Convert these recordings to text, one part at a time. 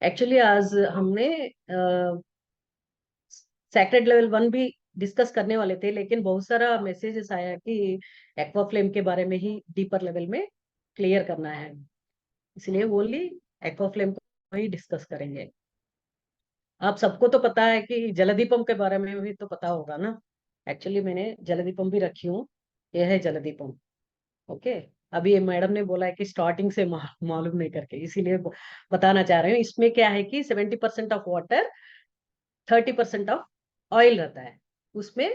Actually आज हमने sacred level 1 भी डिस्कस करने वाले थे, लेकिन बहुत सारा मैसेजेस आया कि एक्वा फ्लेम के बारे में ही डीपर लेवल में क्लियर करना है, इसलिए ओनली एक्वा फ्लेम को ही डिस्कस करेंगे। आप सबको तो पता है कि जलदीपम के बारे में भी तो पता होगा ना। एक्चुअली मैंने जलदीपम भी रखी हूँ। यह है जलदीपम। ओके। अभी ये मैडम ने बोला है कि स्टार्टिंग से मालूम नहीं करके, इसीलिए बताना चाह रहे हूँ। इसमें क्या है कि 70% ऑफ वाटर, 30% ऑफ ऑयल रहता है उसमें।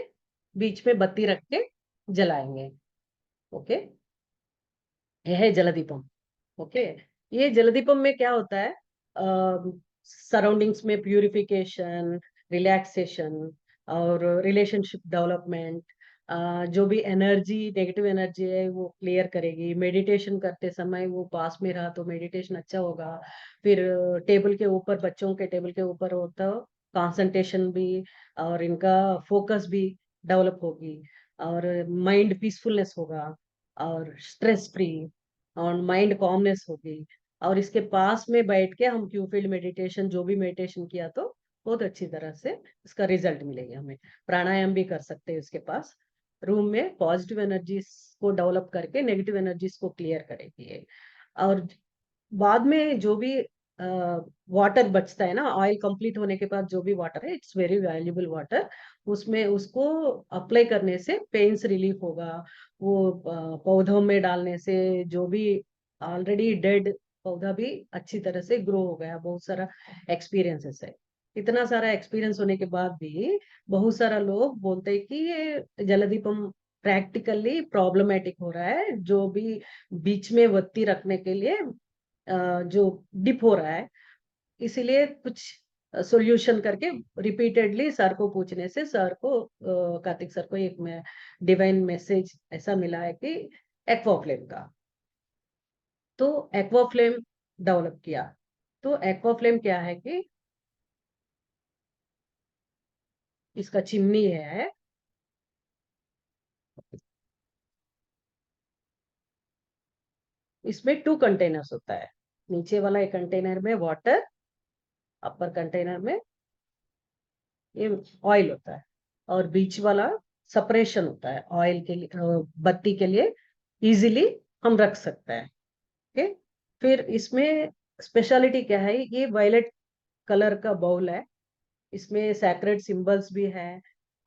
बीच में बत्ती रख के जलाएंगे। ओके। यह है जलदीपम। ओके। ये जलदीपम में क्या होता है, सराउंडिंग्स में प्यूरिफिकेशन, रिलैक्सेशन और रिलेशनशिप डेवलपमेंट, जो भी एनर्जी, नेगेटिव एनर्जी है वो क्लियर करेगी। मेडिटेशन करते समय वो पास में रहा तो मेडिटेशन अच्छा होगा। फिर टेबल के ऊपर, बच्चों के टेबल के ऊपर होता कंसंट्रेशन भी, और इनका फोकस भी डेवलप होगी, और माइंड पीसफुलनेस होगा, और स्ट्रेस फ्री, और माइंड कॉमनेस होगी। और इसके पास में बैठ के हम क्यू फील्ड मेडिटेशन, जो भी मेडिटेशन किया तो बहुत अच्छी तरह से इसका रिजल्ट मिलेगा हमें। प्राणायाम भी कर सकते हैं उसके पास। रूम में पॉजिटिव एनर्जीज को डेवलप करके नेगेटिव एनर्जीज को क्लियर करेगी ये। और बाद में जो भी वाटर बचता है ना, ऑयल कंप्लीट होने के बाद जो भी वाटर है, इट्स वेरी वैल्यूबल वाटर। उसमें उसको अप्लाई करने से पेन्स रिलीफ होगा। वो पौधों में डालने से जो भी ऑलरेडी डेड पौधा भी अच्छी तरह से ग्रो हो गया। बहुत सारा एक्सपीरियंसेस है। इतना सारा एक्सपीरियंस होने के बाद भी बहुत सारा लोग बोलते हैं कि ये जलदीपम प्रैक्टिकली प्रॉब्लमेटिक हो रहा है। जो भी बीच में बत्ती रखने के लिए जो डिप हो रहा है, इसीलिए कुछ सॉल्यूशन करके रिपीटेडली सर को पूछने से सर को, कार्तिक सर को एक में डिवाइन मैसेज ऐसा मिला है कि एक्वा फ्लेम का। तो एक्वा फ्लेम डेवलप किया। तो एक्वा फ्लेम क्या है कि इसका चिमनी है। इसमें 2 कंटेनर्स होता है। नीचे वाला एक कंटेनर में वाटर, अपर कंटेनर में ये ऑयल होता है, और बीच वाला सेपरेशन होता है ऑयल के लिए, बत्ती के लिए इजीली हम रख सकते हैं। ओके। फिर इसमें स्पेशलिटी क्या है, ये वायलेट कलर का बाउल है। इसमें सैक्रेड सिंबल्स भी है,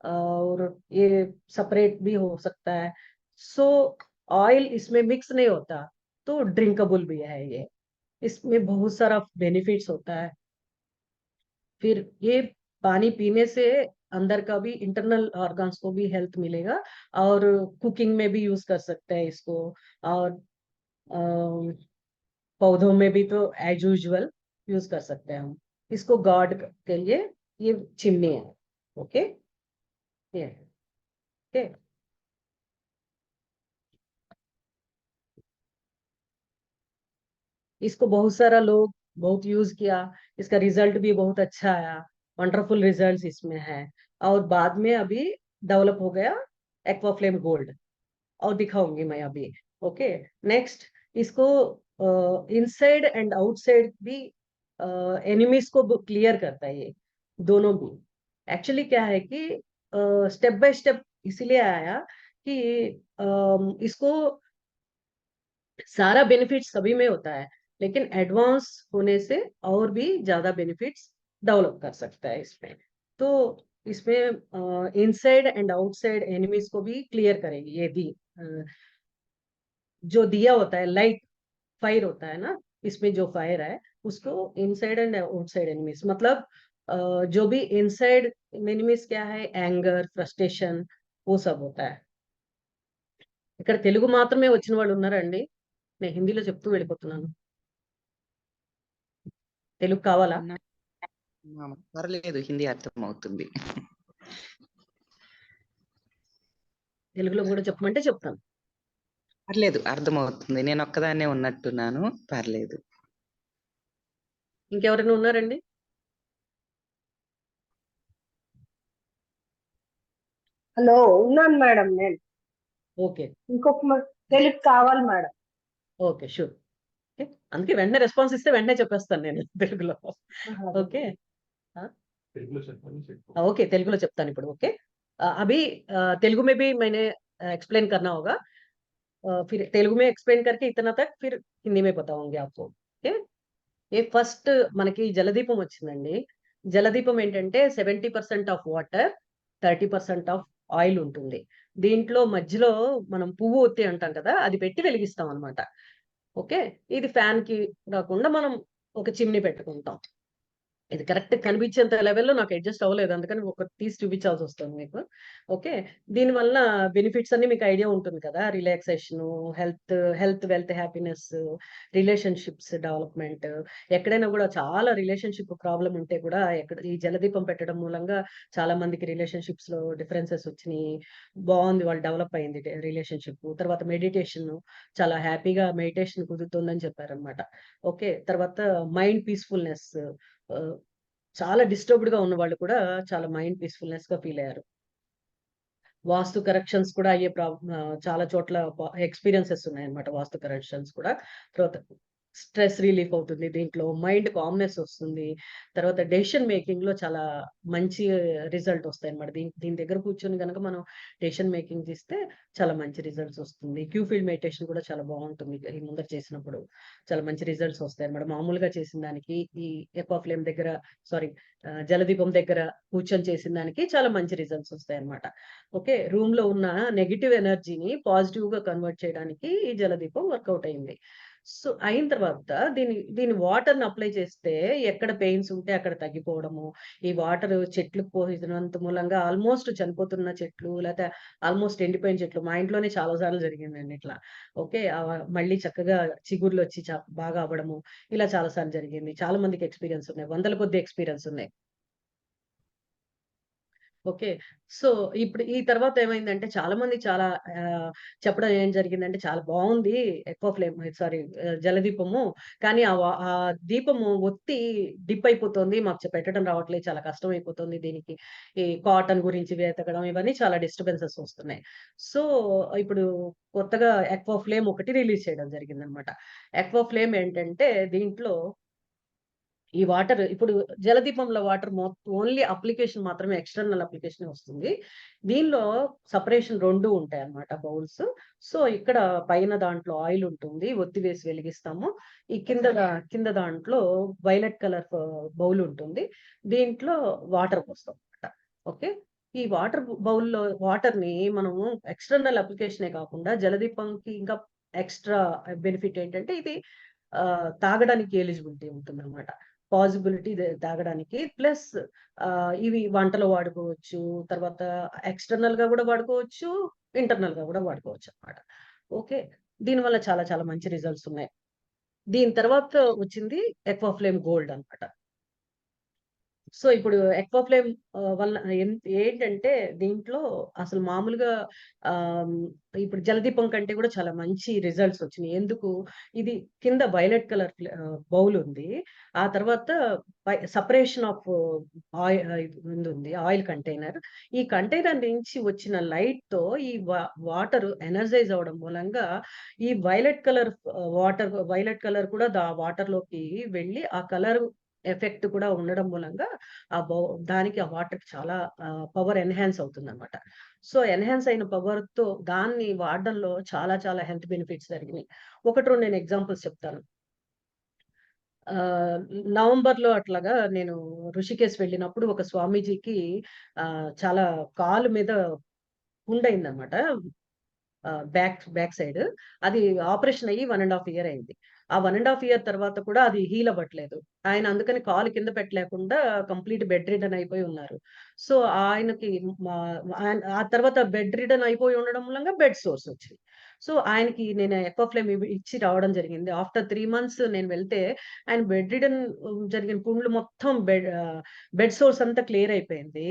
और ये सेपरेट भी हो सकता है। सो ऑयल इसमें मिक्स नहीं होता, तो ड्रिंकेबल भी है ये। इसमें बहुत सारा बेनिफिट्स होता है। फिर ये पानी पीने से अंदर का भी, इंटरनल ऑर्गन्स को भी हेल्थ मिलेगा। और कुकिंग में भी यूज कर सकते हैं इसको। और अम, पौधों में भी तो एज यूजुअल यूज कर सकते हैं हम इसको गार्ड के लिए। ये चिमनी है। ओके। ये ओके। इसको बहुत सारा लोग बहुत यूज किया। इसका रिजल्ट भी बहुत अच्छा आया। वंडरफुल रिजल्ट्स इसमें है। और बाद में अभी डेवलप हो गया एक्वाफ्लेम गोल्ड, और दिखाऊंगी मैं अभी। ओके। नेक्स्ट, इसको इनसाइड एंड आउटसाइड भी एनिमीज को क्लियर करता है ये, दोनों भी। एक्चुअली क्या है कि स्टेप बाय स्टेप इसीलिए आया कि इसको सारा बेनिफिट सभी में होता है, लेकिन एडवांस होने से और भी ज्यादा बेनिफिट्स डेवलप कर सकता है इसमें। तो इसमें इनसाइड एंड आउटसाइड एनिमीज को भी क्लियर करेगी ये भी। जो दिया होता है, लाइट फायर होता है ना, इसमें जो फायर है उसको इनसाइड एंड आउटसाइड एनिमीज, मतलब जो भी इनसाइड एनिमीज क्या है, एंगर, फ्रस्ट्रेशन, वो सब होता है। ఇక్కడ తెలుగు మాత్రమే వచ్చిన వాళ్ళు ఉన్నారండి? నేను హిందీలో చెప్తూ వెళ్ళిపోతున్నాను. తెలుగు కావాలా? నా- పర్లేదు, హిందీ అర్థమవుతుంది. తెలుగులో కూడా చెప్పమంటే చెప్తాను. పర్లేదు, అర్థమవుతుంది. నేను ఒక్కదాన్నే ఉన్నట్టున్నాను. పర్లేదు. ఇంకెవరైనా ఉన్నారండి? హలో, ఉన్నాను మేడం నేను. ఓకే. ఇంకొక తెలుగు కావాలి మేడం. Okay, sure. ఓకే. అందుకే వెంటనే రెస్పాన్స్ ఇస్తే వెంటనే చెప్పేస్తాను నేను తెలుగులో. ఓకే. ओके तेलुगु లో చెప్తాను ఇప్పుడు. ఓకే. अभी तेलुगु में भी मैंने एक्सप्लेन करना होगा। फिर तेलुगु में एक्सप्लेन करके इतना तक फिर हिंदी में बताऊंगी आपको। ఓకే. ఏ ఫస్ట్ మనకి జలదీపం వచ్చిందండి. జలదీపం ఏంటంటే 70% ఆఫ్ వాటర్, 30% ఆఫ్ ఆయిల్ ఉంటుంది. దీంట్లో మధ్యలో మనం పువ్వు ఒత్తి అంటాం కదా! అది పెట్టి వెలిగిస్తాం అన్నమాట. ఓకే. ఇది ఫ్యాన్‌కి కాకుండా మనం ఒక చిమ్నీ పెట్టుకుంటాం. ఇది కరెక్ట్ కనిపించేంత లెవెల్‌లో నాకు అడ్జస్ట్ అవ్వలేదు. అందుకని ఒకటి తీసి చూపించాల్సొస్తుంది మీకు. ఓకే. దీనివల్ల బెనిఫిట్స్ అన్నీ మీకు ఐడియా ఉంటుంది కదా! Relaxation, wealth, happiness, relationships development. ఎక్కడైనా గూడా చాలా రిలేషన్‌షిప్ ప్రాబ్లమ్ ఉంటే కూడా ఈ జలదీపం పెట్టడం మూలంగా చాలా మందికి రిలేషన్‌షిప్స్‌లో డిఫరెన్సెస్ వచ్చినియి. బావుంది వాళ్ళు డెవలప్ అయింది రిలేషన్‌షిప్. తర్వాత మెడిటేషను చాలా హ్యాపీగా మెడిటేషన్ కుదురుతుందని చెప్పారనమాట. ఓకే. తర్వాత మైండ్ పీస్‌ఫుల్‌నెస్ ఆహ్, చాలా డిస్టర్బ్డ్‌గా ఉన్నవాళ్ళు కూడా చాలా మైండ్ పీస్‌ఫుల్‌నెస్‌గా ఫీల్ అయ్యారు. వాస్తు కరెక్షన్స్ కూడా చాలా చోట్ల ఎక్స్‌పీరియన్సెస్ ఉన్నాయన్నమాట వాస్తు కరెక్షన్స్ కూడా. తర్వాత స్ట్రెస్ రిలీఫ్ అవుతుంది దీంట్లో. మైండ్ కామ్‌నెస్ వస్తుంది. తర్వాత డెసిషన్ మేకింగ్‌లో చాలా మంచి రిజల్ట్ వస్తాయన్నమాట. దీని దీని దగ్గర కూర్చొని గనక మనం డెసిషన్ మేకింగ్ చేస్తే చాలా మంచి రిజల్ట్స్ వస్తుంది. క్యూఫీల్డ్ మెడిటేషన్ కూడా చాలా బావుంటుంది. ఈ ముందర చేసినప్పుడు చాలా మంచి రిజల్ట్స్ వస్తాయన్నమాట. మామూలుగా చేసిన దానికి ఈ ఎక్వా ఫ్లేమ్ దగ్గర సారీ జలదీపం దగ్గర కూర్చొని చేసిన దానికి చాలా మంచి రిజల్ట్స్ వస్తాయన్నమాట. ఓకే. రూమ్‌లో ఉన్న నెగెటివ్ ఎనర్జీని పాజిటివ్‌గా కన్వర్ట్ చేయడానికి ఈ జలదీపం వర్కౌట్ అయింది. సో, అయిన తర్వాత దీని వాటర్‌ని అప్లై చేస్తే ఎక్కడ పెయిన్స్ ఉంటే అక్కడ తగ్గిపోవడము. ఈ వాటర్ చెట్లుకి పోసినంత మూలంగా ఆల్మోస్ట్ చనిపోతున్న చెట్లు లేతే ఆల్మోస్ట్ ఎండిపోయిన చెట్లు మా ఇంట్లోనే చాలా సార్లు జరిగిందండి ఇట్లా. ఓకే. మళ్ళీ చక్కగా చిగుర్లొచ్చి బాగా అవ్వడము. ఇలా చాలా సార్లు జరిగింది. చాలా మందికి ఎక్స్‌పీరియన్స్ ఉన్నాయి. వందల కొద్దీ ఎక్స్‌పీరియన్స్ ఉన్నాయి. ఓకే. సో, ఇప్పుడు ఈ తర్వాత ఏమైందంటే చాలా మంది చాలా చెప్పడం ఏం జరిగిందంటే, "చాలా బావుంది ఎకో ఫ్లేమ్ సారీ జలదీపము. కానీ ఆ దీపము ఒత్తి డిప్ అయిపోతుంది. మాకు పెట్టడం రావట్లేదు. చాలా కష్టం అయిపోతుంది దీనికి. ఈ కాటన్ గురించి వెతకడం ఇవన్నీ చాలా డిస్టర్బెన్సెస్ వస్తున్నాయి." సో, ఇప్పుడు కొత్తగా ఎక్వా ఫ్లేమ్ ఒకటి రిలీజ్ చేయడం జరిగిందనమాట. ఎక్వా ఫ్లేమ్ ఏంటంటే దీంట్లో ఈ వాటర్ ఇప్పుడు జలదీపంలో వాటర్ ఓన్లీ అప్లికేషన్ మాత్రమే ఎక్స్‌టర్నల్ అప్లికేషనే వస్తుంది. దీనిలో సెపరేషన్ 2 ఉంటాయన్నమాట బౌల్స్. సో, ఇక్కడ పైన దాంట్లో ఆయిల్ ఉంటుంది. ఒత్తి వేసి వెలిగిస్తాము. ఈ కింద దాంట్లో వైలెట్ కలర్ బౌల్ ఉంటుంది. దీంట్లో వాటర్ పోస్తామన్నమాట. ఓకే. ఈ బౌల్‌లో వాటర్‌ని మనము ఎక్స్‌టర్నల్ అప్లికేషనే కాకుండా జలదీపంకి ఇంకా ఎక్స్‌ట్రా బెనిఫిట్ ఏంటంటే ఇది తాగడానికి ఎలిజిబిలిటీ ఉంటుందన్నమాట. పాజిబిలిటీ తాగడానికి. ప్లస్ ఇవి వంటలో వాడుకోవచ్చు. తర్వాత ఎక్స్‌టర్నల్‌గా గూడా వాడుకోవచ్చు. ఇంటర్నల్‌గా గూడా వాడుకోవచ్చనమాట. ఓకే. దీనివల్ల చాలా చాలా మంచి రిజల్ట్స్ ఉన్నాయి. దీని తర్వాత వచ్చింది ఎక్వా ఫ్లేమ్ గోల్డ్ అనమాట. సో, ఇప్పుడు ఎక్వా ఫ్లేమ్ వల్ల ఏంటంటే దీంట్లో అసలు మామూలుగా ఆహ్, ఇప్పుడు జలదీపం కంటే కూడా చాలా మంచి రిజల్ట్స్ వచ్చినియి. ఎందుకు? ఇది కింద వైలెట్ కలర్ బౌల్ ఉంది. ఆ తర్వాత సెపరేషన్ ఆఫ్ ఉంది ఆయిల్ కంటైనర్. ఈ కంటైనర్ నుంచి వచ్చిన లైట్‌తో ఈ వాటర్ ఎనర్జైజ్ అవ్వడం మూలంగా ఈ వైలెట్ కలర్ కూడా వాటర్‌లోకి వెళ్ళి ఆ కలర్ ఎఫెక్ట్ కూడా ఉండడం మూలంగా ఆ బౌ దానికి ఆ వాటర్‌కి చాలా పవర్ ఎన్హాన్స్ అవుతుందన్నమాట. సో, ఎన్హాన్స్ అయిన పవర్‌తో దాన్ని వాడడంలో చాలా చాలా హెల్త్ బెనిఫిట్స్ జరిగినాయి. 1, 2 నేను ఎగ్జాంపుల్స్ చెప్తాను. ఆహ్, నవంబర్‌లో అట్లాగా నేను ఋషికేశ్ వెళ్ళినప్పుడు ఒక స్వామీజీకి చాలా కాలు మీద పుండయిందన్నమాట. Back side. అది ఆపరేషన్ అయ్యి 1 ½ ఇయర్ అయింది. ఆ 1 ½ ఇయర్ తర్వాత కూడా అది హీల్ అవ్వట్లేదు. ఆయన అందుకని కాలు కింద పెట్టలేకుండా కంప్లీట్ బెడ్ రిడెన్ అయిపోయి ఉన్నారు. సో, ఆయనకి మా ఆ తర్వాత బెడ్ రిడెన్ అయిపోయి ఉండడం మూలంగా బెడ్ సోర్స్ వచ్చింది. సో, ఆయనకి నేను ఎకోఫ్లేమ్ ఇచ్చి రావడం జరిగింది. ఆఫ్టర్ 3 మంత్స్ నేను వెళ్తే ఆయన బెడ్ రిడెన్ జరిగిన పుండ్లు మొత్తం బెడ్ సోర్స్ అంతా క్లియర్ అయిపోయింది.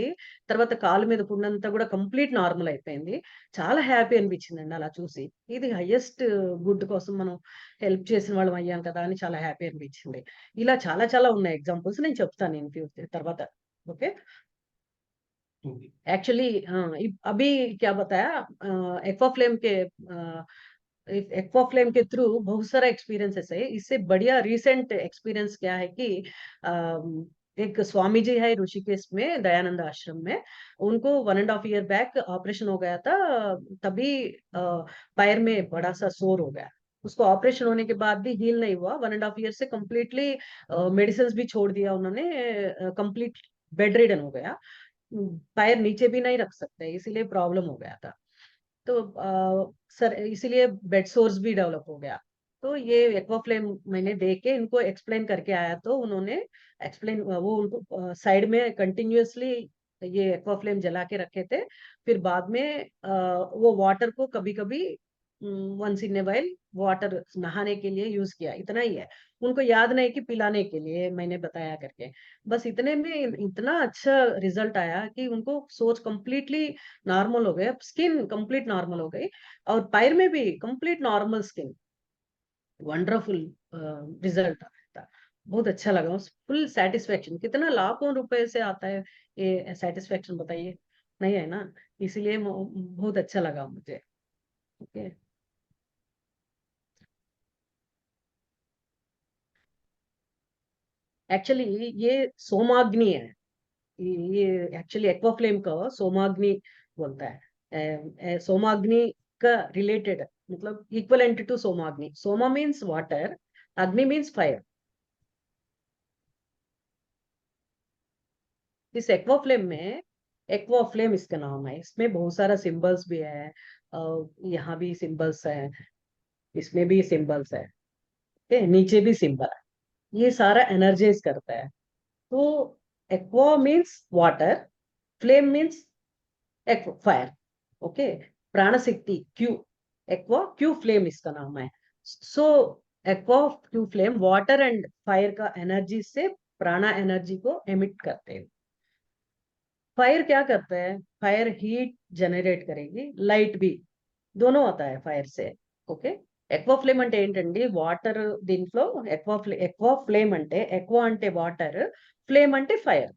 తర్వాత కాలు మీద పుండంతా కూడా కంప్లీట్ నార్మల్ అయిపోయింది. చాలా హ్యాపీ అనిపించిందండి అలా చూసి. ఇది హైయెస్ట్ గుడ్ కోసం మనం హెల్ప్ చేసిన వాళ్ళం అయ్యాం కదా! అని చాలా హ్యాపీ అనిపించింది. ఇలా చాలా చాలా ఉన్నాయి ఎగ్జాంపుల్స్ నేను చెప్తాను తర్వాత. ఓకే. एक्चुअली अभी क्या बताया एक्वा फ्लेम के एक्वा फ्लेम के थ्रू बहुत सारा एक्सपीरियंसेस है। इससे बढ़िया रिसेंट एक्सपीरियंस क्या है कि एक स्वामी जी है ऋषिकेश में, दयानंद आश्रम में। उनको 1.5 ईयर बैक ऑपरेशन हो गया था। तभी पैर में बड़ा सा सोर हो गया। उसको ऑपरेशन होने के बाद भी हील नहीं हुआ। 1.5 ईयर से कम्प्लीटली मेडिसिन भी छोड़ दिया उन्होंने। कंप्लीट बेड रिडन हो गया। पैर नीचे भी नहीं रख सकते, इसीलिए प्रॉब्लम हो गया था। तो सर इसीलिए बेड सोर्स भी डेवलप हो गया। तो ये एक्वा फ्लेम मैंने देख के इनको एक्सप्लेन करके आया, तो उन्होंने एक्सप्लेन, वो उनको साइड में कंटिन्यूअसली ये एक्वा फ्लेम जला के रखे थे। फिर बाद में वो वाटर को कभी कभी once in a while water नहाने के लिए यूज किया, इतना ही है। उनको याद नहीं कि पिलाने के लिए मैंने बताया करके। बस इतने में इतना अच्छा रिजल्ट आया कि उनको सोच कंप्लीटली नॉर्मल हो गया, स्किन कंप्लीट नॉर्मल हो गई, और पैर में भी complete normal skin. Wonderful result आया था। बहुत अच्छा लगा, फुल सेटिस्फेक्शन। कितना लाखों रुपए से आता है ये सेटिस्फेक्शन, बताइए। नहीं है ना, इसीलिए बहुत अच्छा लगा मुझे। ओके। एक्चुअली ये सोमाग्नि है। ये एक्चुअली एक्वा फ्लेम का सोमाग्नि बोलता है। सोमाग्नि का रिलेटेड, मतलब इक्वलेंट टू सोमाग्नि। सोमा मीन्स वाटर, अग्नि मीन्स फायर। इस एक्वा फ्लेम में, एक्वा फ्लेम इसका नाम है, इसमें बहुत सारा सिंबल्स भी है। यहाँ भी सिंबल्स है, इसमें भी सिंबल्स है, नीचे भी सिंबल है। ये सारा एनर्जाइज करता है। तो aqua means water, flame means fire. Okay. प्राण शक्ति क्यू, एक्वा क्यू फ्लेम इसका नाम है। So aqua Q flame water and fire का एनर्जी से प्राणा एनर्जी को एमिट करते हैं। फायर क्या करता है? फायर हीट जनरेट करेगी, लाइट भी, दोनों आता है फायर से। ఓకే, ఎక్వా ఫ్లేమ్ అంటే ఏంటండి? వాటర్ దీంట్లో ఎక్వా ఫ్లేమ్ అంటే, ఎక్వా అంటే వాటర్, ఫ్లేమ్ అంటే ఫైర్,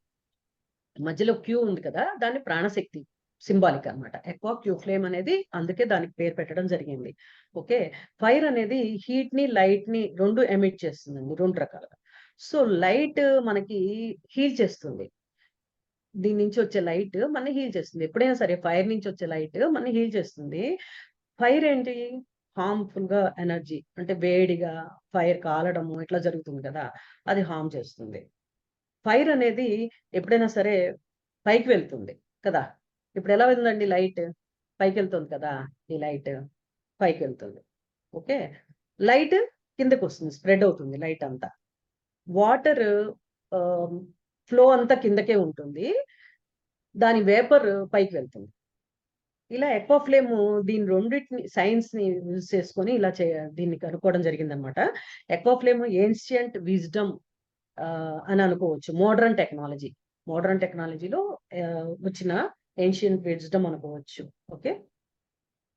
మధ్యలో క్యూ ఉంది కదా, దాన్ని ప్రాణశక్తి సింబాలిక్ అన్నమాట. ఎక్వా క్యూ ఫ్లేమ్ అనేది అందుకే దానికి పేరు పెట్టడం జరిగింది. ఓకే. ఫైర్ అనేది హీట్ ని లైట్ ని రెండు ఎమిట్ చేస్తుందండి, రెండు రకాలుగా. సో లైట్ మనకి హీల్ చేస్తుంది. దీని నుంచి వచ్చే లైట్ మనని హీల్ చేస్తుంది. ఎప్పుడైనా సరే ఫైర్ నుంచి వచ్చే లైట్ మనని హీల్ చేస్తుంది. ఫైర్ ఏంటి? హార్మ్ఫుల్ గా ఎనర్జీ, అంటే వేడిగా ఫైర్ కాలడము ఇట్లా జరుగుతుంది కదా, అది హార్మ్ చేస్తుంది. ఫైర్ అనేది ఎప్పుడైనా సరే పైకి వెళ్తుంది కదా. ఇప్పుడు ఎలా వెళ్తుందండి లైట్? పైకి వెళ్తుంది కదా, ఈ లైట్ పైకి వెళ్తుంది. ఓకే. లైట్ కిందకు వస్తుంది, స్ప్రెడ్ అవుతుంది లైట్ అంతా. వాటర్ ఫ్లో అంతా కిందకే ఉంటుంది, దాని వేపర్ పైకి వెళ్తుంది. ఇలా ఎక్వా ఫ్లేమ్ దీని రెండింటిని సైన్స్ ని యూజ్ చేసుకొని ఇలా దీన్ని కనుక్కోవడం జరిగిందనమాట. ఎక్వా ఫ్లేమ్ ఏన్షియంట్ విజ్డమ్ అని అనుకోవచ్చు. మోడర్న్ టెక్నాలజీలో వచ్చిన ఏన్షియంట్ విజ్డమ్ అనుకోవచ్చు. ఓకే.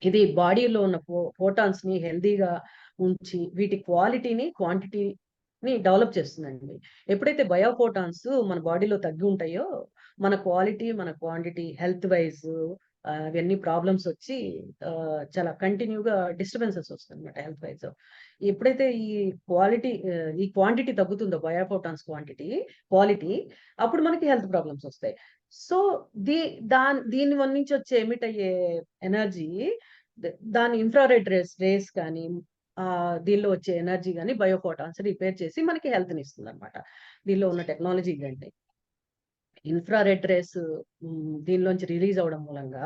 ఇది బాడీలో ఉన్న ఫోటాన్స్ ని హెల్దీగా ఉంచి వీటి క్వాలిటీని క్వాంటిటీని డెవలప్ చేస్తుందండి. ఎప్పుడైతే బయోఫోటాన్స్ మన బాడీలో తగ్గి ఉంటాయో, మన క్వాలిటీ మన క్వాంటిటీ హెల్త్ వైజ్ ఇవన్నీ ప్రాబ్లమ్స్ వచ్చి చాలా కంటిన్యూగా డిస్టర్బెన్సెస్ వస్తాయి అనమాట హెల్త్ వైజ్. ఎప్పుడైతే ఈ క్వాంటిటీ తగ్గుతుందో, బయోఫోటాన్స్ క్వాలిటీ, అప్పుడు మనకి హెల్త్ ప్రాబ్లమ్స్ వస్తాయి. సో దీని వల్ల నుంచి వచ్చే ఎమిట్ అయ్యే ఎనర్జీ, దాని ఇన్ఫ్రారెడ్ రేస్ కానీ దీనిలో వచ్చే ఎనర్జీ కానీ బయోఫోటాన్స్ రిపేర్ చేసి మనకి హెల్త్ ని ఇస్తుంది అనమాట. దీనిలో ఉన్న టెక్నాలజీ అంటే ఇన్ఫ్రారెడ్ రేస్ దీనిలోంచి రిలీజ్ అవడం మూలంగా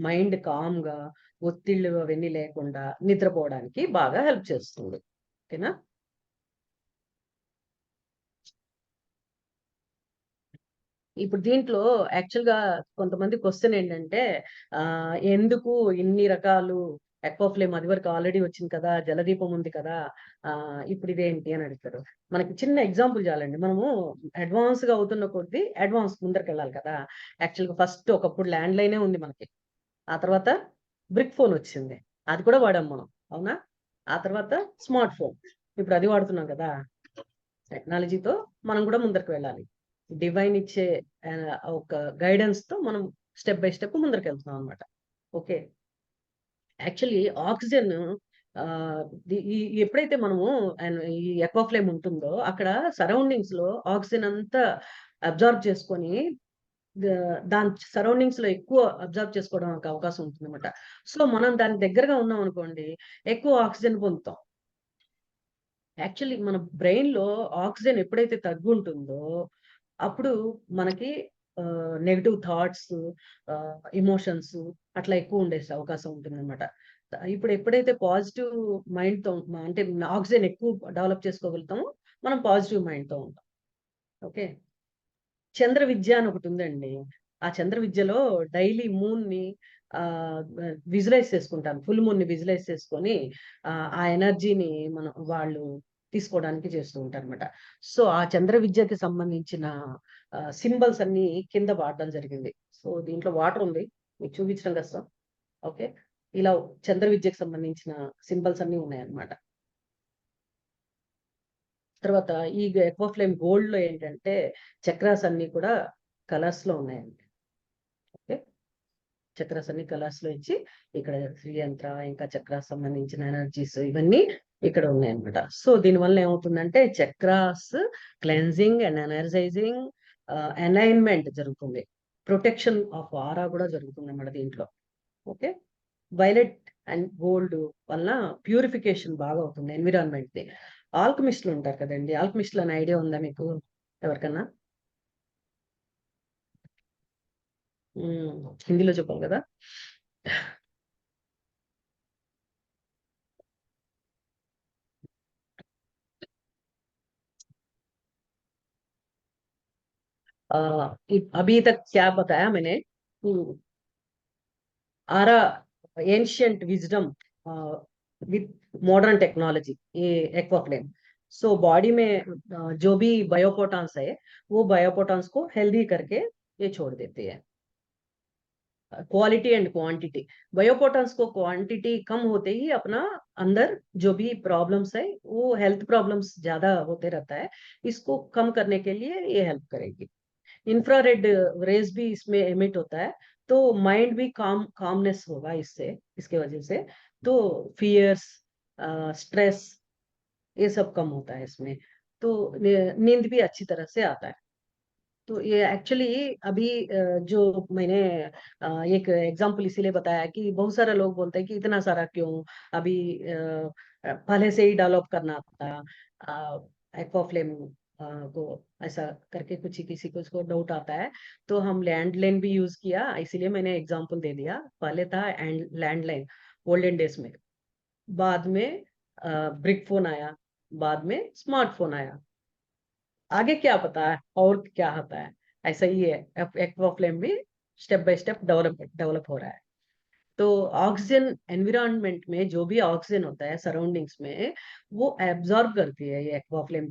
మైండ్ కామ్ గా, ఒత్తిళ్ళు అవన్నీ లేకుండా నిద్రపోవడానికి బాగా హెల్ప్ చేస్తుంది. ఓకేనా. ఇప్పుడు దీంట్లో యాక్చువల్ గా కొంతమంది క్వశ్చన్ ఏంటంటే, ఎందుకు ఇన్ని రకాలు ఎక్వా ఫ్లేమ్? అది వరకు ఆల్రెడీ వచ్చింది కదా, జలదీపం ఉంది కదా, ఇప్పుడు ఇదేంటి అని అడుగుతారు. మనకి చిన్న ఎగ్జాంపుల్ చాలండి. మనము అడ్వాన్స్ గా అవుతున్న కొద్దీ అడ్వాన్స్ ముందరికి వెళ్ళాలి కదా. యాక్చువల్ గా ఫస్ట్ ఒకప్పుడు ల్యాండ్ లైనే ఉంది మనకి, ఆ తర్వాత బ్రిక్ ఫోన్ వచ్చింది, అది కూడా వాడాం మనం, అవునా? ఆ తర్వాత స్మార్ట్ ఫోన్, ఇప్పుడు అది వాడుతున్నాం కదా. టెక్నాలజీతో మనం కూడా ముందరికి వెళ్ళాలి. డివైన్ ఇచ్చే ఒక గైడెన్స్ తో మనం స్టెప్ బై స్టెప్ ముందరికి వెళ్తున్నాం అనమాట. ఓకే. యాక్చువల్లీ ఆక్సిజన్ ఎప్పుడైతే మనము ఈ ఎకో ఫ్లేమ్ ఉంటుందో అక్కడ సరౌండింగ్స్ లో ఆక్సిజన్ అంతా అబ్జార్బ్ చేసుకొని దాని సరౌండింగ్స్ లో ఎక్కువ అబ్జర్వ్ చేసుకోవడానికి అవకాశం ఉంటుంది అనమాట. సో మనం దాని దగ్గరగా ఉన్నాం అనుకోండి, ఎక్కువ ఆక్సిజన్ పొందుతాం. యాక్చువల్లీ మన బ్రెయిన్ లో ఆక్సిజన్ ఎప్పుడైతే తగ్గుంటుందో అప్పుడు మనకి నెగటివ్ థాట్స్, ఎమోషన్స్ అట్లా ఎక్కువ ఉండే అవకాశం ఉంటుంది అనమాట. ఇప్పుడు ఎప్పుడైతే పాజిటివ్ మైండ్ తో అంటే ఆక్సిజన్ ఎక్కువ డెవలప్ చేసుకోగలుగుతామో మనం పాజిటివ్ మైండ్ తో ఉంటాం. ఓకే. చంద్ర విద్య అని ఒకటి ఉందండి. ఆ చంద్ర విద్యలో డైలీ మూన్ ని విజువలైజ్ చేసుకుంటాను. ఫుల్ మూన్ ని విజువలైజ్ చేసుకొని ఆ ఎనర్జీని మనం వాళ్ళు తీసుకోవడానికి చేస్తూ ఉంటారు అనమాట. సో ఆ చంద్ర విద్యకి సంబంధించిన సింబల్స్ అన్ని కింద వాడడం జరిగింది. సో దీంట్లో వాటర్ ఉంది, మీకు చూపించడం కష్టం. ఓకే. ఇలా చంద్ర విద్యకి సంబంధించిన సింబల్స్ అన్ని ఉన్నాయన్నమాట. తర్వాత ఈ ఎక్వా ఫ్లేమ్ గోల్డ్ లో ఏంటంటే చక్రాస్ అన్ని కూడా కలర్స్ లో ఉన్నాయండి. ఓకే. చక్రాస్ అన్ని కలర్స్ లో ఇచ్చి ఇక్కడ శ్రీయంత్ర ఇంకా చక్రాస్ సంబంధించిన ఎనర్జీస్ ఇవన్నీ ఇక్కడ ఉన్నాయన్నమాట. సో దీనివల్ల ఏమవుతుందంటే chakras cleansing and energising alignment జరుగుతుంది. ప్రొటెక్షన్ ఆఫ్ ఆరా కూడా జరుగుతుంది అన్నమాట దీంట్లో. ఓకే. వైలెట్ అండ్ గోల్డ్ వల్ల ప్యూరిఫికేషన్ బాగా అవుతుంది ఎన్విరాన్మెంట్ ది. ఆల్కమిస్టులు ఉంటారు కదండి, ఆల్కమిస్టులు అనే ఐడియా ఉందా మీకు ఎవరికన్నా? హిందీలో చెప్పాలి కదా. अभी तक क्या बताया मैंने, आरा ancient wisdom with modern technology, ये एक्वा फ्लेम. सो बॉडी में जो भी बायोपोटॉन्स है वो बायोपोटॉन्स को हेल्दी करके ये छोड़ देते हैं. क्वालिटी एंड क्वांटिटी, बायोपोटॉन्स को क्वांटिटी कम होते ही अपना अंदर जो भी प्रॉब्लम्स है वो हेल्थ प्रॉब्लम्स ज्यादा होते रहता है, इसको कम करने के लिए ये हेल्प करेगी. इंफ्रारेड रेज भी इसमें एमिट होता है, तो माइंड भी कामनेस होगा इससे, इसके वजह से. तो फियर्स, स्ट्रेस ये सब कम होता है इसमें. तो नींद भी अच्छी तरह से आता है. तो ये एक्चुअली अभी जो मैंने एक एग्जांपल इसीलिए बताया कि बहुत सारे लोग बोलते हैं कि इतना सारा क्यों, अभी पहले से ही डेवलप करना था एक्वा फ्लेम को, ऐसा करके कुछ ही किसी को डाउट आता है. तो हम लैंडलाइन भी यूज किया, इसीलिए मैंने एग्जांपल दे दिया. पहले था लैंडलाइन ओल्डन डेज में, बाद में ब्रिक फोन आया, बाद में स्मार्टफोन आया. आगे क्या पता है और क्या होता है. ऐसा ही है, एक्वा फ्लेम भी स्टेप बाय स्टेप डेवलप हो रहा है. तो ऑक्सीजन एनवायरनमेंट में जो भी ऑक्सीजन होता है सराउंडिंग्स में वो एब्जॉर्ब करती है ये एक्वा फ्लेम.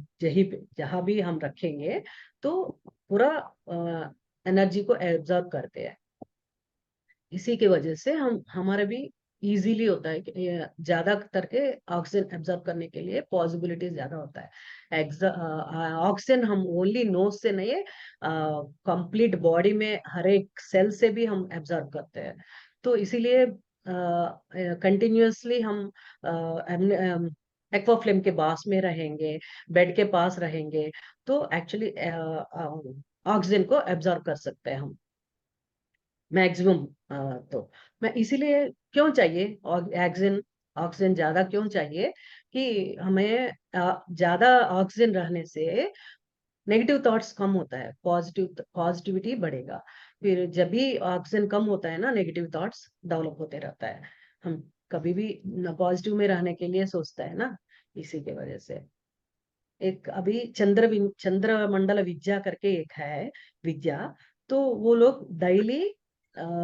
जहां भी हम रखेंगे तो पूरा एनर्जी को एब्जॉर्ब करते हैं. इसी की वजह से हम हमारा भी इजीली होता है कि ज्यादा करके ऑक्सीजन एब्जॉर्ब करने के लिए पॉसिबिलिटी ज्यादा होता है. ऑक्सीजन हम ओनली नोज से नहीं, कंप्लीट बॉडी में हर एक सेल से भी हम एब्जॉर्ब करते हैं. तो इसीलिए कंटिन्यूअसली हम एक्वा फ्लेम के पास में रहेंगे, बेड के पास रहेंगे, तो एक्चुअली ऑक्सीजन को एब्जॉर्ब कर सकते हैं हम मैक्सिमम. तो मैं इसीलिए क्यों चाहिए ऑक्सीजन, ऑक्सीजन ज्यादा क्यों चाहिए कि हमें ज्यादा ऑक्सीजन रहने से नेगेटिव थॉट्स कम होता है, पॉजिटिविटी बढ़ेगा. फिर जब भी ऑक्सीजन कम होता है ना, नेगेटिव थॉट्स डेवलप होते रहता है. हम कभी भी पॉजिटिव में रहने के लिए सोचता है ना, इसी के वजह से. एक अभी चंद्रमंडल विद्या करके एक है विद्या, तो वो लोग डेली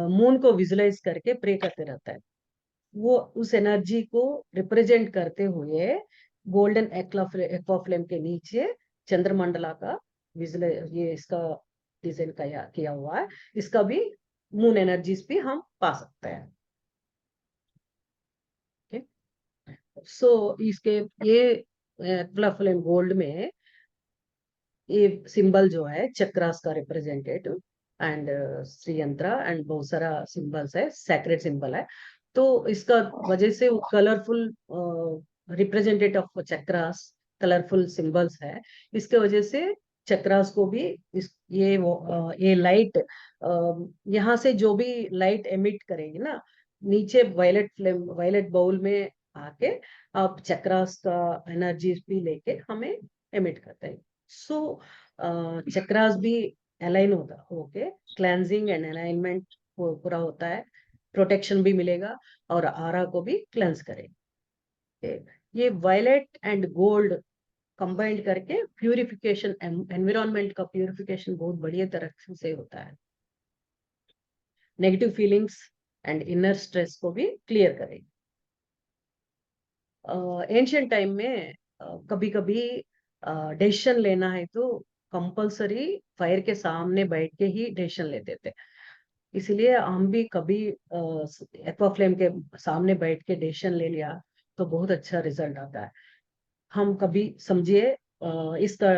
मून को विजुलाइज करके प्रे करते रहता है. वो उस एनर्जी को रिप्रेजेंट करते हुए गोल्डन एक्वा फ्लेम के नीचे चंद्रमंडला का विजुलाइज, ये इसका डिजाइन किया हुआ है. इसका भी मून एनर्जीज भी हम पा सकते हैं. सो इसके ये एक्वा फ्लेम गोल्ड में ये सिंबल जो है चक्रास का रिप्रेजेंटेटिव एंड श्रीयंत्र एंड बहुत सारा सिंबल्स है, सैक्रेड सिंबल है. तो इसका वजह से वो colourful representative of chakras, colourful symbols है। इसके वजह से चक्रास को भी ये लाइट यहाँ से जो भी लाइट एमिट करेगी ना, नीचे वायलेट बाउल में आके आप चक्रास का एनर्जी भी लेके हमें एमिट करते हैं। सो चक्रास भी अलाइन होके क्लेंजिंग एंड अलाइनमेंट पूरा होता है, प्रोटेक्शन भी मिलेगा और आरा को भी क्लेंस करेगा। ये वायलेट एंड गोल्ड कंबाइंड करके प्यूरिफिकेशन, एनवायरनमेंट का प्यूरिफिकेशन बहुत बढ़िया तरह से होता है। Negative feelings and inner stress को भी क्लियर करेगी। एंशियंट टाइम में कभी कभी डिसीजन लेना है तो कंपलसरी फायर के सामने बैठ के ही डिसीजन लेते थे। इसलिए हम भी कभी एक्वा फ्लेम के सामने बैठ के डिसीजन ले लिया तो बहुत अच्छा रिजल्ट आता है। हम कभी समझिए इसका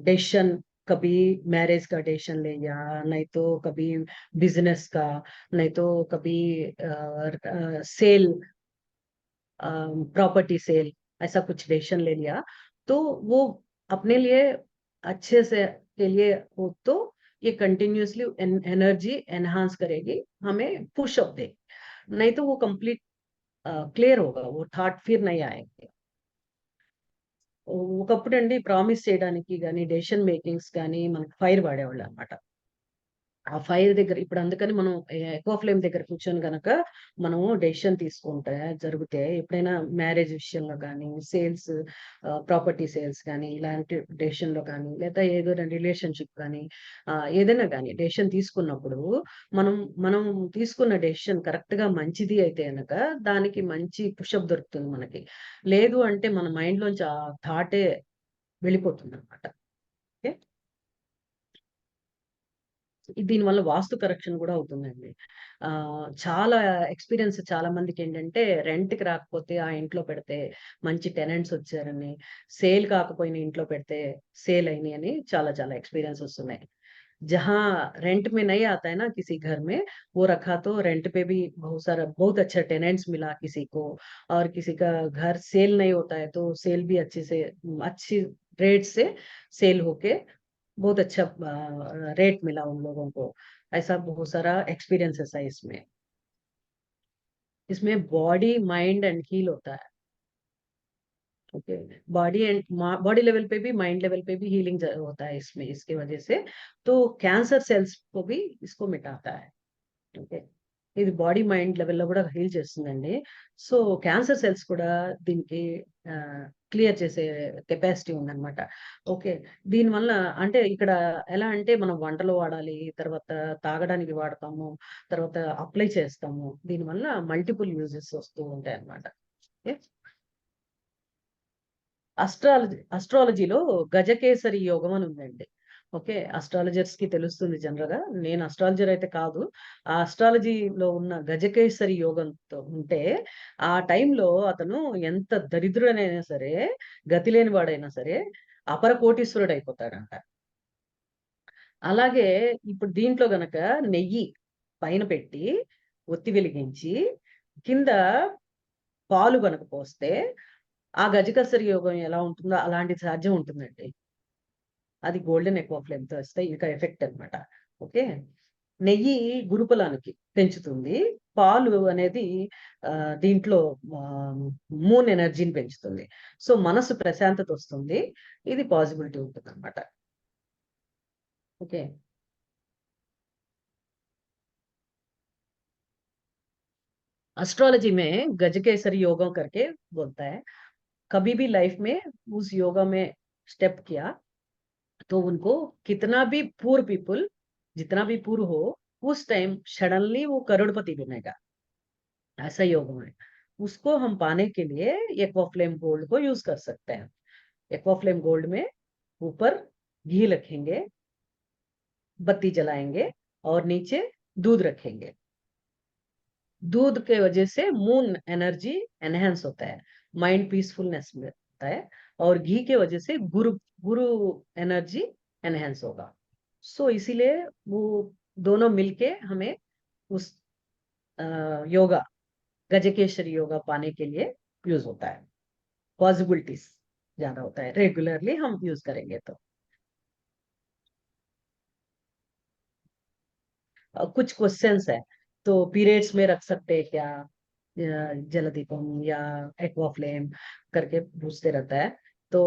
डिसीजन, कभी मैरिज का डिसीजन ले लिया, नहीं तो कभी बिजनेस का, नहीं तो कभी सेल, प्रॉपर्टी सेल, ऐसा कुछ डिसीजन ले लिया तो वो अपने लिए अच्छे से के लिए हो तो ये कंटिन्यूअसली एनर्जी एनहांस करेगी, हमें पुशअप दे। नहीं तो वो कंप्लीट क्लियर होगा, वो थॉट फिर नहीं आएंगे। ఒకప్పుడండి ప్రామిస్ చేయడానికి గానీ డెసిషన్ మేకింగ్స్ కానీ మనకు ఫైర్ వాడేవాళ్ళు అనమాట. ఆ ఫైర్ దగ్గర ఇప్పుడు అందుకని మనం ఎకో ఫ్లేమ్ దగ్గర కూర్చొని గనక మనం డెసిషన్ తీసుకుంటే జరిగితే ఎప్పుడైనా మ్యారేజ్ విషయంలో కానీ, సేల్స్, ప్రాపర్టీ సేల్స్ కానీ, ఇలాంటి డెసిషన్ లో కానీ, లేదా ఏదైనా రిలేషన్షిప్ కానీ, ఏదైనా కానీ డెసిషన్ తీసుకున్నప్పుడు మనం మనం తీసుకున్న డెసిషన్ కరెక్ట్ గా మంచిది అయితే గనక దానికి మంచి పుషప్ దొరుకుతుంది మనకి. లేదు అంటే మన మైండ్ లోంచి ఆ థాటే వెళ్ళిపోతుంది అనమాట. ఓకే, దీనివల్ల వాస్తు కరెక్షన్ కూడా అవుతుందండి. చాలా ఎక్స్పీరియన్స్ చాలా మందికి ఏంటంటే రెంట్ కి రాకపోతే ఆ ఇంట్లో పెడితే మంచి టెనెంట్స్ వచ్చారని, సేల్ కాకపోయిన ఇంట్లో పెడితే సేల్ అయినాయి అని చాలా చాలా एक्सपीरियंस वస్తున్నాయి। जहाँ रेंट में नहीं आता है ना किसी घर में, वो रखा तो रेंट पे भी बहुत अच्छा टेनेंट्स मिला किसी को, और किसी का घर सेल नहीं होता है तो सेल भी अच्छी रेट से सेल होके बहुत अच्छा रेट मिला उन लोगों को। ऐसा बहुत सारा एक्सपीरियंसेस है इसमें। इसमें बॉडी माइंड एंड हील होता है। ओके, बॉडी लेवल पे भी, माइंड लेवल पे भी हीलिंग होता है इसमें, इसके वजह से तो कैंसर सेल्स को भी इसको मिटाता है। ఓకే, ఇది బాడీ మైండ్ లెవెల్లో కూడా హీల్ చేస్తుందండి। సో క్యాన్సర్ సెల్స్ కూడా దీనికి క్లియర్ చేసే కెపాసిటీ ఉందన్నమాట। ఓకే, దీనివల్ల అంటే ఇక్కడ ఎలా అంటే మనం వంటలో వాడాలి, తర్వాత తాగడానికి వాడతాము, తర్వాత అప్లై చేస్తాము, దీనివల్ల మల్టిపుల్ యూజెస్ వస్తూ ఉంటాయి అన్నమాట। అస్ట్రాలజీలో గజకేసరి యోగం అని ఉందండి। ఓకే, అస్ట్రాలజర్స్ కి తెలుస్తుంది జనరల్ గా, నేను అస్ట్రాలజర్ అయితే కాదు। ఆ అస్ట్రాలజీలో ఉన్న గజకేసరి యోగంతో ఉంటే ఆ టైంలో అతను ఎంత దరిద్రుడైనా సరే, గతి లేని వాడైనా సరే అపర కోటీశ్వరుడు అయిపోతాడంట। అలాగే ఇప్పుడు దీంట్లో గనక నెయ్యి పైన పెట్టి ఒత్తి వెలిగించి కింద పాలు గనక పోస్తే ఆ గజకేసరి యోగం ఎలా ఉంటుందో అలాంటి సాధ్యం ఉంటుందండి। అది గోల్డెన్ ఎక్వా ఫ్లేమ్ తో వస్తే ఇక ఎఫెక్ట్ అన్నమాట। ఓకే, నెయ్యి గురుకులానికి పెంచుతుంది, పాలు అనేది దీంట్లో మూన్ ఎనర్జీని పెంచుతుంది। సో మనసు ప్రశాంతత వస్తుంది, ఇది పాసిబిలిటీ ఉంటుంది అనమాట। ఓకే, एस्ट्रोलॉजी में गजकेसरी योगा करके बोलता है। कभी भी लाइफ में उस योगा में स्टेप किया तो उनको कितना भी पुअर पीपल, जितना भी पुअर हो, उस टाइम सडनली वो करोड़पति बनेगा, ऐसा योग है। उसको हम पाने के लिए एक्वा फ्लेम गोल्ड को यूज कर सकते हैं। एक्वा फ्लेम गोल्ड में ऊपर घी रखेंगे, बत्ती जलाएंगे और नीचे दूध रखेंगे। दूध के वजह से मून एनर्जी एनहेंस होता है, माइंड पीसफुलनेस मिलता है, और घी के वजह से गुरु गुरु एनर्जी एनहेंस होगा। सो इसीलिए वो दोनों मिलके हमें उस योगा गजकेसरी योगा पाने के लिए यूज होता है। पॉसिबिलिटीज ज्यादा होता है रेगुलरली हम यूज करेंगे तो। कुछ क्वेश्चंस है तो पीरियड्स में रख सकते हैं क्या, जलदीपम या एक्वा फ्लेम करके पूछते रहता है, तो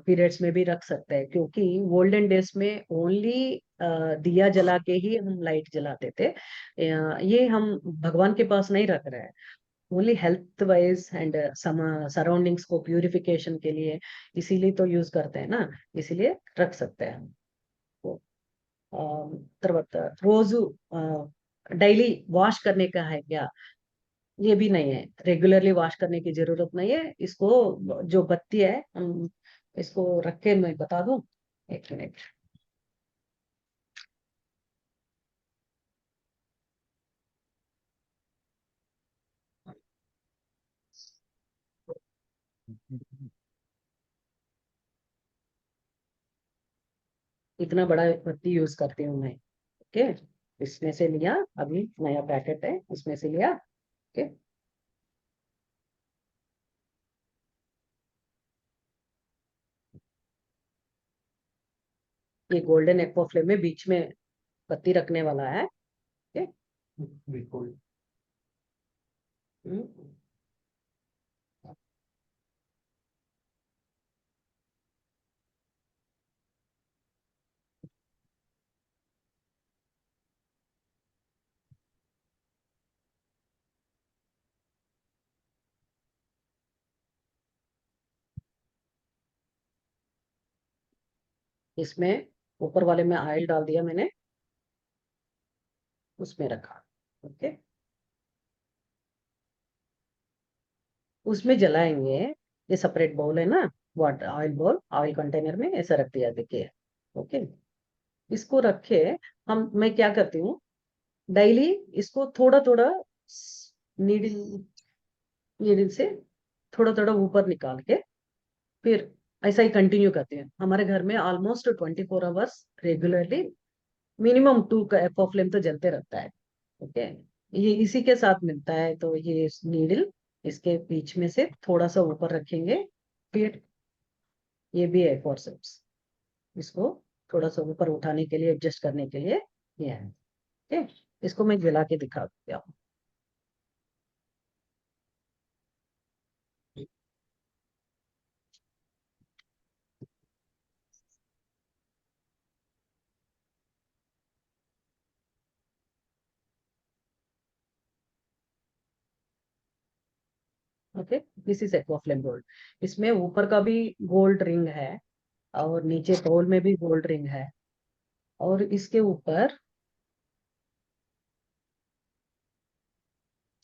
पीरियड्स में भी रख सकते हैं, क्योंकि गोल्डन डेज में ओनली दिया जला के ही हम लाइट जलाते थे। ये हम भगवान के पास नहीं रख रहे हैं, only health wise and surroundings को प्यूरिफिकेशन के लिए, इसीलिए तो यूज करते हैं ना, इसीलिए रख सकते हैं हम। తర్వాత రోజు डेली वॉश करने का है क्या, ये भी नहीं है, रेगुलरली वॉश करने की जरूरत नहीं है इसको। जो बत्ती है हम इसको रख के मैं बता दूं, एक मिनट। इतना बड़ा बत्ती यूज करती हूँ मैं। ओके, इसमें से लिया, अभी नया पैकेट है इसमें से लिया। ओके, ये गोल्डन एक्वा फ्लेम में बीच में बत्ती रखने वाला है। ओके, बिल्कुल। इसमें ऊपर वाले में ऑयल डाल दिया मैंने, उसमें रखा। ओके, उसमें जलाएंगे। ये सेपरेट बाउल है ना, water oil bowl, oil container में ऐसा रख दिया, देखिए। ओके, इसको रखे, हम मैं क्या करती हूँ, डेली इसको थोड़ा थोड़ा नीडल नीडल से थोड़ा थोड़ा ऊपर निकाल के फिर ऐसा ही कंटिन्यू करती हूँ। हमारे घर में ऑलमोस्ट 24 आवर्स रेगुलरली मिनिमम 2 का एफ फ्लेम तो जलते रहता है। ओके, ये इसी के साथ मिलता है, तो ये नीडल इसके बीच में से थोड़ा सा ऊपर रखेंगे, फिर ये भी है फॉरसेप्स, इसको थोड़ा सा ऊपर उठाने के लिए, एडजस्ट करने के लिए ये है। ओके, इसको मैं जला के दिखा देती हूँ। Okay, this is aqua flame gold. इसमें ऊपर का भी गोल्ड रिंग है और नीचे तौल में भी गोल्ड रिंग है, और इसके ऊपर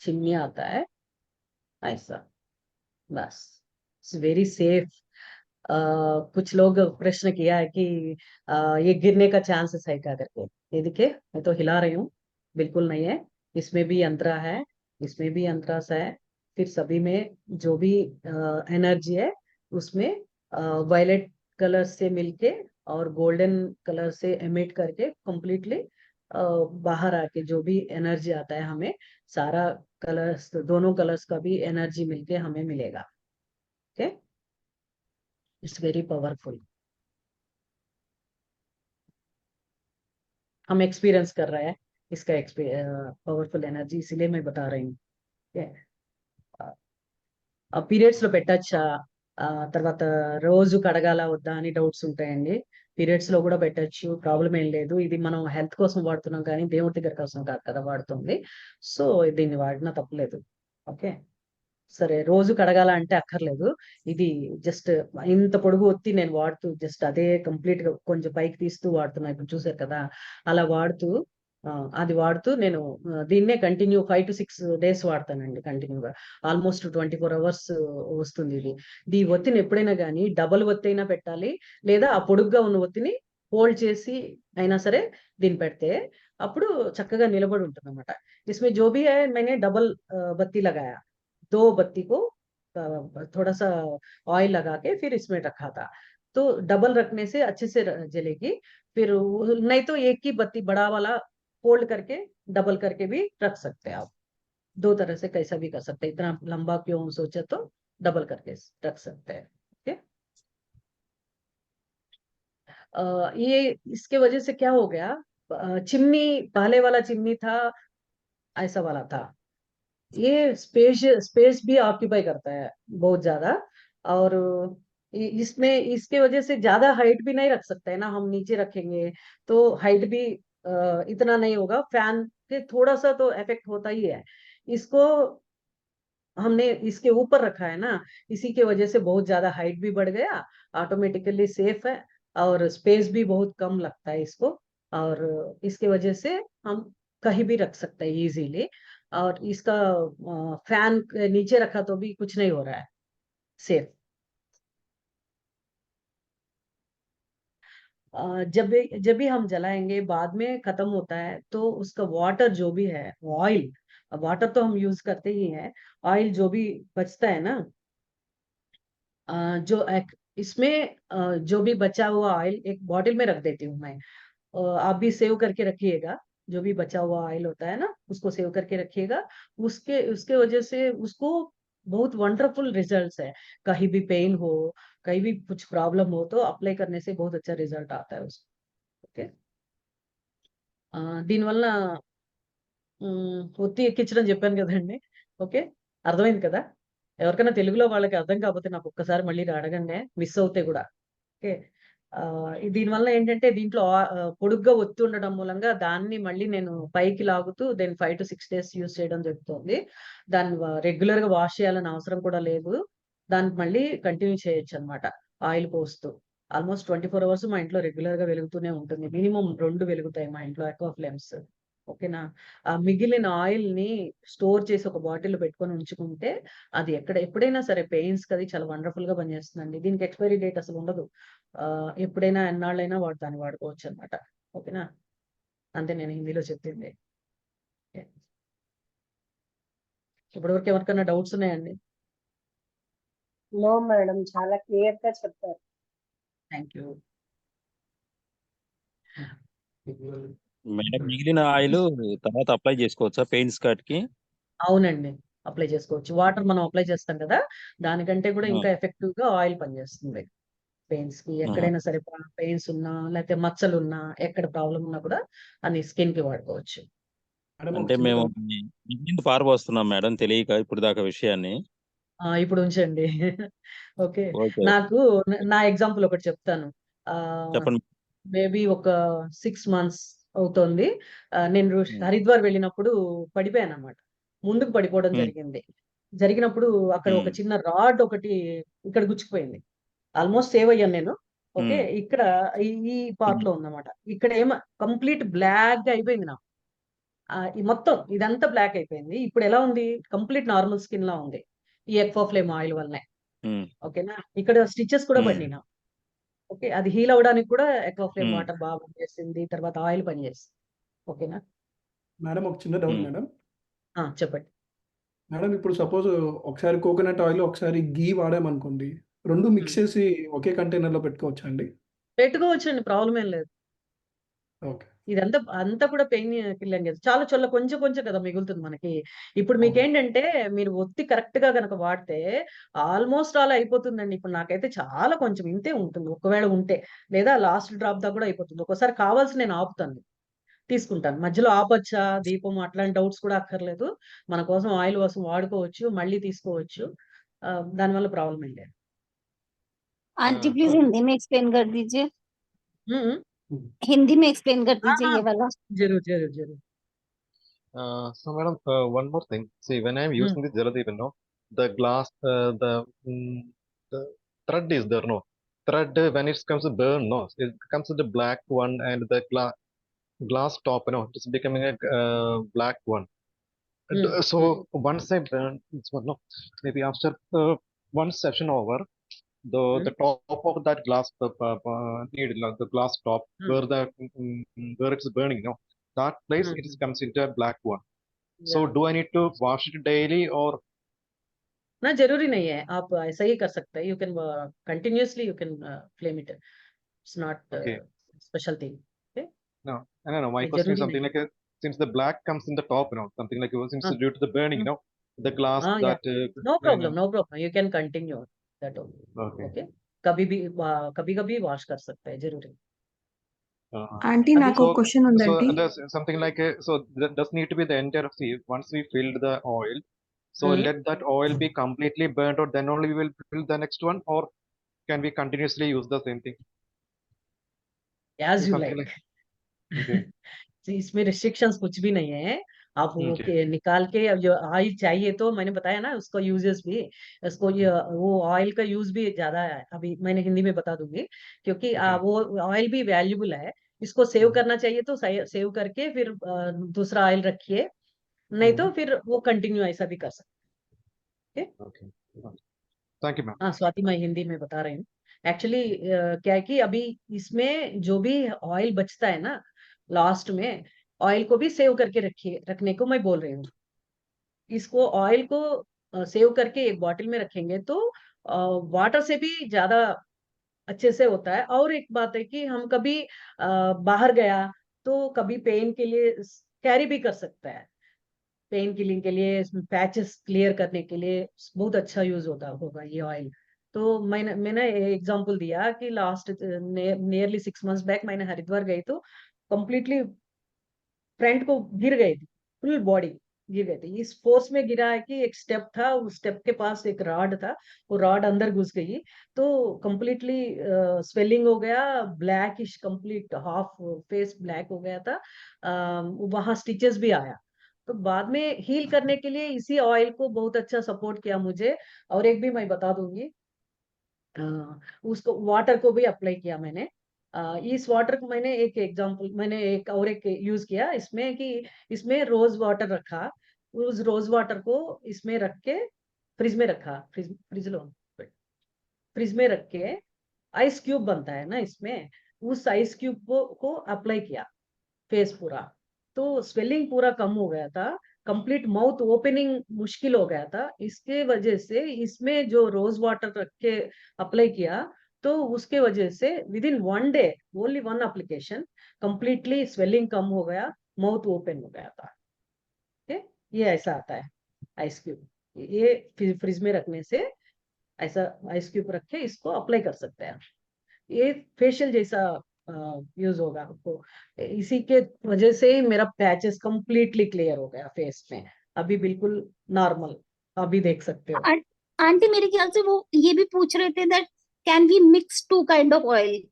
चिमनी आता है ऐसा, बस। It's very safe. कुछ लोग प्रश्न किया है कि ये गिरने का चांसेस है क्या करके। ये देखिए, मैं तो हिला रही हूँ, बिल्कुल नहीं है। इसमें भी अंतरा है, इसमें भी अंतरास है, फिर सभी में जो भी एनर्जी है उसमें वायलेट कलर से मिलके और गोल्डन कलर से एमिट करके कंप्लीटली बाहर आके जो भी एनर्जी आता है हमें, सारा कलर्स, दोनों कलर्स का भी एनर्जी मिलके हमें मिलेगा। Okay, it's very powerful. हम एक्सपीरियंस कर रहे हैं इसका पावरफुल एनर्जी, इसीलिए मैं बता रही हूँ। పీరియడ్స్ లో పెట్టచ్చా, తర్వాత రోజు కడగాల వద్దా అని డౌట్స్ ఉంటాయండి. పీరియడ్స్ లో కూడా పెట్టచ్చు, ప్రాబ్లం ఏం లేదు. ఇది మనం హెల్త్ కోసం వాడుతున్నాం కానీ దేవుడి దగ్గర కోసం కాదు కదా వాడుతుంది. సో దీన్ని వాడినా తప్పలేదు. ఓకే, సరే, రోజు కడగాల అంటే అక్కర్లేదు. ఇది జస్ట్ ఇంత పొడుగు ఒత్తి నేను వాడుతూ జస్ట్ అదే కంప్లీట్ గా కొంచెం పైకి తీస్తూ వాడుతున్నా, ఇప్పుడు చూసారు కదా, అలా వాడుతూ అది వాడుతూ నేను దీన్నే కంటిన్యూ 5 to 6 days వాడతానండి కంటిన్యూగా. ఆల్మోస్ట్ 24 hours వస్తుంది ఇది. ఈ ఒత్తిని ఎప్పుడైనా కానీ డబల్ ఒత్తి అయినా పెట్టాలి, లేదా ఆ పొడుగ్గా ఉన్న ఒత్తిని హోల్డ్ చేసి అయినా సరే దీన్ని పెడితే అప్పుడు చక్కగా నిలబడి ఉంటుంది అనమాట. इसमें जो भी है मैंने डबल बत्ती लगाया, 2 बत्ती को थोड़ा सा ऑयल लगा के फिर इसमें रखा था, तो डबल रखने से अच्छे से जलेगी। फिर नहीं तो एक ही बत्ती बड़ा वाला फोल्ड करके डबल करके भी रख सकते हैं आप। दो तरह से कैसा भी कर सकते हैं, इतना लंबा क्यों सोचे तो डबल करके रख सकते हैं। ओके, ये इसके वजह से क्या हो गया, चिमनी पहले वाला चिमनी था, ऐसा वाला था, ये स्पेस भी ऑक्यूपाई करता है बहुत ज्यादा। और इसमें इसके वजह से ज्यादा हाइट भी नहीं रख सकते है ना, हम नीचे रखेंगे तो हाइट भी इतना नहीं होगा, फैन के थोड़ा सा तो इफेक्ट होता ही है। इसको हमने इसके ऊपर रखा है ना, इसी के वजह से बहुत ज्यादा हाइट भी बढ़ गया, ऑटोमेटिकली सेफ है, और स्पेस भी बहुत कम लगता है इसको। और इसके वजह से हम कहीं भी रख सकते हैं इजीली। और इसका फैन नीचे रखा तो भी कुछ नहीं हो रहा है, सेफ। जब भी हम जलाएंगे बाद में खत्म होता है तो उसका वाटर जो भी है, ऑयल, वाटर तो हम यूज करते ही हैं, ऑयल जो भी बचता है ना, इसमें जो भी बचा हुआ ऑयल एक बॉटल में रख देती हूँ मैं। आप भी सेव करके रखिएगा, जो भी बचा हुआ ऑयल होता है ना उसको सेव करके रखिएगा। उसके उसके वजह से उसको बहुत वंडरफुल रिजल्ट्स है। कहीं भी पेन हो, कहीं भी कुछ प्रॉब्लम हो तो अप्लाई करने से बहुत अच्छा रिजल्ट आता है उसको। ఓకే, దీనివల్ల ఒత్తి ఎక్కించడం చెప్పాను కదండి. ఓకే, అర్థమైంది కదా? ఎవరికైనా తెలుగులో వాళ్ళకి అర్థం కాకపోతే నాకు ఒక్కసారి మళ్ళీ అడగండి, మిస్ అవుతే కూడా. ఓకే, దీనివల్ల ఏంటంటే దీంట్లో పొడుగ్గా ఒత్తి ఉండడం మూలంగా దాన్ని మళ్ళీ నేను పైకి లాగుతూ దెన్ 5 to 6 days యూజ్ చేయడం జరుగుతుంది. దాన్ని రెగ్యులర్ గా వాష్ చేయాలని అవసరం కూడా లేదు. దాన్ని మళ్ళీ కంటిన్యూ చేయొచ్చు అనమాట, ఆయిల్ పోస్తూ. ఆల్మోస్ట్ 24 hours మా ఇంట్లో రెగ్యులర్ గా వెలుగుతూనే ఉంటుంది. మినిమం 2 వెలుగుతాయి మా ఇంట్లో అక్వా ఫ్లేమ్స్. ఓకేనా? ఆ మిగిలిన ఆయిల్ ని స్టోర్ చేసి ఒక బాటిల్ పెట్టుకొని ఉంచుకుంటే అది ఎప్పుడైనా సరే పెయిన్స్ కది చాలా వండర్ఫుల్ గా పనిచేస్తుందండి. దీనికి ఎక్స్పైరీ డేట్ అసలు ఉండదు. ఎప్పుడైనా ఎన్నాళ్ళైనా దాన్ని వాడుకోవచ్చు అనమాట. ఓకేనా? అంతే నేను హిందీలో చెప్పింది. ఇప్పటివరకు ఎవరికైనా డౌట్స్ ఉన్నాయండి? నో మేడం, చాలా క్లియర్ గా చెప్పారు. Thank you. మేడం మిగిలిన ఆయిల్ తర్వాత అప్లై చేసుకోవచ్చా పెయింట్ స్కర్ట్ కి? అవునండి, అప్లై చేసుకోవచ్చు. వాటర్ మనం అప్లై చేస్తాం కదా, దానికంటే కూడా ఇంకా ఎఫెక్టివ్ గా ఆయిల్ పనిచేస్తుంది పెయిన్స్ కి. ఎక్కడైనా సరే పెయిన్స్ ఉన్నా లేకపోతే మచ్చలు ఉన్నా, ఎక్కడ ప్రాబ్లం ఉన్నా కూడా అని స్కిన్ కి వాడుకోవచ్చు. అంటే మేము మిగిలింది పారబోస్తున్నాం మేడం, తెలియక ఇప్పుడు దాకా విషయాన్ని. ఇప్పుడు ఉంచండి. ఓకే, ఓకే, నాకు నా ఎగ్జాంపుల్ ఒకటి చెప్తాను. చెప్పండి. మేబీ ఒక 6 months అవుతోంది. నేను హరిద్వార్ వెళ్ళినప్పుడు పడిపోయాను అనమాట. ముందుకు పడిపోవడం జరిగింది. జరిగినప్పుడు అక్కడ ఒక చిన్న రాడ్ ఒకటి ఇక్కడ గుచ్చుకుపోయింది. ఆల్మోస్ట్ సేవ్ అయ్యాను నేను. ఓకే, ఇక్కడ ఈ పార్ట్ లో ఉందన్నమాట. ఇక్కడ ఏమో కంప్లీట్ బ్లాక్ గా అయిపోయింది నాకు. ఈ మొత్తం ఇదంతా బ్లాక్ అయిపోయింది. ఇప్పుడు ఎలా ఉంది, కంప్లీట్ నార్మల్ స్కిన్ లా ఉంది, ఈ ఎక్వా ఫ్లేమ్ ఆయిల్ వల్లనే. ఓకేనా? ఇక్కడ స్టిచెస్ కూడా పడినాయి నాకు. ఓకే, అది హీల్ అవడానికి కూడా ఎక్వా ఫ్లేమ్ వాటర్ బాగా పనిచేసింది, తర్వాత ఆయిల్ పనిచేస్తుంది. ఓకేనా మేడం? ఒక చిన్న డౌట్ మేడం. చెప్పండి. మేడం, ఇప్పుడు సపోజ్ ఒకసారి కోకోనట్ ఆయిల్, ఒకసారి గీ వాడామనుకోండి, రెండు మిక్స్ చేసి ఒకే కంటైనర్ లో పెట్టుకోవచ్చా అండి? పెట్టుకోవచ్చండి, ప్రాబ్లం ఏం లేదు. ఓకే. ఇదంతా అంతా కూడా పెయిన్ కిల్లింగ్ కదా, చాలా చొల్ల కొంచెం కొంచెం కదా మిగులుతుంది మనకి. ఇప్పుడు మీకేంటంటే మీరు ఒత్తి కరెక్ట్ గా కనుక వాడితే ఆల్మోస్ట్ అలా అయిపోతుందండి. ఇప్పుడు నాకైతే చాలా కొంచెం ఇంతే ఉంటుంది, ఒకవేళ ఉంటే, లేదా లాస్ట్ డ్రాప్ దాకా కూడా అయిపోతుంది. ఒక్కోసారి కావాల్సి నేను ఆపుతాను, తీసుకుంటాను. మధ్యలో ఆపొచ్చా దీపం అట్లాంటి డౌట్స్ కూడా అక్కర్లేదు. మన కోసం ఆయిల్ కోసం వాడుకోవచ్చు, మళ్ళీ తీసుకోవచ్చు. దానివల్ల ప్రాబ్లం ఏం లేదు. आंटी प्लीज हिंदी में एक्सप्लेन कर दीजिए, हम्म, हिंदी में एक्सप्लेन कर दीजिए ये वाला. जरूर जरूर जरूर. So madam, one more thing. See, when I am using the Jaladeepan, no, the glass, the thread is there, no. Thread, when it comes to burn, no, it comes to the black one, and the glass top, no, it's becoming a black one. So once I burn this one, no, maybe after one session over, the top of that glass needle, the glass top, where it's burning, no, that place it comes into a black one. So do I need to wash it daily or? ना, जरूरी नहीं है, आप ऐसा ही कर सकते हैं. You can continuously you can flame it. It's not special thing. No, my question is something like since the black comes in the top, something like since हाँ due to the burning, हाँ the glass हाँ, या that no burn. Problem, no problem, you can continue that only. Okay. Okay, कभी कभी wash कर सकते हैं, जरूरी ఆంటీ अभी నాకు ఒక So, క్వశ్చన్ ఉందండి. there's something like so that does need to be the entire see once we filled the oil, so hmm let that oil be completely burnt out, then only we will fill the next one, or can we continuously use the same thing? As you Something like. like okay. इसमें restrictions कुछ भी नहीं है, आप वो Okay. निकाल के, अब जो ऑयल चाहिए तो मैंने बताया ना उसका यूजेस भी, उसको ये वो ऑयल का यूज भी ज्यादा है, अभी मैंने हिंदी में बता दूंगी, क्योंकि Okay. वो ऑयल भी वैल्यूबल है, इसको सेव करना चाहिए तो सेव करके फिर दूसरा ऑयल रखिए, नहीं तो फिर वो कंटिन्यू ऐसा भी कर सकते हैं। Okay. Thank you, ma'am. हाँ स्वाति, मैं हिंदी में बता रही हूँ। एक्चुअली क्या है कि अभी इसमें जो भी ऑयल बचता है ना, लास्ट में ऑयल को भी सेव करके रखने को मैं बोल रही हूँ। इसको ऑयल को सेव करके एक बॉटल में रखेंगे तो वाटर से भी ज्यादा अच्छे से होता है। और एक बात है कि हम कभी बाहर गया तो कभी पेन के लिए कैरी भी कर सकता है, पेन किलिंग के लिए, पैचेस क्लियर करने के लिए बहुत अच्छा यूज होगा ये ऑयल। तो मैंने एग्जांपल दिया कि लास्ट नियरली 6 मंथ्स बैक मैंने हरिद्वार गई तो कंप्लीटली फ्रंट को गिर गई थी, फुल बॉडी गिर गई थी। इस फोर्स में गिरा है कि एक स्टेप था, उस स्टेप के पास एक रॉड था, वो रॉड अंदर घुस गई तो कंप्लीटली स्वेलिंग हो गया, blackish, complete half face black हो गया था। वहां स्टिचेस भी आया, तो बाद में हील करने के लिए इसी ऑयल को बहुत अच्छा सपोर्ट किया मुझे। और एक भी मैं बता दूंगी, उसको वाटर को भी अप्लाई किया मैंने। इस वाटर को मैंने एक एग्जांपल, मैंने एक यूज किया इसमें कि इसमें रोज वाटर रखा, उस रोज वाटर को इसमें रख के फ्रिज में रखा, फ्रिज में रख के आइस क्यूब बनता है ना इसमें, उस आइस क्यूब को अप्लाई किया फेस पूरा, तो स्वेलिंग पूरा कम हो गया था, कंप्लीट माउथ ओपनिंग मुश्किल हो गया था। इसके वजह से इसमें जो रोज वाटर रख के अप्लाई किया तो उसके वजह से within 1 day, only 1 application, completely swelling कम हो गया, माउथ ओपन हो गया था। ठीक, ये ऐसा आता है आइस क्यूब, ये फ्रिज में रखने से ऐसा आइस क्यूब रख के इसको अप्लाई कर सकते हैं, ये फेशियल जैसा यूज होगा आपको। इसी के वजह से ही मेरा पैचेस कंप्लीटली क्लियर हो गया फेस में, अभी बिल्कुल नॉर्मल, अभी देख सकते हो। आंटी मेरे ख्याल से वो ये भी पूछ रहे थे that can we mix 2 kind of oil,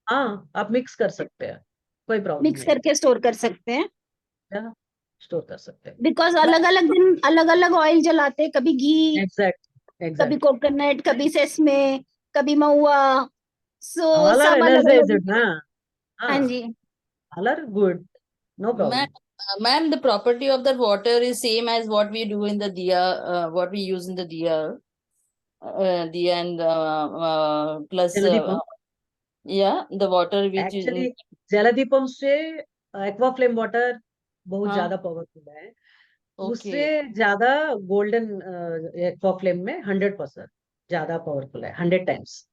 हाँ आप मिक्स कर सकते हैं, कोई प्रॉब्लम मिक्स नहीं करके स्टोर कर सकते हैं, है, स्टोर कर सकते हैं। बिकॉज अलग अलग दिन अलग अलग ऑयल जलाते हैं, कभी घी, एग्जैक्ट कभी एग्जैक्ट, कोकोनट, कभी सेसमे, कभी महुआ, सो ऑल आर सब अलग अलग। एनर्जाइज्ड ना, हाँ हाँ जी। All are good, no problem. Ma'am, the property of that water is same as what we do in the diya, what we use in the diya, diya and plus Jaldeepam, yeah, the water which is actually Jaldeepam से aqua flame water बहुत हाँ ज्यादा powerful है, उससे okay ज्यादा golden aqua flame में 100% ज्यादा powerful है, 100 टाइम्स।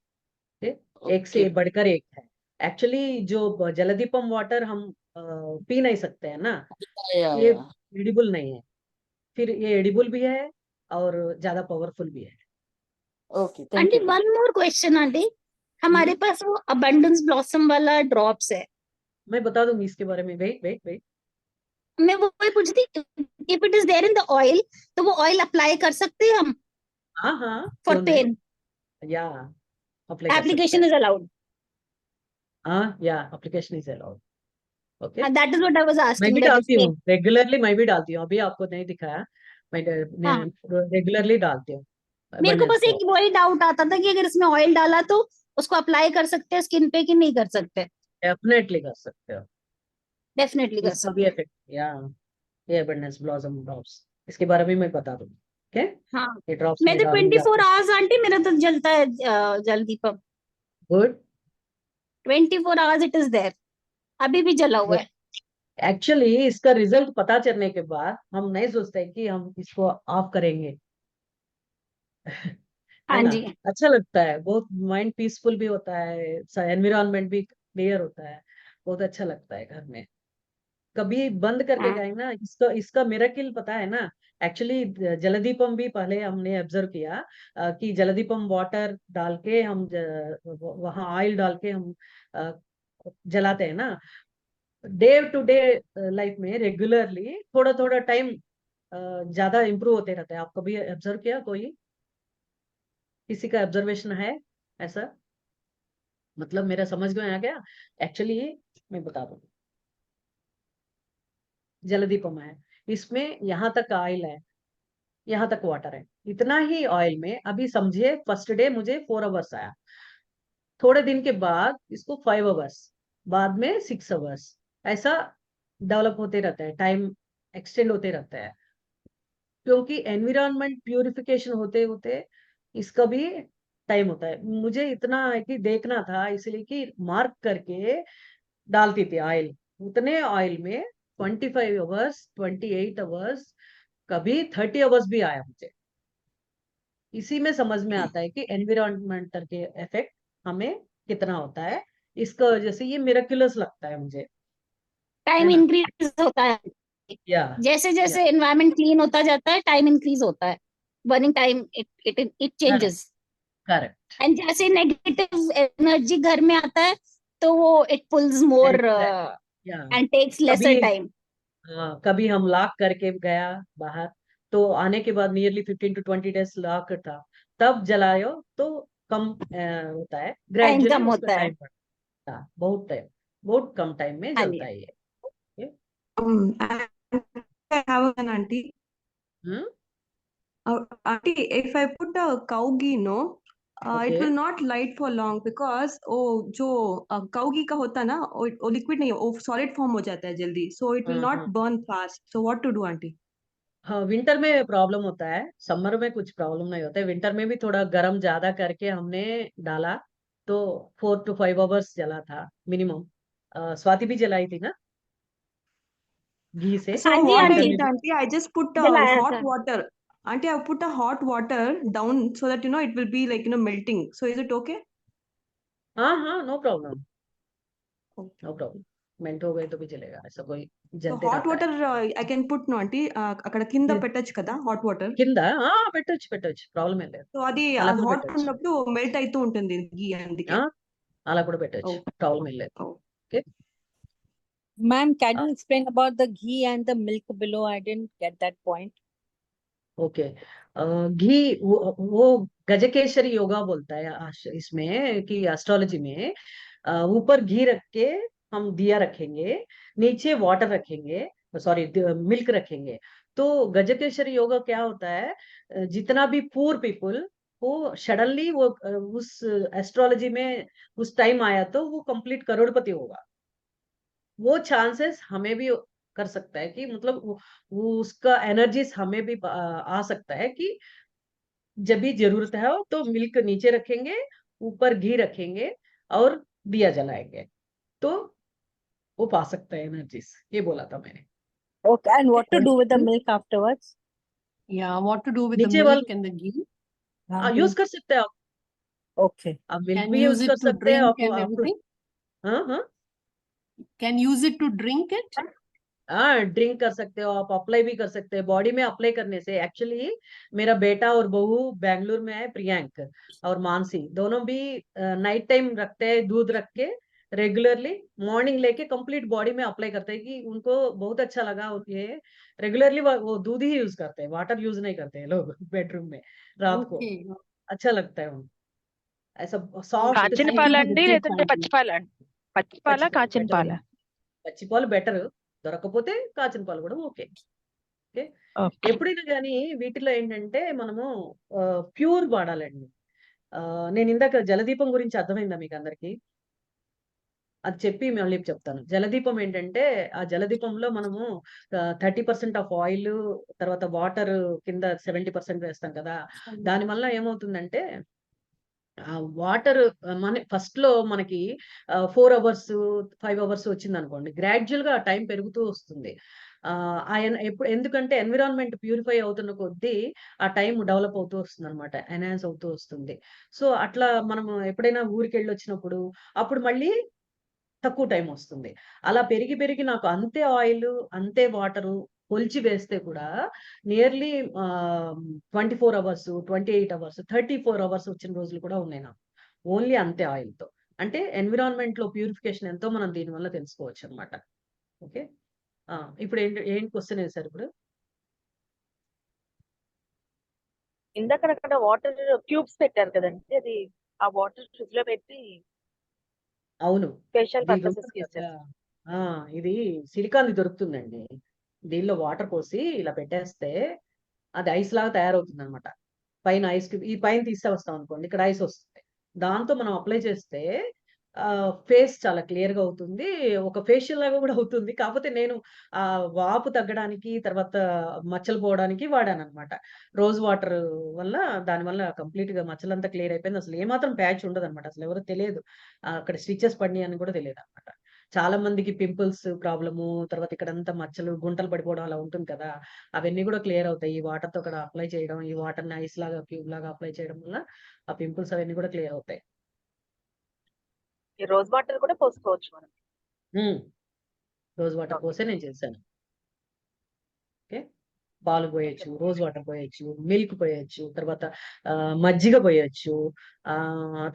एक से okay बढ़कर एक है। एक्चुअली जो जलदीपम वाटर हम पी नहीं सकते हैं ना, yeah ये yeah एडिबल नहीं है, फिर ये एडिबल भी है और ज्यादा पावरफुल भी है। okay thank aunty you one more question aunty, हमारे पास वो अबंडेंस ब्लॉसम वाला ड्रॉप्स है, मैं बता दूंगी इसके बारे में, वेट वेट वेट। मैं वो पूछ रही थी if it is there in the oil तो वो ऑयल अप्लाई कर सकते हैं हम हाँ हाँ फॉर क्यों नहीं, पेन, या अप्लाई कर सकते एप्लीकेशन हैं, इज अलाउड, हाँ या application is allowed. Okay, that is what I was मैं आस्किंग भी दैट डालती इफ हूँ रेगुलरली, मैं भी डालती हूँ, अभी आपको नहीं दिखाया, मैं हाँ। रेगुलरली डालती हूँ मेरे को abundance बस एक block। वही डाउट आता था कि अगर इसमें ऑयल डाला तो उसको अप्लाई कर सकते हैं स्किन पे कि नहीं कर सकते? डेफिनेटली कर सकते हो, डेफिनेटली कर इसका सकते भी हैं। इफेक्ट, या ये अबंडेंस ब्लॉसम ड्रॉप्स, इसके बारे में मैं बता दूंगी। ओके, हाँ, ये ड्रॉप्स मैं में तो डालूंगी 24 आपको। आवर्स आंटी मेरा तो जलता है Jaldeepam, good, 24 hours it is there, अभी भी जला हुआ है। एक्चुअली इसका रिजल्ट पता चलने के बाद हम नहीं सोचते कि हम इसको ऑफ करेंगे है हाँ ना, जी। अच्छा लगता है, बहुत माइंड पीसफुल भी होता है, एनवायरनमेंट भी क्लियर होता है, बहुत अच्छा लगता है घर में। कभी बंद करके हाँ। गए ना, इसका इसका मिरेकल पता है ना? एक्चुअली जलदीपम भी पहले हमने ऑब्जर्व किया कि जलदीपम वाटर डाल के हम वहां ऑयल डाल के हम अ, जलाते हैं ना, डे टू डे लाइफ में रेगुलरली थोड़ा थोड़ा टाइम ज्यादा इम्प्रूव होते रहता है। आप कभी ऑब्जर्व किया? कोई किसी का ऑब्जर्वेशन है ऐसा? मतलब मेरा समझ में आ गया। एक्चुअली मैं बता दूं, जलदीपम है, इसमें यहाँ तक ऑयल है, यहाँ तक वाटर है, इतना ही ऑयल में अभी समझिए फर्स्ट डे मुझे 4 आवर्स आया, थोड़े दिन के बाद इसको 5 आवर्स, बाद में 6 आवर्स, ऐसा डेवलप होते रहता है, टाइम एक्सटेंड होते रहता है, क्योंकि एनवायरनमेंट प्यूरिफिकेशन होते होते इसका भी टाइम होता है। मुझे इतना है कि देखना था, इसलिए कि मार्क करके डालती थी ऑयल, उतने ऑयल में 25 आवर्स, 28 आवर्स, कभी 30 आवर्स भी आया मुझे। इसी में समझ में आता है कि एनवायरमेंटल के इफेक्ट हमें कितना होता है। इसका वजह से ये मिरेकुलस लगता है मुझे, है टाइम ना? इंक्रीज होता है, या जैसे या जैसे एनवायरनमेंट क्लीन होता जाता है टाइम इंक्रीज होता है, burning time it correct, changes. Correct, and जैसे नेगेटिव एनर्जी घर में आता है तो वो इट पुल्स मोर या एंड टेक्स लेसर कभी टाइम। कभी हम लॉक करके गया बाहर, तो आने के बाद नियरली 15 to 20 डेज लॉक था, तब जलायो तो कम होता है, टाइम ग्रेजुअली कम उसका होता है। टाइम बढ़ता है, बहुत टाइम, बहुत कम टाइम में हाँ जलता जी। है ये। Okay? And I have an auntie. Hmm, Auntie, if I put a cow ghee, no, it okay, will not light for long because जो cow ghee का होता है ना, वो liquid नहीं है, वो solid form हो जाता है जल्दी, so it will हाँ not हाँ burn fast. So what to do, auntie? हाँ, विंटर में प्रॉब्लम होता है, समर में कुछ प्रॉब्लम नहीं होता है। विंटर में भी थोड़ा गर्म ज्यादा करके हमने डाला तो 4 to 5 आवर्स जला था मिनिमम। स्वाति भी जलाई थी ना घी से, So हाँ जी what I विंटर आंटी, में did, भी। auntie, I just put जलाया hot था। water. Auntie, I put a hot water down so that it will be like melting. So is it okay? हाँ हाँ, no problem, Oh. No problem, melt हो गए तो भी चलेगा, ऐसा कोई So जलते hot रहता है। water I can put no, auntie. అక్కడ కింద పెట్టొచ్చు కదా hot water. కింద పెట్టొచ్చు పెట్టొచ్చు, ప్రాబ్లం ఏం లేదు, సో అది అలా కూడా హాట్ పెట్టొచ్చు. ఉన్నప్పుడు మెల్ట్ అవుతూ ఉంటుంది ఘీ అందుకే. అలా కూడా పెట్టొచ్చు, Oh, ప్రాబ్లం ఏం లేదు. oh. Okay Ma'am, can you explain about the ghee and the milk below? I didn't get that point. Okay घी वो गजकेसरी योगा बोलता है इसमें कि एस्ट्रोलॉजी में ऊपर घी रख के हम दिया रखेंगे, नीचे वाटर रखेंगे, सॉरी मिल्क रखेंगे, तो गजकेसरी योगा क्या होता है, जितना भी पुअर पीपल वो सडनली वो उस एस्ट्रोलॉजी में उस टाइम आया तो वो कंप्लीट करोड़पति होगा। वो चांसेस हमें भी कर सकता है कि मतलब वो उसका एनर्जीज हमें भी आ सकता है कि जब भी जरूरत है तो मिल्क नीचे रखेंगे, ऊपर घी रखेंगे और दिया जलाएंगे, तो वो पा सकता है एनर्जीज। ये बोला था मैंने। Okay, and what to और do with the milk afterwards? Yeah, what to do with the नीचे वाल milk and the ghee? Use कर सकते हैं आप, Okay. मिल्क Can भी यूज use कर it to सकते हैं drink आप and everything? हाँ हाँ Can use it to drink it? Drink कर सकते हो आप, अप्लाई भी कर सकते हैं बॉडी में। अप्लाई करने से एक्चुअली मेरा बेटा और बहू बेंगलुरु में है, प्रियांक और मानसी, दोनों भी नाइट टाइम रखते हैं दूध रख के, रेगुलरली मॉर्निंग लेके कंप्लीट बॉडी में अप्लाई करते हैं कि उनको बहुत अच्छा लगा। और ये रेगुलरली वो दूध ही यूज करते हैं, वाटर यूज नहीं करते हैं लोग बेडरूम में रात को, Okay. अच्छा लगता है उनको, ऐसा सॉफ्ट కాచిన Thank you పాల for the అండి tips, లేదంటే auntie. పచ్చిపాల పచ్చిపాల కాచిన బెటర్, పాల పచ్చి పాలు బెటర్, దొరకపోతే కాచిన పాలు కూడా ఓకే. ఓకే ఓకే ఎప్పుడైనా కానీ వీటిలో ఏంటంటే మనము ప్యూర్ వాడాలండి. నేను ఇందాక జలదీపం గురించి అర్థమైందా మీకు అందరికి? అది చెప్పి మళ్ళీ చెప్తాను. జలదీపం ఏంటంటే ఆ జలదీపంలో మనము 30% ఆఫ్ ఆయిల్, తర్వాత వాటర్ కింద 70% వేస్తాం కదా. దాని వల్ల ఏమవుతుందంటే ఆ వాటర్ మన ఫస్ట్ లో మనకి 4 అవర్స్ 5 అవర్స్ వచ్చింది అనుకోండి, గ్రాడ్యువల్ గా టైం పెరుగుతూ వస్తుంది. ఆయన ఎప్పుడు, ఎందుకంటే ఎన్విరాన్మెంట్ ప్యూరిఫై అవుతున్న కొద్దీ ఆ టైం డెవలప్ అవుతూ వస్తుంది అనమాట, ఎన్హాన్స్ అవుతూ వస్తుంది. సో అట్లా మనం ఎప్పుడైనా ఊరికి వెళ్ళి వచ్చినప్పుడు అప్పుడు మళ్ళీ తక్కువ టైం వస్తుంది. అలా పెరిగి పెరిగి నాకు అంతే ఆయిల్, అంతే వాటరు కొలిచి వేస్తే కూడా నియర్లీ 24 అవర్స్, 28 అవర్స్, 34 అవర్స్ వచ్చిన రోజులు కూడా ఉన్నాయి నాకు. ఓన్లీ అంతే ఆయిల్‌తో. అంటే ఎన్విరాన్మెంట్‌లో ప్యూరిఫికేషన్ ఎంతో మనం దీనివల్ల తెలుసుకోవచ్చనమాట. ఓకే. ఇప్పుడు ఏంటి క్వెషన్ ఏసారు ఇప్పుడు? ఇందాకడ వాటర్ క్యూబ్స్ పెట్టారు కదండి, అది ఆ వాటర్ ఫ్రిడ్జ్ లో పెట్టి అవును. ఫేషియల్ దీని పర్పసెస్ ఉంటుంది యూజ్ కదా! చేస్తారు. ఇది సిలికాన్‌ది దొరుకుతుందండి. దీనిలో వాటర్ పోసి ఇలా పెట్టేస్తే అది ఐస్ లాగా తయారవుతుందనమాట. పైన ఐస్ క్యూబ్ ఈ పైన తీసేస్తామనుకోండి, ఇక్కడ ఐస్ వస్తుంది. దాంతో మనం అప్లై చేస్తే ఫేస్ చాలా క్లియర్‌గా అవుతుంది. ఒక ఫేషియల్ లాగా కూడా అవుతుంది. కాపోతే నేను వాపు తగ్గడానికి, తర్వాత మచ్చలు పోవడానికి వాడాననమాట. రోజ్ వాటర్ వల్ల దానివల్ల కంప్లీట్‌గా మచ్చలంతా క్లియర్ అయిపోయింది. అసలు ఏమాత్రం ప్యాచ్ ఉండదనమాట. అసలు ఎవరో తెలియదు. అక్కడ స్టిచెస్ పడినాయని కూడా తెలియదనమాట. చాలా మందికి పింపుల్స్ ప్రాబ్లము, తర్వాత ఇక్కడంతా మచ్చలు, గుంటలు పడిపోవడం అలా ఉంటుంది కదా! అవన్నీ కూడా క్లియర్ అవుతాయి. ఈ వాటర్‌తో అక్కడ అప్లై చేయడం, ఈ వాటర్‌ని ఐస్ లాగా, క్యూబ్ లాగా అప్లై చేయడం వల్ల ఆ పింపుల్స్ అవన్నీ కూడా క్లియర్ అవుతాయి. ఈ రోజ్ వాటర్ కూడా పోసుకోవచ్చు మనం. Rose water okay. పోసే నేను చేశాను. ఓకే. పాలు పోయొచ్చు, రోజ్ వాటర్ పోయొచ్చు, మిల్క్ పోయొచ్చు, తర్వాత మజ్జిగ పోయొచ్చు,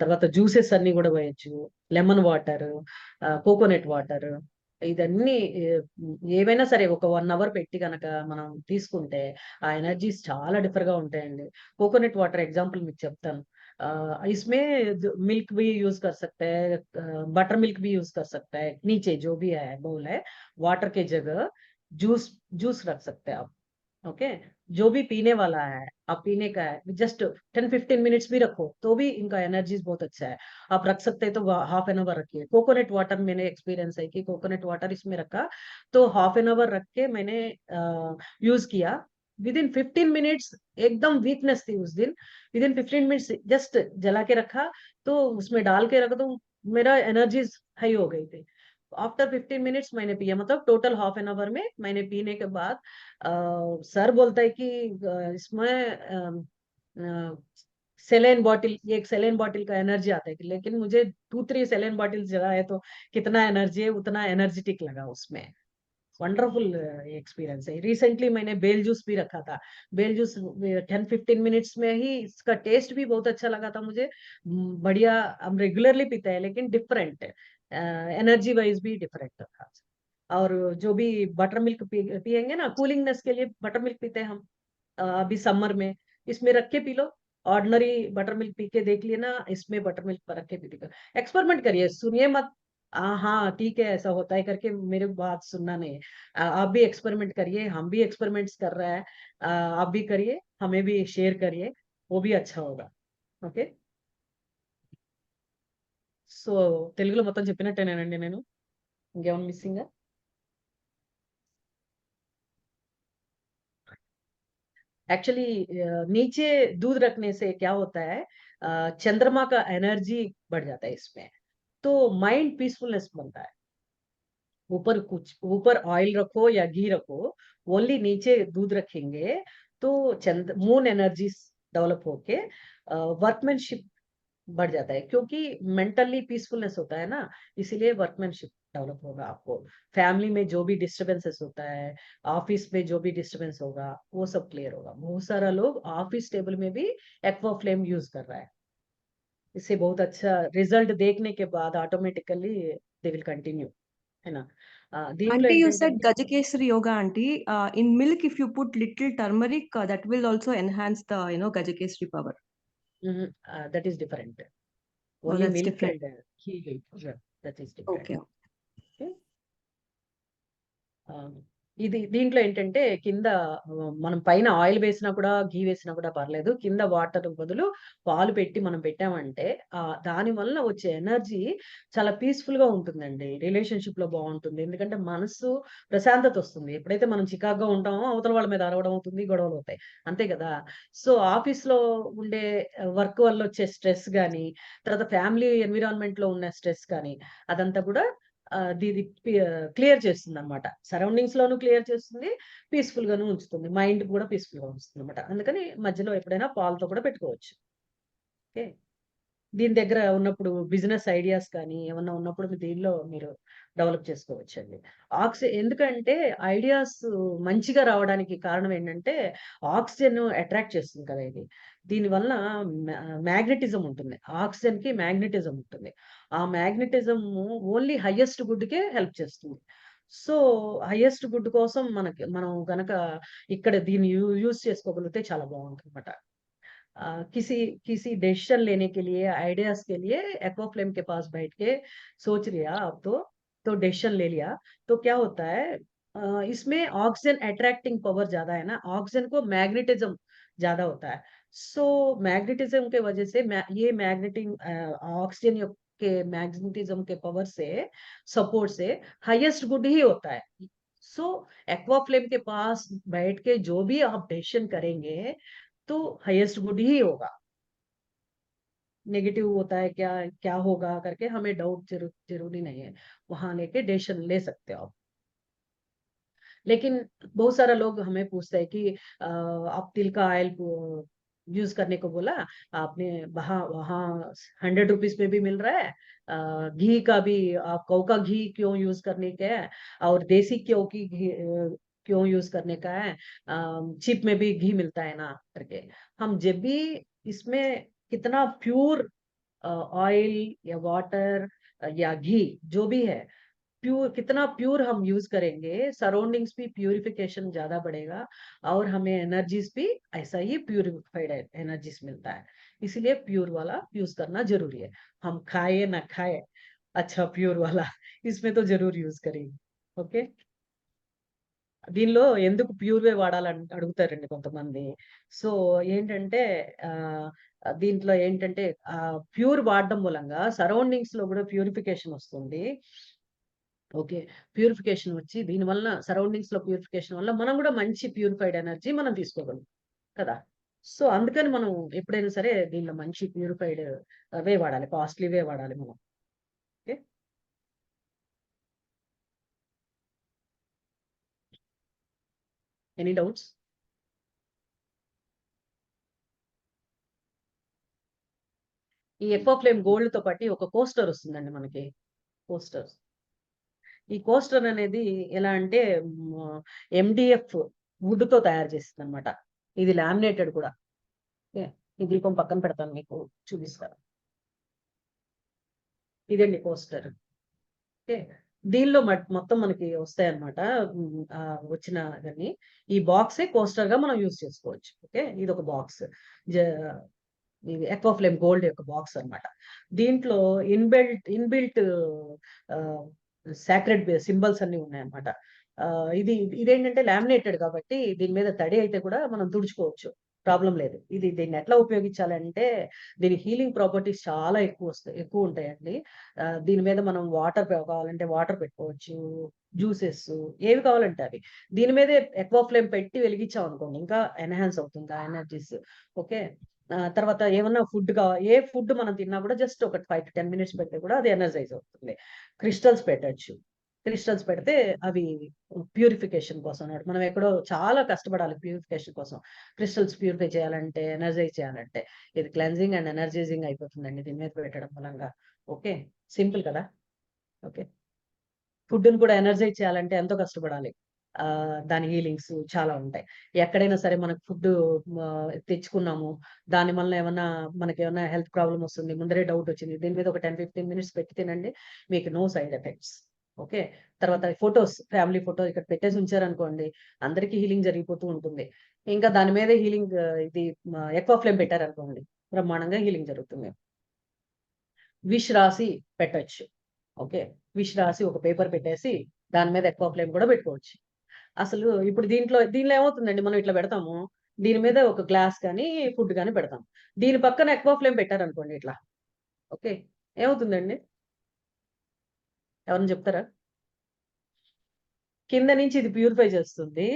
తర్వాత జ్యూసెస్ అన్నీ కూడా పోయొచ్చు. లెమన్ వాటర్, కోకోనట్ వాటర్, ఇదన్నీ ఏవైనా సరే ఒక 1 అవర్ పెట్టి గనక మనం తీసుకుంటే ఆ ఎనర్జీస్ చాలా డిఫర్‌గా ఉంటాయండి. కోకోనట్ వాటర్ ఎగ్జాంపుల్ మీకు చెప్తాను. इसमें मिल्क भी यूज कर सकते हैं, बटर मिल्क भी यूज कर सकता है, नीचे जो भी है बोल है, वाटर के जगह जूस जूस रख सकते हैं आप। ओके। जो भी पीने वाला है, आप पीने का है, जस्ट 10-15 मिनट्स भी रखो तो भी इनका एनर्जीज बहुत अच्छा है। आप रख सकते हैं तो हाफ एन आवर रखिए। कोकोनट वाटर मैंने एक्सपीरियंस है कि कोकोनट वाटर इसमें रखा तो हाफ एन आवर रख के मैंने यूज किया। विद इन 15 मिनट्स एकदम वीकनेस थी उस दिन, विद इन 15 मिनट्स जस्ट जला के रखा तो उसमें डाल के रख दो, मेरा एनर्जीज हाई हो गई थी। आफ्टर 15 मिनट्स मैंने पिया, मतलब टोटल हाफ एन आवर में मैंने पीने के बाद सर बोलता है कि इसमें सेलेन बॉटल, एक सेलेन बॉटल का एनर्जी आता है, लेकिन मुझे 2-3 सेलेन बॉटल जला है तो कितना एनर्जी है उतना एनर्जेटिक लगा उसमें। वंडरफुल एक्सपीरियंस है। रिसेंटली मैंने बेल जूस भी रखा था। बेल जूस 10-15 मिनट्स में ही इसका टेस्ट भी बहुत अच्छा लगा था मुझे। बढ़िया, हम रेगुलरली पीते हैं लेकिन डिफरेंट एनर्जी वाइज भी डिफरेंट था। और जो भी बटर मिल्क पियेंगे ना, कूलिंगनेस के लिए बटर मिल्क पीते हैं हम। अभी समर में इसमें रख के P low. Ordinary butter milk P के देख लिए ना, इसमें बटर मिल्क रख के पी लो। एक्सपेरिमेंट करिए, सुनिए मत हाँ ठीक है ऐसा होता है करके मेरे बात सुनना नहीं है। आप भी एक्सपेरिमेंट करिए, हम भी एक्सपेरिमेंट्स कर रहे हैं। आप भी करिए, हमें भी शेयर करिए, वो भी अच्छा होगा। ఓకే। సో తెలుగులో మొత్తం చెప్పినట్టేనండి నేను, ఇంకేమైనా మిస్సింగా? एक्चुअली नीचे दूध रखने से क्या होता है, चंद्रमा का एनर्जी बढ़ जाता है इसमें, तो माइंड पीसफुलनेस बनता है। ऊपर ऑयल रखो या घी रखो, ओनली नीचे दूध रखेंगे तो मून एनर्जी डेवलप होके वर्कमैनशिप बढ़ जाता है, क्योंकि मेंटली पीसफुलनेस होता है ना, इसीलिए वर्कमैनशिप डेवलप होगा आपको। फैमिली में जो भी डिस्टरबेंसेस होता है, ऑफिस में जो भी डिस्टरबेंस होगा, वो सब क्लियर होगा। बहुत सारा लोग ऑफिस टेबल में भी एक्वा फ्लेम यूज कर रहा है, इससे बहुत अच्छा रिजल्ट देखने के बाद ऑटोमेटिकली दे विल कंटिन्यू, है ना। దీంట్లో Aunty, you ఏంటంటే said Gajakesari yoga, aunty. In milk, if you put little turmeric, that will also enhance the Gajakesari power. that is different. Oh, Only that's milk different. and ghee, yeah, that is different. Okay. Okay. ఇది దీంట్లో ఏంటంటే కింద మనం పైన oil వేసినా కూడా, ఘీ వేసినా కూడా పర్లేదు. కింద వాటర్ బదులు పాలు పెట్టి మనం పెట్టామంటే దాని వల్ల వచ్చే ఎనర్జీ చాలా పీస్‌ఫుల్‌గా ఉంటుందండి. రిలేషన్‌షిప్‌లో బావుంటుంది. ఎందుకంటే మనసు ప్రశాంతత వస్తుంది. ఎప్పుడైతే మనం చికాకుగా ఉంటామో అవతల వాళ్ళ మీద అరవడం అవుతుంది, గొడవలవుతాయి. అంతే కదా! సో, ఆఫీస్‌లో ఉండే వర్క్ వల్ల వచ్చే స్ట్రెస్ గాని, తర్వాత ఫ్యామిలీ ఎన్విరాన్మెంట్‌లో ఉన్న స్ట్రెస్ కానీ, అదంతా కూడా ఇది క్లియర్ చేస్తుందన్నమాట. సరౌండింగ్స్ లోను క్లియర్ చేస్తుంది, పీస్‌ఫుల్ గాను ఉంచుతుంది. మైండ్ కూడా పీస్‌ఫుల్‌గా ఉంచుతుందన్నమాట. అందుకని మధ్యలో ఎప్పుడైనా పాలతో కూడా పెట్టుకోవచ్చు. ఓకే. దీని దగ్గర ఉన్నప్పుడు బిజినెస్ ఐడియాస్ కానీ ఏమన్నా ఉన్నప్పుడు దీనిలో మీరు డెవలప్ చేసుకోవచ్చండి. ఎందుకంటే ఐడియాస్ మంచిగా రావడానికి కారణం ఏంటంటే ఆక్సిజన్ అట్రాక్ట్ చేస్తుంది కదా ఇది. దీనివల్ల మ్యాగ్నెటిజం ఉంటుంది. ఆక్సిజన్‌కి మ్యాగ్నెటిజం ఉంటుంది. ఆ మ్యాగ్నెటిజం ఓన్లీ హైయెస్ట్ గుడ్‌కే హెల్ప్ చేస్తుంది. సో, హైయెస్ట్ గుడ్ కోసం మనం గనక ఇక్కడ దీన్ని యూజ్ చేసుకోగలిగితే చాలా బావుంటుందన్నమాట. किसी किसी डिसीजन लेने के लिए आइडियाज के लिए एक्वाफ्लेम के पास बैठ के सोच लिया आप तो डिसीजन ले लिया तो क्या होता है इसमें ऑक्सीजन अट्रैक्टिंग पावर ज्यादा है ना ऑक्सीजन को मैग्नेटिज्म ज्यादा होता है सो मैग्नेटिज्म के वजह से ये मैग्नेटिंग ऑक्सीजन के मैग्नेटिज्म के पावर से सपोर्ट से हाईएस्ट गुड ही होता है सो एक्वाफ्लेम के पास बैठ के जो भी आप डिसीजन करेंगे तो हाईएस्ट गुड ही होगा। नेगेटिव होता है क्या क्या होगा करके हमें डाउट जरूरी नहीं है, वहां लेके डिसीजन ले सकते हो आप। लेकिन बहुत सारा लोग हमें पूछते हैं कि आप तिल का ऑयल यूज करने को बोला आपने, वहाँ वहाँ 100 रुपीज में भी मिल रहा है। घी का भी आप कौ का घी क्यों यूज करने का है और देसी क्यों की घी क्यों यूज करने का है, चिप में भी घी मिलता है ना करके। हम जब भी इसमें कितना प्योर ऑयल या वाटर या घी जो भी है प्योर, कितना प्योर हम यूज करेंगे सराउंडिंग्स भी प्यूरिफिकेशन ज्यादा बढ़ेगा और हमें एनर्जीज भी ऐसा ही प्यूरिफाइड एनर्जीज मिलता है। इसीलिए प्योर वाला यूज करना जरूरी है। हम खाए ना खाए अच्छा प्योर वाला इसमें तो जरूर यूज करेंगे। ఓకే, దీనిలో ఎందుకు ప్యూర్ వే వాడాలని అడుగుతారండి కొంతమంది. సో ఏంటంటే దీంట్లో ఏంటంటే ప్యూర్ వాడడం మూలంగా సరౌండింగ్స్ లో కూడా ప్యూరిఫికేషన్ వస్తుంది. ఓకే, ప్యూరిఫికేషన్ వచ్చి దీనివల్ల సరౌండింగ్స్ లో ప్యూరిఫికేషన్ వల్ల మనం కూడా మంచి ప్యూరిఫైడ్ ఎనర్జీ మనం తీసుకోగలం కదా. సో అందుకని మనం ఎప్పుడైనా సరే దీనిలో మంచి ప్యూరిఫైడ్ వే వాడాలి, కాస్ట్లీ వే వాడాలి మనం. Okay, any doubts? ఈ ఎక్వాఫ్లేమ్ గోల్డ్ తో పాటు ఒక కోస్టర్ వస్తుందండి మనకి. కోస్టర్, ఈ కోస్టర్ అనేది ఎలా అంటే MDF వుడ్ తో తయారు చేస్తుంది అనమాట. ఇది లామినేటెడ్ కూడా. ఓకే, ఈ దీపం పక్కన పెడతాను మీకు చూపిస్తాను. ఇదండి కోస్టర్. ఓకే, దీనిలో మొత్తం మనకి వస్తాయి అనమాట. వచ్చిన దాన్ని ఈ బాక్సే కోస్టర్ గా మనం యూజ్ చేసుకోవచ్చు. ఓకే, ఇది ఒక బాక్స్, ఇది ఎక్వాఫ్లేమ్ గోల్డ్ యొక్క బాక్స్ అన్నమాట. దీంట్లో ఇన్బిల్ట్ సాక్రెడ్ సింబల్స్ అన్ని ఉన్నాయన్నమాట. ఇదేంటంటే లామినేటెడ్ కాబట్టి దీని మీద తడి అయితే కూడా మనం తుడుచుకోవచ్చు, ప్రాబ్లం లేదు. దీన్ని ఎట్లా ఉపయోగించాలంటే దీని హీలింగ్ ప్రాపర్టీస్ చాలా ఎక్కువ ఉంటాయండి. దీని మీద మనం వాటర్ కావాలంటే వాటర్ పెట్టుకోవచ్చు, జ్యూసెస్ ఏవి కావాలంటే అవి. దీని మీదే ఎక్వాఫ్లేమ్ పెట్టి వెలిగించాం అనుకోండి ఇంకా ఎన్హాన్స్ అవుతుంది ఆ ఎనర్జీస్. ఓకే, తర్వాత ఏమన్నా ఫుడ్ ఏ ఫుడ్ మనం తిన్నా కూడా జస్ట్ ఒక 5 to 10 minutes పెడితే కూడా అది ఎనర్జైజ్ అవుతుంది. క్రిస్టల్స్ పెట్టచ్చు, క్రిస్టల్స్ పెడితే అవి ప్యూరిఫికేషన్ కోసం అన్నమాట. మనం ఎక్కడో చాలా కష్టపడాలి ప్యూరిఫికేషన్ కోసం. క్రిస్టల్స్ ప్యూరిఫై చేయాలంటే, ఎనర్జైజ్ చేయాలంటే ఇది క్లెన్జింగ్ అండ్ ఎనర్జైజింగ్ అయిపోతుందండి దీని మీద పెట్టడం మూలంగా. ఓకే, సింపుల్ కదా. ఓకే, ఫుడ్ని కూడా ఎనర్జైజ్ చేయాలంటే ఎంతో కష్టపడాలి. దాని హీలింగ్స్ చాలా ఉంటాయి. ఎక్కడైనా సరే మనకు ఫుడ్ తెచ్చుకున్నాము, దాని వల్ల మనకి ఏమన్నా హెల్త్ ప్రాబ్లమ్ వస్తుంది, ముందరే డౌట్ వచ్చింది, దీని మీద ఒక 10-15 minutes పెట్టి తినండి, మీకు నో సైడ్ ఎఫెక్ట్స్. ఓకే, తర్వాత ఫొటోస్, ఫ్యామిలీ ఫోటో ఇక్కడ పెట్టేసి ఉంచారనుకోండి అందరికీ హీలింగ్ జరిగిపోతూ ఉంటుంది. ఇంకా దాని మీద హీలింగ్ ఇది ఎక్వాఫ్లేమ్ పెట్టారనుకోండి బ్రహ్మాండంగా హీలింగ్ జరుగుతుంది. విష్ రాసి పెట్టచ్చు. ఓకే, విష్ రాసి ఒక పేపర్ పెట్టేసి దాని మీద ఎక్వాఫ్లేమ్ కూడా పెట్టుకోవచ్చు. అసలు ఇప్పుడు దీంట్లో ఏమవుతుందండి, మనం ఇట్లా పెడతాము, దీని మీద ఒక గ్లాస్ కానీ ఫుడ్ కానీ పెడతాం, దీని పక్కన ఎక్వాఫ్లేమ్ పెట్టారనుకోండి ఇట్లా. ఓకే, ఏమవుతుందండి ఎవరైనా చెప్తారా? కింద నుంచి ఇది ప్యూరిఫై చేస్తుంది,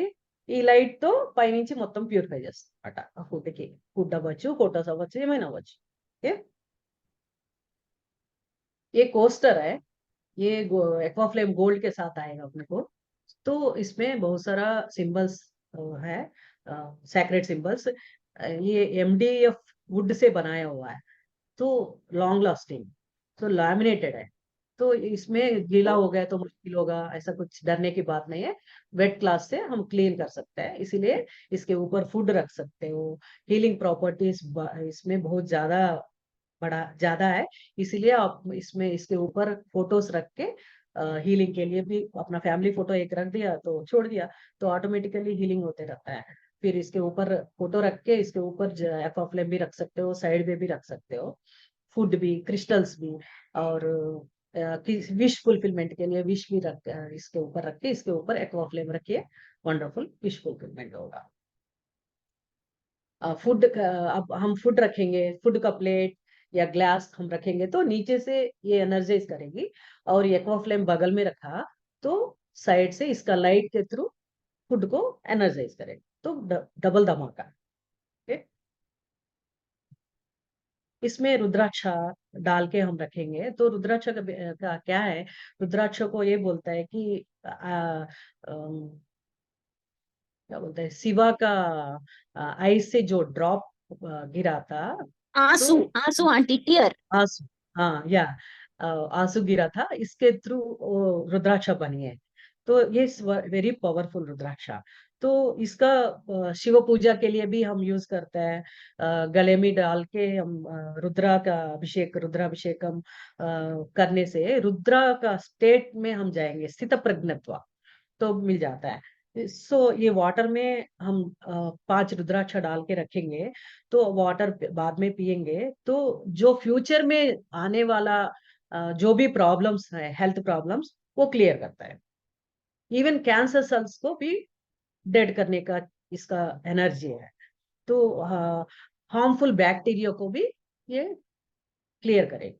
ఈ లైట్ తో పైనుంచి మొత్తం ప్యూరిఫై చేస్తుంది అన్నమాట. ఆ ఫుడ్ అవ్వచ్చు, ఫోటోస్ అవ్వచ్చు, ఏమైనా అవ్వచ్చు. ఓకే, ये कोस्टर है, ये एक्वाफ्लेम गोल्ड के साथ आएगा अपने को। तो इसमें बहुत सारा सिंबल्स है, सैक्रेड सिंबल्स। ये MDF वुड से बनाया हुआ है, तो लॉन्ग लास्टिंग, तो लैमिनेटेड है, तो इसमें गीला हो गया तो मुश्किल होगा, ऐसा कुछ डरने की बात नहीं है। वेट क्लॉथ से हम क्लीन कर सकते हैं, इसीलिए इसके ऊपर फूड रख सकते हो। हीलिंग प्रॉपर्टीज इसमें बहुत ज्यादा है, इसीलिए आप इसमें इसके ऊपर फोटोज रख के हीलिंग के लिए भी अपना फैमिली फोटो एक रख दिया तो छोड़ दिया, तो ऑटोमेटिकली हीलिंग होते रहता है। फिर इसके ऊपर फोटो रख के इसके ऊपर एक्वाफ्लेम भी रख सकते हो, साइड में भी रख सकते हो, फूड भी, क्रिस्टल्स भी, और विश फुलफिलमेंट के लिए विश भी इसके ऊपर रख के इसके ऊपर एक्वाफ्लेम रखिए, वंडरफुल विश फुलफिलमेंट होगा। फूड अब हम फूड रखेंगे, फूड का प्लेट या ग्लास हम रखेंगे तो नीचे से ये एनर्जाइज करेगी, और ये एक्वाफ्लेम बगल में रखा तो साइड से इसका लाइट के थ्रू फूड को एनर्जाइज करेगा, तो डबल धमाका। इसमें रुद्राक्ष डाल के हम रखेंगे, तो रुद्राक्ष का क्या है, रुद्राक्ष को ये बोलता है कि क्या बोलते हैं, शिवा का आई से जो ड्रॉप गिरा था, आंसू, आंसू आंटी, टीयर, आंसू, हाँ या आंसू गिरा था, इसके थ्रू रुद्राक्ष बनी है, तो ये वेरी पावरफुल रुद्राक्ष। तो इसका शिव पूजा के लिए भी हम यूज करते हैं, गले में डाल के हम रुद्राभिषेक हम करने से रुद्रा का स्टेट में हम जाएंगे, स्थित प्रज्ञत्व तो मिल जाता है। सो ये वाटर में हम 5 रुद्राक्ष डाल के रखेंगे, तो वाटर बाद में पिएंगे तो जो फ्यूचर में आने वाला जो भी प्रॉब्लम्स है, हेल्थ प्रॉब्लम्स, वो क्लियर करता है। इवन कैंसर सेल्स को भी डेड करने का इसका एनर्जी है, तो हार्मफुल बैक्टीरिया को भी ये क्लियर करेगा।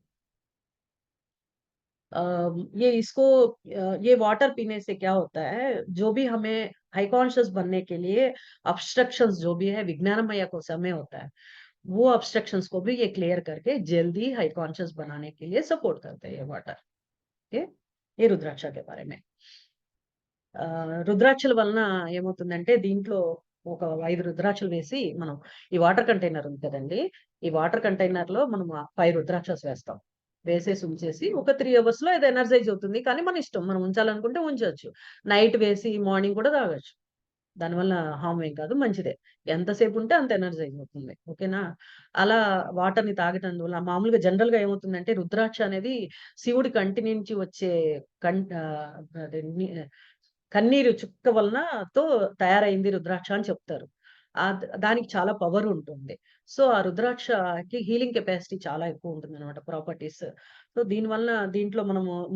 ये वाटर पीने से क्या होता है, जो भी हमें हाई कॉन्शियस बनने के लिए ऑब्स्ट्रक्शंस जो भी है विज्ञानमय को समय होता है, वो ऑब्स्ट्रक्शंस को भी ये क्लियर करके जल्दी हाई कॉन्शियस बनाने के लिए सपोर्ट करते हैं ये वाटर। ये रुद्రాక్ష के बारे में। రుద్రాక్షల వలన ఏమవుతుందంటే, దీంట్లో ఒక 5 రుద్రాక్షలు వేసి మనం ఈ వాటర్ కంటైనర్ ఉంది కదండి, ఈ వాటర్ కంటైనర్ లో మనం 5 రుద్రాక్షస్ వేస్తాం, వేసేసి ఉంచేసి ఒక 3 అవర్స్ లో ఇది ఎనర్జైజ్ అవుతుంది. కానీ మన ఇష్టం, మనం ఉంచాలనుకుంటే ఉంచవచ్చు, నైట్ వేసి మార్నింగ్ కూడా తాగొచ్చు, దానివల్ల హామ్ ఏం కాదు, మంచిదే, ఎంతసేపు ఉంటే అంత ఎనర్జైజ్ అవుతుంది. ఓకేనా? అలా వాటర్ ని తాగటం వల్ల మామూలుగా జనరల్ గా ఏమవుతుందంటే, రుద్రాక్ష అనేది శివుడి కంటి నుంచి వచ్చే కన్నీరు చుక్క వలన తో తయారైంది రుద్రాక్ష అని చెప్తారు. దానికి చాలా పవర్ ఉంటుంది. సో ఆ రుద్రాక్షకి హీలింగ్ కెపాసిటీ చాలా ఎక్కువ ఉంటుంది అనమాట, ప్రాపర్టీస్. సో దీంట్లో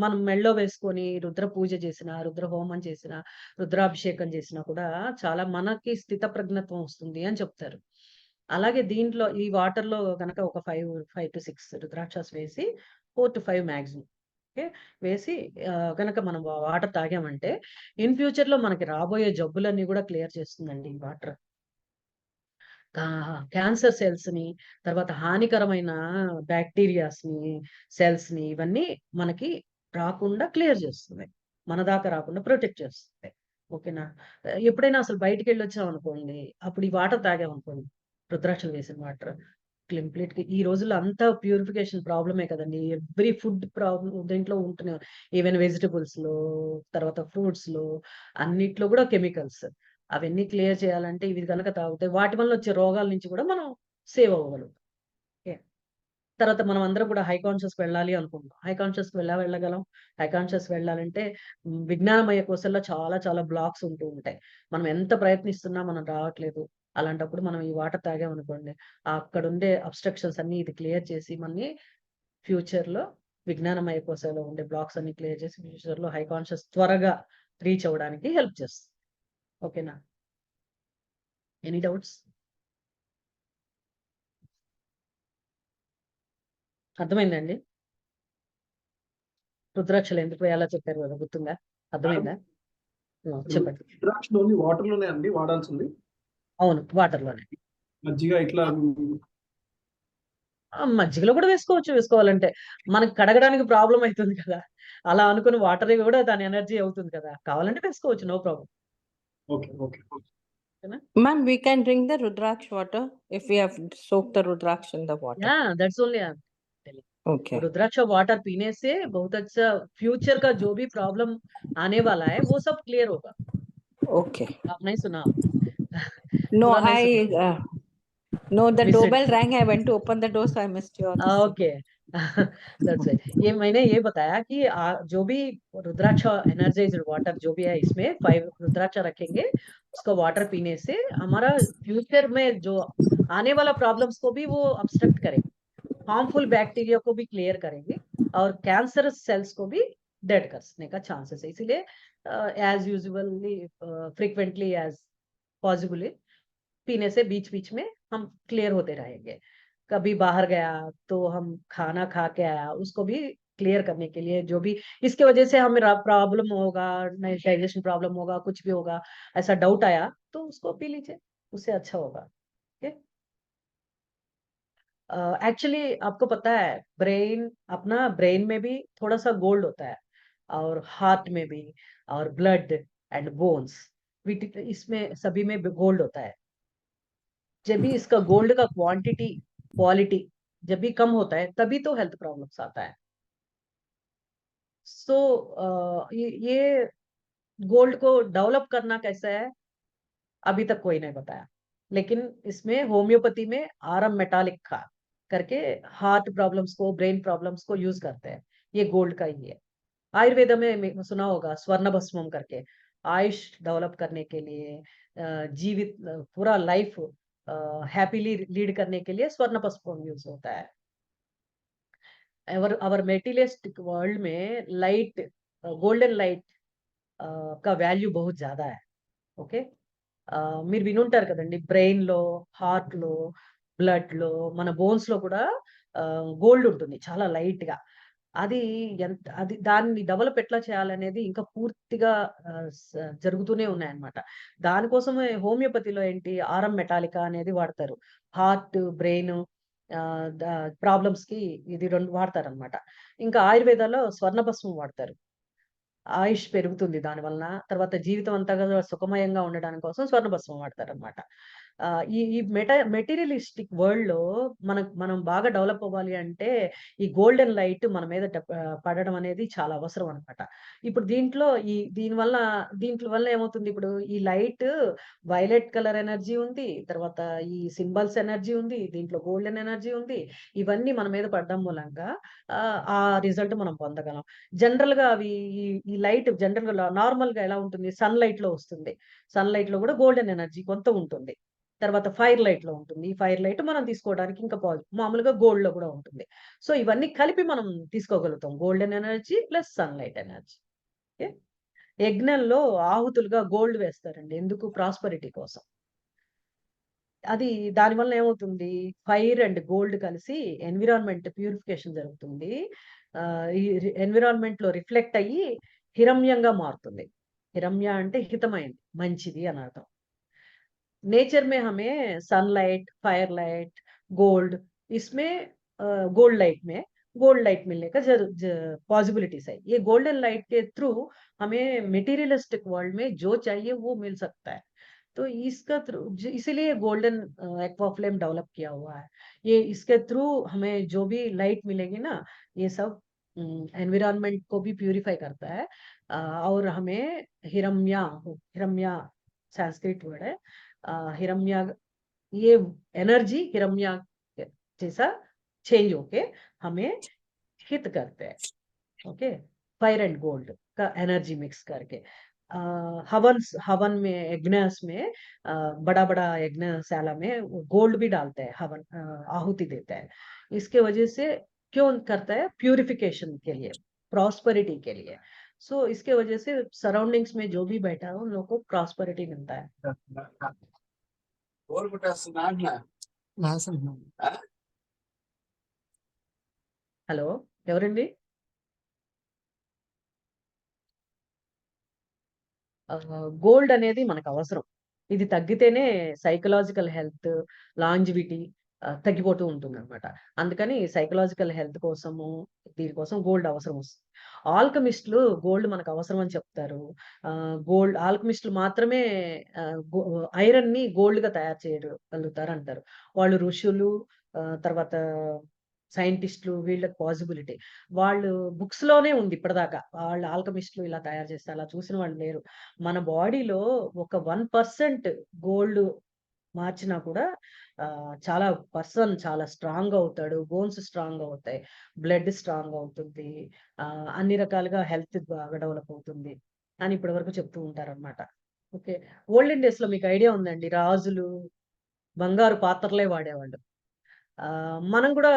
మనం మెళ్ళో వేసుకొని రుద్ర పూజ చేసిన, రుద్ర హోమం చేసిన, రుద్రాభిషేకం చేసినా కూడా చాలా మనకి స్థిత ప్రజ్ఞత్వం వస్తుంది అని చెప్తారు. అలాగే దీంట్లో ఈ వాటర్ లో కనుక ఒక 5 to 6 రుద్రాక్షస్ వేసి 4 to 5 మాక్సిమం వేసి కనుక మనం వాటర్ తాగామంటే, ఇన్ ఫ్యూచర్ లో మనకి రాబోయే జబ్బులన్నీ కూడా క్లియర్ చేస్తుందండి ఈ వాటర్. క్యాన్సర్ సెల్స్ ని, తర్వాత హానికరమైన బ్యాక్టీరియాస్ ని, సెల్స్ ని, ఇవన్నీ మనకి రాకుండా క్లియర్ చేస్తుంది, మన దాకా రాకుండా ప్రొటెక్ట్ చేస్తుంది. ఓకేనా? ఎప్పుడైనా అసలు బయటికి వెళ్ళి వచ్చాం అనుకోండి, అప్పుడు ఈ వాటర్ తాగామనుకోండి, రుద్రాక్షలు వేసిన వాటర్, కంప్లీట్ గా ఈ రోజుల్లో అంతా ప్యూరిఫికేషన్ ప్రాబ్లమే కదండి, ఎవ్రీ ఫుడ్ ప్రాబ్లం దీంట్లో ఉంటున్నా, ఈవెన్ వెజిటబుల్స్ లో, తర్వాత ఫ్రూట్స్ లో, అన్నిట్లో కూడా కెమికల్స్, అవన్నీ క్లియర్ చేయాలంటే ఇవి కనుక తాగితే వాటి వల్ల వచ్చే రోగాల నుంచి కూడా మనం సేవ్ అవ్వగలుగుతాం. తర్వాత మనం అందరం కూడా హై కాన్షియస్ వెళ్ళాలి అనుకుంటాం, హై కాన్షియస్ వెళ్ళగలం. హై కాన్షియస్ వెళ్ళాలంటే విజ్ఞానమయ కోశంలో చాలా చాలా బ్లాక్స్ ఉంటూ ఉంటాయి, మనం ఎంత ప్రయత్నిస్తున్నా మనం రావట్లేదు. అలాంటప్పుడు మనం ఈ వాటర్ తాగామనుకోండి, అక్కడ ఉండే అబ్స్ట్రక్షన్స్ అన్ని ఇది క్లియర్ చేసి మనని ఫ్యూచర్ లో విజ్ఞానమయ కోశంలో ఉండే బ్లాక్స్ అన్ని క్లియర్ చేసి ఫ్యూచర్ లో హై కాన్షియస్ త్వరగా రీచ్ అవ్వడానికి హెల్ప్ చేస్తుంది. ఓకేనా? Any doubts? అర్థమైందండి? రుద్రాక్షలు ఎందుకు ఎలా చెప్పారు కదా, గుర్తుందా? అర్థమైందా? చెప్పండి. రుద్రాక్ష ఓన్లీ వాటర్ లోనే అండి వాడాల్సింది? అవును, వాటర్ లోనే. మజ్జిగ ఇట్లా మజ్జిగలో కూడా వేసుకోవాలంటే, మనకి కడగడానికి ప్రాబ్లం అవుతుంది కదా, అలా అనుకుని వాటర్ కూడా దాని ఎనర్జీ అవుతుంది కదా, కావాలంటే వేసుకోవచ్చు, no problem. Okay okay. Ma'am, we can drink the Rudraksh water if we have soaked the Rudraksh in the water. Yeah, that's only okay Rudraksha water पीने से बहुत अच्छा फ्यूचर का जो भी प्रॉब्लम आने वाला है वो सब क्लियर होगा। ओके आप नहीं सुना? नो पूरा नहीं आई सुना? Know the Missed it. doorbell rang, I went to open the door, so I missed your this thing. Okay that's it. ये मैंने ये बताया कि जो भी रुद्राक्ष एनर्जाइज्ड वाटर जो भी है इसमें 5 रुद्राक्ष रखेंगे, उसका वाटर पीने से हमारा फ्यूचर में जो आने वाला प्रॉब्लम्स को भी वो ऑब्स्ट्रक्ट करेंगे, हार्मफुल बैक्टीरिया को भी क्लियर करेंगे और कैंसरस सेल्स को भी डेड करने का चांसेस है। इसीलिए as usually frequently as possibly पीने से बीच बीच में हम क्लियर होते रहेंगे। कभी बाहर गया तो हम खाना खा के आया, उसको भी क्लियर करने के लिए जो भी इसके वजह से हमें प्रॉब्लम होगा, डाइजेशन प्रॉब्लम होगा, कुछ भी होगा, ऐसा डाउट आया तो उसको पी लीजिए, उससे अच्छा होगा। ओके। एक्चुअली आपको पता है अपना ब्रेन में भी थोड़ा सा गोल्ड होता है और हार्ट में भी और ब्लड एंड बोन्स इसमें सभी में गोल्ड होता है। जब भी इसका गोल्ड का क्वालिटी जब भी कम होता है तभी तो हेल्थ प्रॉब्लम्स आता है। सो ये गोल्ड को डेवलप करना कैसा है अभी तक कोई नहीं बताया, लेकिन इसमें होम्योपैथी में आरम मेटालिक खा करके हार्ट प्रॉब्लम्स को, ब्रेन प्रॉब्लम्स को यूज करते हैं। ये गोल्ड का ही है। आयुर्वेद में सुना होगा स्वर्ण भस्मम करके, आयुष डेवलप करने के लिए, जीवित पूरा लाइफ हैप्पीली लीड करने के लिए स्वर्ण भस्मम यूज होता है। अवर मेटीरियलिस्टिक वर्ल्ड में लाइट, गोल्डन लाइट का వాల్యూ बहुत ज्यादा है। ఓకే। మీరు వినుంటారు కదండి, బ్రెయిన్ లో, హార్ట్ లో, బ్లడ్ లో, మన బోన్స్ లో కూడా గోల్డ్ ఉంటుంది చాలా లైట్ గా। అది దాన్ని డెవలప్ ఎట్లా చేయాలనేది ఇంకా పూర్తిగా జరుగుతూనే ఉన్నాయన్నమాట। దానికోసమే హోమియోపతిలో ఏంటి ఆరం మెటాలికా అనేది వాడతారు। హార్ట్, బ్రెయిన్ ప్రాబ్లమ్స్ కి ఇది రెండు వాడతారన్నమాట। ఇంకా ఆయుర్వేదాలో స్వర్ణభస్మం వాడతారు। ఆయుష్ పెరుగుతుంది దాని వలన, తర్వాత జీవితం అంతా సుఖమయంగా ఉండడానికి కోసం స్వర్ణభస్మం వాడతారన్నమాట। ఈ మెటీరియలిస్టిక్ వరల్డ్ లో మనం బాగా డెవలప్ అవ్వాలి అంటే ఈ గోల్డెన్ లైట్ మన మీద పడడం అనేది చాలా అవసరం అన్నమాట। ఇప్పుడు దీంట్లో వల్ల ఏమవుతుంది, ఇప్పుడు ఈ లైట్ వైలెట్ కలర్ ఎనర్జీ ఉంది, తర్వాత ఈ సింబల్స్ ఎనర్జీ ఉంది, దీంట్లో గోల్డెన్ ఎనర్జీ ఉంది, ఇవన్నీ మన మీద పడడం మూలంగా ఆ రిజల్ట్ మనం పొందగలం। జనరల్ గా ఈ లైట్ జనరల్ గా నార్మల్ గా ఎలా ఉంటుంది, సన్ లైట్ లో వస్తుంది, సన్ లైట్ లో కూడా గోల్డెన్ ఎనర్జీ కొంత ఉంటుంది, తర్వాత ఫైర్ లైట్ లో ఉంటుంది, ఈ ఫైర్ లైట్ మనం తీసుకోవడానికి ఇంకా మామూలుగా గోల్డ్ లో కూడా ఉంటుంది। సో ఇవన్నీ కలిపి మనం తీసుకోగలుగుతాం, golden energy plus sunlight energy. యజ్ఞంలో ఆహుతులుగా గోల్డ్ వేస్తారండి, ఎందుకు? ప్రాస్పరిటీ కోసం। అది దానివల్ల ఏమవుతుంది, ఫైర్ అండ్ గోల్డ్ కలిసి ఎన్విరాన్మెంట్ ప్యూరిఫికేషన్ జరుగుతుంది। ఈ ఎన్విరాన్మెంట్ లో రిఫ్లెక్ట్ అయ్యి హిరమ్యంగా మారుతుంది। హిరమ్య అంటే హితమైంది, మంచిది అని అర్థం। नेचर में हमें सनलाइट, फायर लाइट, गोल्ड, इसमें गोल्ड लाइट मिलने का पॉसिबिलिटीज है। ये गोल्डन लाइट के थ्रू हमें मटेरियलिस्टिक वर्ल्ड में जो चाहिए वो मिल सकता है। तो इसका थ्रू इसीलिए गोल्डन एक्वा फ्लेम डेवलप किया हुआ है। ये इसके थ्रू हमें जो भी लाइट मिलेगी ना, ये सब एनवायरनमेंट को भी प्यूरिफाई करता है। और हमें हिरम्या संस्कृत वर्ड है, हिरम्या, ये एनर्जी हिरम्या जैसा चेंज होके हमें हित करते हैं। ओके। फायर एंड गोल्ड का एनर्जी मिक्स करके हवन में, यज्ञस में, बड़ा बड़ा यज्ञशाला में गोल्ड भी डालते हैं, हवन आहुति देते हैं। इसके वजह से क्यों करता है? प्यूरिफिकेशन के लिए, प्रॉस्पेरिटी के लिए। सो इसके वजह से सराउंडिंग्स में जो भी बैठा है उन लोगों को प्रॉस्पेरिटी मिलता है। హలో, ఎవరండి? గోల్డ్ అనేది మనకు అవసరం, ఇది తగ్గితేనే సైకలాజికల్ హెల్త్, లాంజివిటీ తగ్గిపోతూ ఉంటుంది అనమాట। అందుకని సైకలాజికల్ హెల్త్ కోసము దీనికోసం గోల్డ్ అవసరం వస్తుంది। ఆల్కమిస్టులు గోల్డ్ మనకు అవసరం అని చెప్తారు। ఆల్కమిస్టులు మాత్రమే ఐరన్ ని గోల్డ్ గా తయారు చేయగలుగుతారు అంటారు వాళ్ళు। ఋషులు, తర్వాత సైంటిస్టులు వీళ్ళకి పాసిబిలిటీ. వాళ్ళు బుక్స్ లోనే ఉంది ఇప్పటిదాకా. వాళ్ళు ఆల్కెమిస్టులు ఇలా తయారు చేస్తారు. అలా చూసిన వాళ్ళు లేరు. మన బాడీలో ఒక 1% గోల్డ్ మార్చినా కూడా చాలా పర్సన్ చాలా స్ట్రాంగ్ అవుతాడు. బోన్స్ స్ట్రాంగ్ అవుతాయి. బ్లడ్ స్ట్రాంగ్ అవుతుంది. అన్ని రకాలుగా హెల్త్ బాగా డెవలప్ అవుతుంది అని ఇప్పటి వరకు చెప్తూ ఉంటారన్నమాట. ఓకే. ఓల్డెన్ డేస్ లో మీకు ఐడియా ఉందండి, రాజులు బంగారు పాత్రలే వాడేవాళ్ళు. మనం కూడా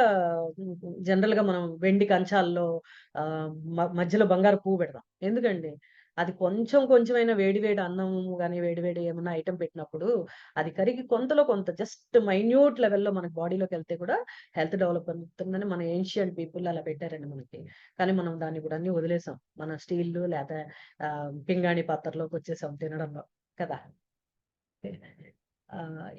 జనరల్ గా మనం వెండి కంచాల్లో మధ్యలో బంగారు పువ్వు పెడతాం. ఎందుకండి? అది కొంచెం కొంచెమైనా వేడి వేడి అన్నం గాని, వేడి వేడి ఏమన్నా ఐటెం పెట్టినప్పుడు అది కరిగి కొంతలో కొంత జస్ట్ మైన్యూట్ లెవెల్‌లో మన బాడీలోకి వెళ్తే కూడా హెల్త్ డెవలప్ అవుతుందని మన ఏన్షియంట్ పీపుల్ అలా పెట్టారండి మనకి. కానీ మనం దాన్ని కూడా అన్ని వదిలేసాం. మన స్టీల్‌లు లేతే పింగాణి పాత్రలోకి వచ్చేసాం తినడంలో కదా!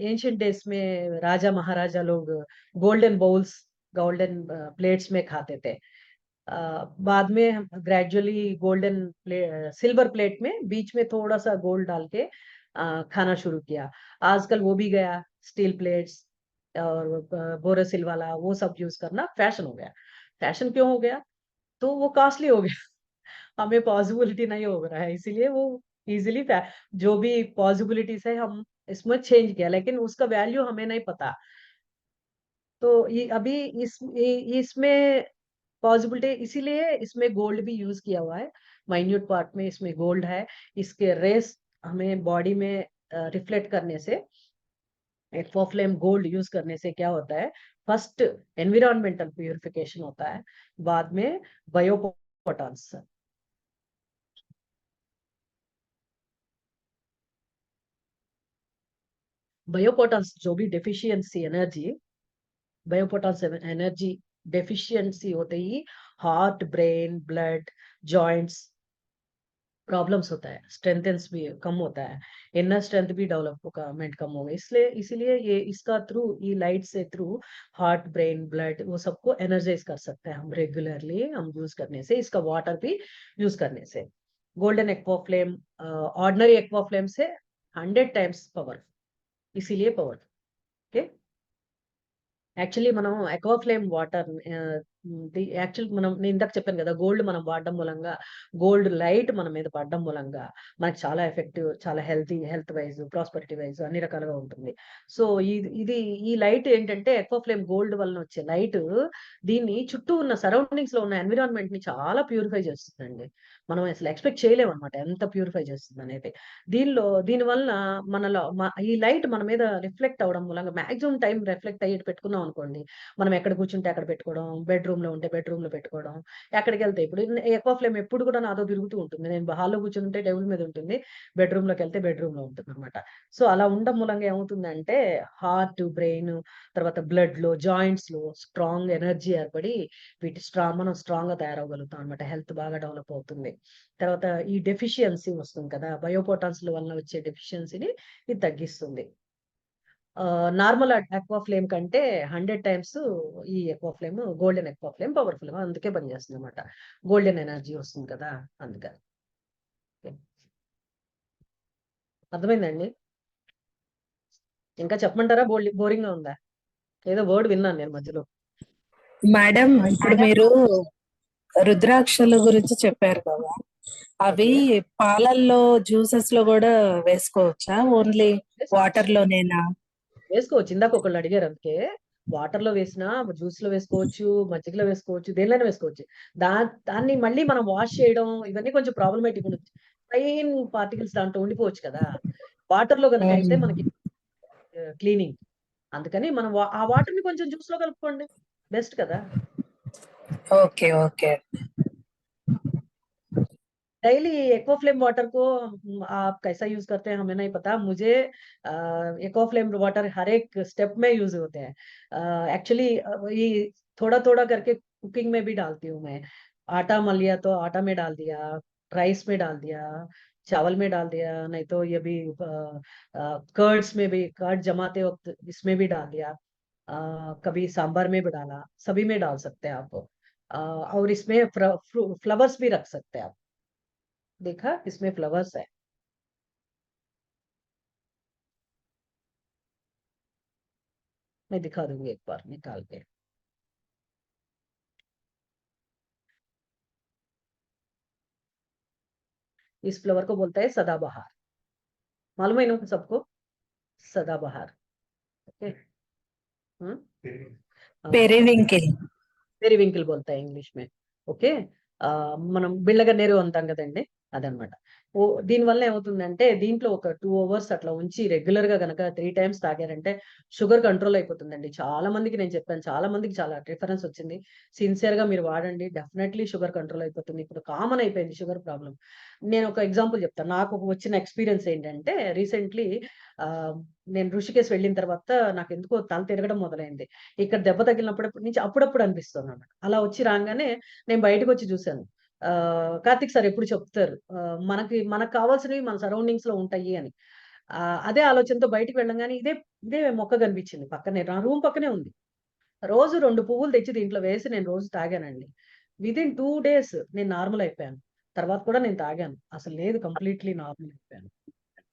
एंशिएंट डेज में राजा महाराजा लोग गोल्डन बाउल्स गोल्डन प्लेट्स में खाते थे। बाद में ग्रेजुअली गोल्डन सिल्वर प्लेट में बीच में थोड़ा सा गोल्ड डाल के खाना शुरू किया। आजकल वो भी गया, स्टील प्लेट्स और बोरोसिल वाला वो सब यूज करना फैशन हो गया। फैशन क्यों हो गया? तो वो कॉस्टली हो गया। हमें पॉसिबिलिटी नहीं हो रहा है, इसीलिए वो इजीली जो भी पॉसिबिलिटीज है हम इसमें चेंज किया, लेकिन उसका वैल्यू हमें नहीं पता। तो ये अभी इसमें पॉसिबिलिटी, इसीलिए इसमें गोल्ड भी यूज किया हुआ है। माइन्यूट पार्ट में इसमें गोल्ड है। इसके रेस हमें बॉडी में रिफ्लेक्ट करने से, एक्वाफ्लेम गोल्ड यूज करने से क्या होता है, फर्स्ट एनवायरमेंटल प्यूरिफिकेशन होता है, बाद में बायोपोटॉन्स। बायोपोटॉन्स जो भी deficiency energy, biophotons energy deficiency होते ही heart, brain, blood, joints problems होता है, स्ट्रेंथेंस भी कम होता है, इनर स्ट्रेंथ भी डेवलपमेंट कम होगा। इसलिए इसीलिए ये इसका थ्रू, ये लाइट से थ्रू हार्ट, ब्रेन, ब्लड वो सबको एनर्जाइज कर सकते हैं हम रेगुलरली हम यूज करने से, इसका वाटर भी यूज करने से। Golden aqua flame ordinary aqua flame से 100 टाइम्स पावर, इसीलिए पावर। ओके, యాక్చువల్లీ మనం ఎక్వా ఫ్లేమ్ వాటర్ యాక్చువల్ మనం నేను ఇందాక చెప్పాను కదా, గోల్డ్ మనం వాడడం మూలంగా, గోల్డ్ లైట్ మన మీద పడడం మూలంగా మనకి చాలా ఎఫెక్టివ్, చాలా హెల్త్ వైజ్, ప్రాస్పరిటీ వైజ్ అన్ని రకాలుగా ఉంటుంది. సో ఇది ఈ లైట్ ఏంటంటే ఎక్వా ఫ్లేమ్ గోల్డ్ వలన వచ్చే లైట్ దీన్ని చుట్టూ ఉన్న సరౌండింగ్స్ లో ఉన్న ఎన్విరాన్మెంట్ ని చాలా ప్యూరిఫై చేస్తుందండి. మనం అసలు ఎక్స్పెక్ట్ చేయలేము అనమాట ఎంత ప్యూరిఫై చేస్తుంది అనేది. దీని వలన మనలో ఈ లైట్ మన మీద రిఫ్లెక్ట్ అవడం మూలంగా మాక్సిమం టైం రిఫ్లెక్ట్ అయ్యేది పెట్టుకున్నాం అనుకోండి, మనం ఎక్కడ కూర్చుంటే అక్కడ పెట్టుకోవడం, బెడ్రూమ్ లో ఉంటే బెడ్రూమ్ లో పెట్టుకోవడం, ఎక్కడికి వెళ్తే ఇప్పుడు ఎక్కువ ఫ్లేమ్ ఎప్పుడు కూడా నాతో తిరుగుతూ ఉంటుంది. నేను హాల్లో కూర్చుంటే టేబుల్ మీద ఉంటుంది, బెడ్రూమ్ లోకి వెళ్తే బెడ్రూమ్ లో ఉంటుంది అనమాట. సో అలా ఉండడం మూలంగా ఏమవుతుందంటే హార్ట్, బ్రెయిన్, తర్వాత బ్లడ్ లో, జాయింట్స్ లో స్ట్రాంగ్ ఎనర్జీ ఏర్పడి మనం స్ట్రాంగ్ గా తయారవగలుగుతాం అనమాట. హెల్త్ బాగా డెవలప్ అవుతుంది. తర్వాత ఈ డెఫిషియన్సీ వస్తుంది కదా, బయోపోటాన్స్ వల్ల వచ్చే డెఫిషియన్సీని ఇది తగ్గిస్తుంది. నార్మల్ ఎక్వా ఫ్లేమ్ కంటే 100 టైమ్స్ ఈ aqua flame, golden aqua flame powerful గా అందుకే పనిచేస్తుంది అనమాట. గోల్డెన్ ఎనర్జీ వస్తుంది కదా అందుకని. అర్థమైందండి? ఇంకా చెప్పమంటారా? బోరింగ్ గా ఉందా? ఏదో వర్డ్ విన్నాను నేను మధ్యలో. మేడం, ఇప్పుడు మీరు రుద్రాక్షల గురించి చెప్పారు కదా, అవి పాలల్లో, జ్యూసెస్ లో కూడా వేసుకోవచ్చా? ఓన్లీ వాటర్ లోనేనా? వేసుకోవచ్చు. ఇందాక ఒకళ్ళు అడిగారు, అందుకే వాటర్ లో వేసినా, జ్యూస్ లో వేసుకోవచ్చు, మజ్జిగలో వేసుకోవచ్చు, దేనిలోనే వేసుకోవచ్చు. దాన్ని మళ్ళీ మనం వాష్ చేయడం ఇవన్నీ కొంచెం ప్రాబ్లమేటిక్ ఉండొచ్చు. ఫైన్ పార్టికల్స్ దాంట్లో ఉండిపోవచ్చు కదా. వాటర్ లో కనుక అయితే మనకి క్లీనింగ్, అందుకని మనం ఆ వాటర్ ని కొంచెం జ్యూస్ లో కలుపుకోండి, బెస్ట్ కదా. Okay okay. Daily aqua flame water को आप कैसा यूज करते हैं हमें नहीं पता। मुझे एक्वा फ्लेम वाटर हर एक स्टेप में यूज होते हैं। एक्चुअली ये थोड़ा थोड़ा करके कुकिंग में भी डालती हूँ मैं। आटा मल लिया तो आटा में डाल दिया, राइस में डाल दिया, चावल में डाल दिया, नहीं तो ये भी कर्ड्स में भी, कर्ड जमाते वक्त इसमें भी डाल दिया, कभी सांभर में भी डाला, सभी में डाल सकते हैं आप। और इसमें फ्लावर्स भी रख सकते हैं आप। देखा, इसमें फ्लावर्स है। मैं दिखा दूंगी एक बार निकाल के। इस फ्लावर को बोलता है सदाबहार। मालूम है ना सबको, सदाबहार। ओके। పెరివింకిల్. పెరివింకిల్ बोलता है ఇంగ్లీష్ में। ఓకే। మనం బిళ్ళగన్నేరు అంటాం కదండి, అదనమాట. దీని వల్ల ఏమవుతుందంటే దీంట్లో ఒక 2 అవర్స్ అట్లా ఉంచి రెగ్యులర్ గా గనక 3 టైమ్స్ తాగారంటే షుగర్ కంట్రోల్ అయిపోతుందండి. చాలా మందికి నేను చెప్పాను, చాలా మందికి చాలా డిఫరెన్స్ వచ్చింది. సిన్సియర్ గా మీరు వాడండి, డెఫినెట్లీ షుగర్ కంట్రోల్ అయిపోతుంది. ఇప్పుడు కామన్ అయిపోయింది షుగర్ ప్రాబ్లం. నేను ఒక ఎగ్జాంపుల్ చెప్తాను. నాకు వచ్చిన ఎక్స్పీరియన్స్ ఏంటంటే రీసెంట్లీ నేను ఋషికేశ్ వెళ్ళిన తర్వాత నాకు ఎందుకో తల తిరగడం మొదలైంది. ఇక్కడ దెబ్బ తగిలినప్పటి నుంచి అప్పుడప్పుడు అనిపిస్తుంది అన్నమాట. అలా వచ్చి రాగానే నేను బయటకు వచ్చి చూశాను. కార్తీక్ సార్ ఎప్పుడు చెప్తారు, మనకు కావాల్సినవి మన సరౌండింగ్స్ లో ఉంటాయి అని. అదే ఆలోచనతో బయటికి వెళ్ళంగానే ఇదే ఇదే మొక్క కనిపించింది పక్కనే, నా రూమ్ పక్కనే ఉంది. రోజు 2 పువ్వులు తెచ్చి దీంట్లో వేసి నేను రోజు తాగానండి. విదిన్ 2 డేస్ నేను నార్మల్ అయిపోయాను. తర్వాత కూడా నేను తాగాను. అసలు లేదు, కంప్లీట్లీ నార్మల్ అయిపోయాను.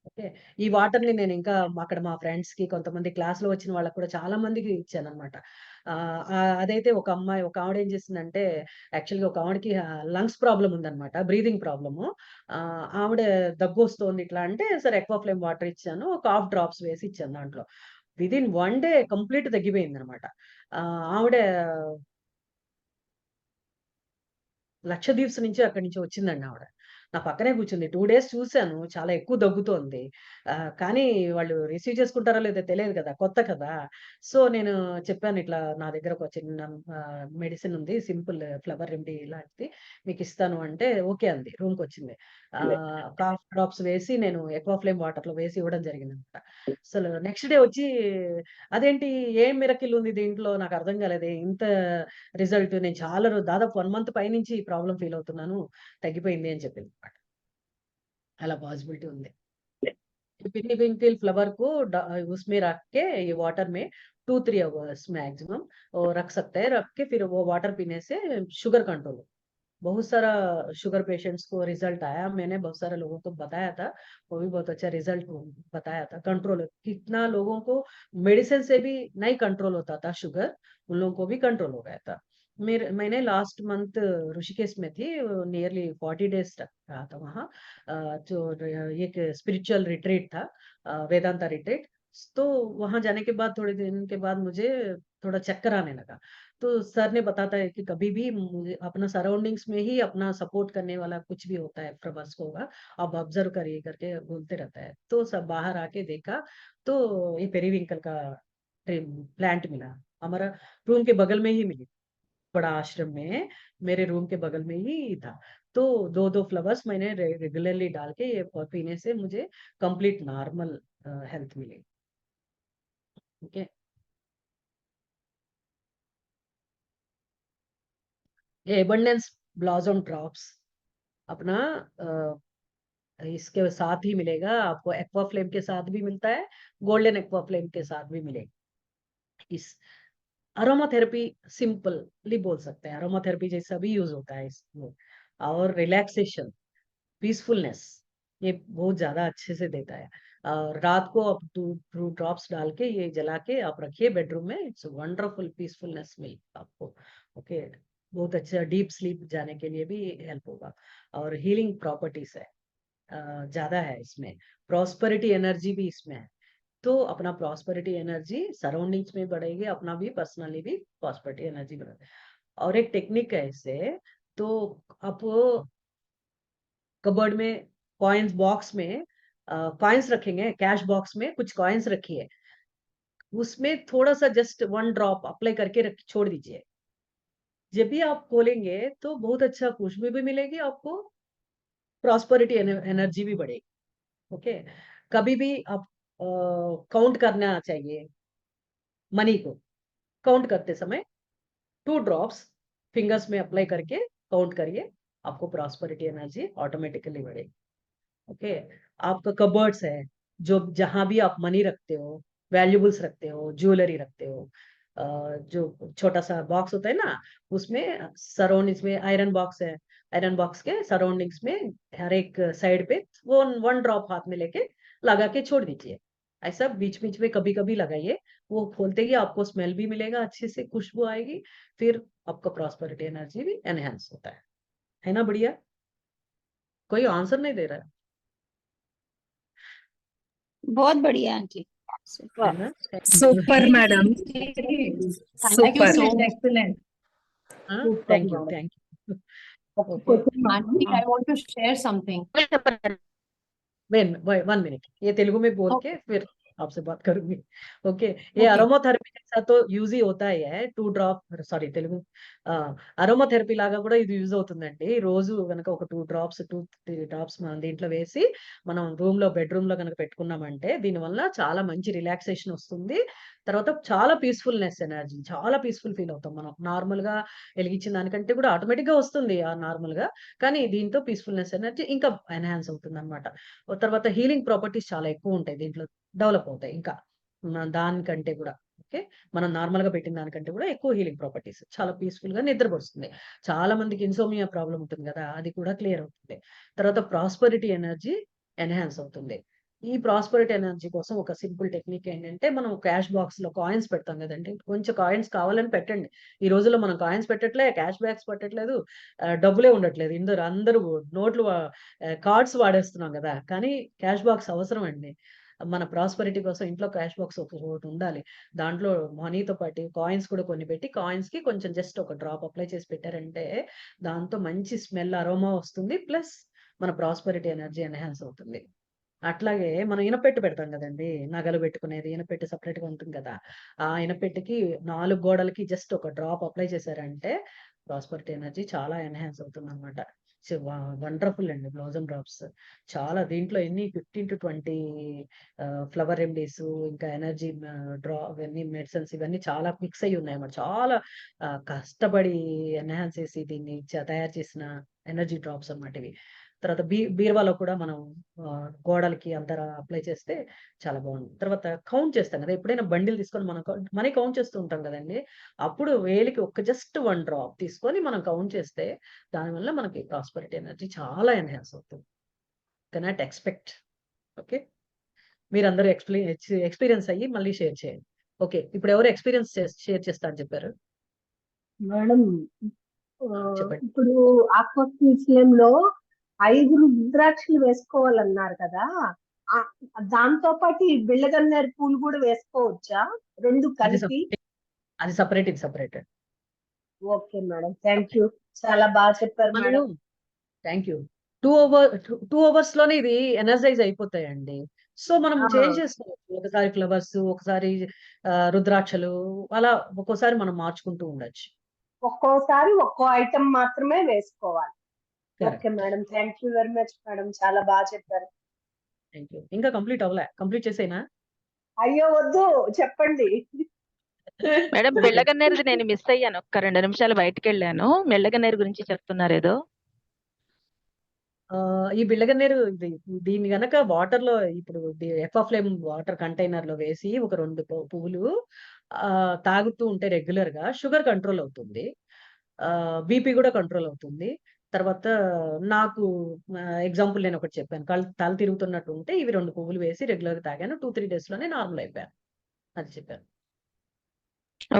ఓకే. ఈ వాటర్‌ని నేను ఇంకా అక్కడ మా ఫ్రెండ్స్‌కి, కొంతమంది క్లాస్‌లో వచ్చిన వాళ్ళకి కూడా చాలా మందికి ఇచ్చానన్నమాట. అదైతే ఒక ఆవిడ ఏం చేసిందంటే, యాక్చువల్‌గా ఒక ఆవిడకి లంగ్స్ ప్రాబ్లమ్ ఉందన్నమాట. Breathing problem. ఆవిడ దగ్గొస్తోంది ఇట్లా అంటే, సరే ఎక్వాఫ్లేమ్ వాటర్ ఇచ్చాను. ఒక హాఫ్ డ్రాప్స్ వేసి ఇచ్చాను దాంట్లో. విదిన్ 1 డే కంప్లీట్ తగ్గిపోయిందన్నమాట. ఆవిడ లక్షద్వీప్స్ నుంచి అక్కడి నుంచి వచ్చిందండి ఆవిడ. నా పక్కనే కూర్చుంది. 2 డేస్ చూసాను. చాలా ఎక్కువ దగ్గుతోంది. కానీ వాళ్ళు రిసీవ్ చేసుకుంటారో లేదో తెలియదు కదా! కొత్త కదా! సో, నేను చెప్పాను, ఇట్లా నా దగ్గర ఒక చిన్న మెడిసిన్ ఉంది. సింపుల్ ఫ్లవర్ రెమెడీ లాంటిది మీకిస్తాను అంటే, ఓకే అంది. రూమ్‌కొచ్చింది. కాఫ్ డ్రాప్స్ వేసి నేను ఎక్వాఫ్లేమ్ వాటర్‌లో వేసి ఇవ్వడం జరిగిందనమాట. అసలు నెక్స్ట్ డే వచ్చి, అదేంటి ఏం మిరకిల్ ఉంది దీంట్లో నాకు అర్థం కాలేదే, ఇంత రిజల్ట్ నేను చాలా దాదాపు 1 మంత్ పైనుంచి ఈ ప్రాబ్లమ్ ఫీల్ అవుతున్నాను. తగ్గిపోయింది అని చెప్పిందనమాట. అలా పాసిబిలిటీ ఉంది. पिनिविंकिल फ्लावर को उसमें रख के ये वाटर में 2-3 आवर्स मैक्सिमम रख सकते हैं। रख के फिर वो वाटर पीने से शुगर कंट्रोल। बहुत सारा शुगर पेशेंट्स को रिजल्ट आया। मैंने बहुत सारे लोगों को बताया था, वो भी बहुत अच्छा रिजल्ट बताया था। कंट्रोल कितना लोगों को मेडिसिन से भी नहीं कंट्रोल होता था शुगर, उन लोगों को भी कंट्रोल हो गया था। मैंने लास्ट मंथ ऋषिकेश में थी, नियरली 40 डेज रहा था वहाँ। जो एक स्पिरिचुअल रिट्रीट था, वेदांता रिट्रीट। तो वहां जाने के बाद थोड़े दिन के बाद मुझे थोड़ा चक्कर आने लगा। तो सर ने बताता है कि कभी भी मुझे अपना सराउंडिंग्स में ही अपना सपोर्ट करने वाला कुछ भी होता है प्रवास को होगा, आप ऑब्जर्व करिए करके बोलते रहता है। तो सब बाहर आके देखा तो ये पेरीविंकल का प्लांट मिला, हमारा रूम के बगल में ही मिली। बड़ा आश्रम में मेरे रूम के बगल में ही था। तो 2-2 फ्लावर्स मैंने रेगुलरली डाल के ये पीने से मुझे कंप्लीट नॉर्मल हेल्थ मिली। ओके। ये एबंडेंस ब्लॉसम ड्रॉप्स अपना इसके साथ ही मिलेगा आपको, एक्वाफ्लेम के साथ भी मिलता है, गोल्डन एक्वाफ्लेम के साथ भी मिलेगा। इस अरोमाथेरेपी सिंपली बोल सकते हैं, अरोमाथेरेपी जैसा भी यूज होता है इसमें। और रिलैक्सेशन, पीसफुलनेस ये बहुत ज्यादा अच्छे से देता है। और रात को आप 2 ड्रॉप्स डाल के ये जला के आप रखिए बेडरूम में, इट्स वंडरफुल पीसफुलनेस मिल आपको। ओके। बहुत अच्छा डीप स्लीप जाने के लिए भी हेल्प होगा। और हीलिंग प्रॉपर्टीज है ज्यादा है इसमें, प्रॉस्पेरिटी एनर्जी भी इसमें है। तो अपना प्रॉस्पेरिटी एनर्जी सराउंडिंग्स में बढ़ेगी, अपना भी पर्सनली भी प्रॉस्पेरिटी एनर्जी बढ़ेगी। और एक टेक्निक है इससे, तो आप कबर्ड में कॉइन्स बॉक्स में कॉइन्स रखेंगे, कैश बॉक्स में कुछ कॉइन्स रखिए, उसमें थोड़ा सा जस्ट 1 ड्रॉप अप्लाई करके छोड़ दीजिए। जब भी आप खोलेंगे तो बहुत अच्छा खुशबू भी मिलेगी आपको, प्रॉस्पेरिटी एनर्जी भी बढ़ेगी। ओके। कभी भी आप काउंट करना चाहिए मनी को, काउंट करते समय 2 ड्रॉप्स फिंगर्स में अप्लाई करके काउंट करिए, आपको प्रॉस्पेरिटी एनर्जी ऑटोमेटिकली बढ़ेगी। ओके। आपका कबर्ड्स है, जो जहां भी आप मनी रखते हो, वैल्यूबल्स रखते हो, ज्वेलरी रखते हो, जो छोटा सा बॉक्स होता है ना, उसमें सराउंडिंग्स में आयरन बॉक्स है, आयरन बॉक्स के सराउंडिंग्स में हर एक साइड पे वो 1 ड्रॉप हाथ में लेके लगा के छोड़ दीजिए। ऐसा बीच बीच में कभी कभी लगाइए, वो खोलते ही आपको स्मेल भी मिलेगा, अच्छे से खुशबू आएगी, फिर आपका प्रॉस्पेरिटी एनर्जी भी एनहेंस होता है ना। बढ़िया। कोई आंसर नहीं दे रहा है, बहुत बढ़िया आंटी, है ना? Super madam, Thank you super. so much. Excellent. हाँ, Super, thank you, madam. thank you. Okay, Okay. Aunty, I want to share something. One minute, ये तेलुगु में बोल के फिर आपसे बात करूंगी. ओके, ये Okay. అరోమాథెరపీ के साथ तो యూజ్ అవుతా है. 2 డ్రాప్, సారీ తెలుగు అరోమాథెరపీ లాగా కూడా ఇది యూజ్ అవుతుందండి. రోజు గనక ఒక 2 డ్రాప్స్ 2-3 డ్రాప్స్ మనం దీంట్లో వేసి మనం బెడ్రూమ్ లో కనుక పెట్టుకున్నామంటే దీనివల్ల చాలా మంచి రిలాక్సేషన్ వస్తుంది. తర్వాత చాలా పీస్ఫుల్నెస్ ఎనర్జీ, చాలా పీస్ఫుల్ ఫీల్ అవుతాం మనం. నార్మల్ గా వెలిగించిన దానికంటే కూడా ఆటోమేటిక్ గా వస్తుంది నార్మల్ గా, కానీ దీంతో పీస్ఫుల్నెస్ ఎనర్జీ ఇంకా ఎన్హాన్స్ అవుతుంది అనమాట. తర్వాత హీలింగ్ ప్రాపర్టీస్ చాలా ఎక్కువ ఉంటాయి దీంట్లో, డెవలప్ అవుతాయి ఇంకా దానికంటే కూడా. ఓకే, మనం నార్మల్ గా పెట్టిన దానికంటే కూడా ఎక్కువ హీలింగ్ ప్రాపర్టీస్, చాలా పీస్ఫుల్ గా నిద్రపొస్తుంది. చాలా మందికి ఇన్సోమియా ప్రాబ్లం ఉంటుంది కదా, అది కూడా క్లియర్ అవుతుంది. తర్వాత ప్రాస్పరిటీ ఎనర్జీ ఎన్హాన్స్ అవుతుంది. ఈ ప్రాస్పరిటీ ఎనర్జీ కోసం ఒక సింపుల్ టెక్నిక్ ఏంటంటే, మనం క్యాష్ బాక్స్ లో కాయిన్స్ పెడతాం కదండి, కొంచెం కాయిన్స్ కావాలని పెట్టండి. ఈ రోజుల్లో మనం కాయిన్స్ పెట్టట్లే, క్యాష్ బ్యాగ్స్ పెట్టట్లేదు, డబ్బులే ఉండట్లేదు. అందరూ నోట్లు కార్డ్స్ వాడేస్తున్నాం కదా, కానీ క్యాష్ బాక్స్ అవసరం అండి. మన ప్రాస్పరిటీ కోసం ఇంట్లో క్యాష్ బాక్స్ ఒకటి ఉండాలి. దాంట్లో మనీతో పాటు కాయిన్స్ కూడా కొన్ని పెట్టి, కాయిన్స్ కి కొంచెం జస్ట్ ఒక డ్రాప్ అప్లై చేసి పెట్టారంటే దాంతో మంచి స్మెల్ అరోమా వస్తుంది, ప్లస్ మన ప్రాస్పరిటీ ఎనర్జీ ఎన్హాన్స్ అవుతుంది. అట్లాగే మనం ఇనపెట్టు పెడతాం కదండి, నగలు పెట్టుకునేది ఇనపెట్టు సపరేట్ గా ఉంటుంది కదా, ఆ ఇనపెట్టుకి 4 గోడలకి జస్ట్ ఒక డ్రాప్ అప్లై చేశారంటే ప్రాస్పరిటీ ఎనర్జీ చాలా ఎన్హాన్స్ అవుతుంది అనమాట. వండర్ఫుల్ అండి బ్లౌజమ్ డ్రాప్స్. చాలా దీంట్లో ఎన్ని 15-20 ఫ్లవర్ రెమెడీస్, ఇంకా ఎనర్జీ ఇవన్నీ మెడిసిన్స్, ఇవన్నీ చాలా మిక్స్ అయ్యి ఉన్నాయి అన్నమాట. చాలా కష్టపడి ఎన్హాన్స్ చేసి దీన్ని తయారు చేసిన ఎనర్జీ డ్రాప్స్ అన్నమాట ఇవి. తర్వాత బీరువాలో కూడా మనం గోడలకి అంతా అప్లై చేస్తే చాలా బాగుంది. తర్వాత కౌంట్ చేస్తాం కదా, ఎప్పుడైనా బండిల్ తీసుకొని మనం మనీ కౌంట్ చేస్తూ ఉంటాం కదండి, అప్పుడు వేలికి జస్ట్ 1 డ్రాప్ తీసుకొని మనం కౌంట్ చేస్తే దానివల్ల మనకి ప్రాస్పరిటీ ఎనర్జీ చాలా ఎన్హాన్స్ అవుతుంది. Cannot expect. ఓకే, మీరందరూ ఎక్స్పీరియన్స్ అయ్యి మళ్ళీ షేర్ చేయండి. ఓకే, ఇప్పుడు ఎవరు ఎక్స్పీరియన్స్ షేర్ చేస్తా అని చెప్పారు? మేడం, చెప్పండి. ఇప్పుడు ఆక్వాఫ్లేమ్ లో 5 రుద్రాక్షలు వేసుకోవాలన్నారు కదా, దాంతో పాటు ఈ బిళ్ళగన్నేరు పూలు కూడా వేసుకోవచ్చా, 2 కలిపి? అది సపరేట్, ఇది separate. Okay madam, thank you, చాలా బాగా చెప్పారు మేడం. Thank you. 2 అవర్స్ లోనే ఇది ఎనర్జైజ్ అయిపోతాయండి. సో మనం చేంజ్ చేసుకోవచ్చు, ఒకసారి ఫ్లవర్స్, ఒకసారి రుద్రాక్షలు, అలా ఒక్కోసారి మనం మార్చుకుంటూ ఉండొచ్చు. ఒక్కోసారి ఒక్కో ఐటమ్ మాత్రమే వేసుకోవాలి. Okay madam, thank you very much madam, చాలా బాగా చెప్పారు. Thank you. ఇంకా కంప్లీట్ అవ్వలే, కంప్లీట్ చేసేనా? అయ్యో వద్దు, చెప్పండి. మేడం, బెల్లగన్నేరుది నేను మిస్ అయ్యాను, ఒక్క 2 నిమిషాలు బయటకు వెళ్ళాను. మెల్లగన్నేరు గురించి చెప్తున్నారు ఏదో. ఈ బిళ్ళగన్నేరు దీన్ని గనక వాటర్ లో, ఇప్పుడు ఎక్వాఫ్లేమ్ వాటర్ కంటైనర్ లో వేసి ఒక 2 పువ్వులు తాగుతూ ఉంటే రెగ్యులర్ గా షుగర్ కంట్రోల్ అవుతుంది, బీపీ కూడా కంట్రోల్ అవుతుంది. తర్వాత నాకు ఎగ్జాంపుల్ నేను ఒకటి చెప్పాను, తల తిరుగుతున్నట్టు ఉంటే ఇవి 2 పువ్వులు వేసి రెగ్యులర్ గా తాగాను, 2-3 డేస్ లోనే నార్మల్ అయిపోయాను, అది చెప్పాను.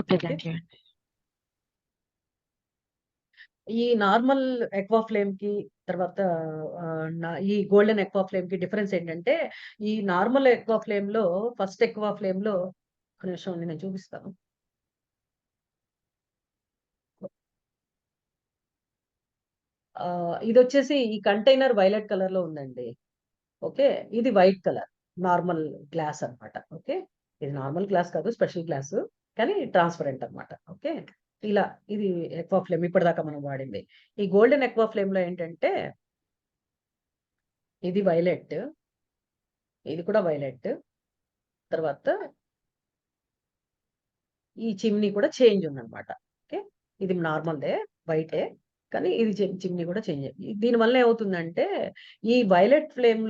Okay, thank you. ఈ నార్మల్ ఎక్వా ఫ్లేమ్ కి తర్వాత ఈ గోల్డెన్ ఎక్వా ఫ్లేమ్ కి డిఫరెన్స్ ఏంటంటే, ఈ నార్మల్ ఎక్వా ఫ్లేమ్ లో ఫస్ట్ ఎక్వా ఫ్లేమ్ లో ఒక నిమిషం అండి, నేను చూపిస్తాను. ఇది వచ్చేసి ఈ కంటైనర్ వైలెట్ కలర్ లో ఉందండి. ఓకే, ఇది వైట్ కలర్ నార్మల్ గ్లాస్ అన్నమాట. ఓకే, ఇది నార్మల్ గ్లాస్ కాదు, స్పెషల్ గ్లాస్, కానీ ట్రాన్స్పరెంట్ అన్నమాట. ఓకే, ఇలా ఇది ఎక్వా ఫ్లేమ్ ఇప్పటిదాకా మనం వాడింది. ఈ గోల్డెన్ ఎక్వా ఫ్లేమ్ లో ఏంటంటే ఇది వైలెట్, ఇది కూడా వైలెట్, తర్వాత ఈ చిమ్నీ కూడా చేంజ్ ఉందన్నమాట. ఓకే, ఇది నార్మల్దే వైటే, కానీ ఇది చిమ్నీ కూడా చేంజ్. దీనివల్ల ఏమవుతుందంటే ఈ వైలెట్ ఫ్లేమ్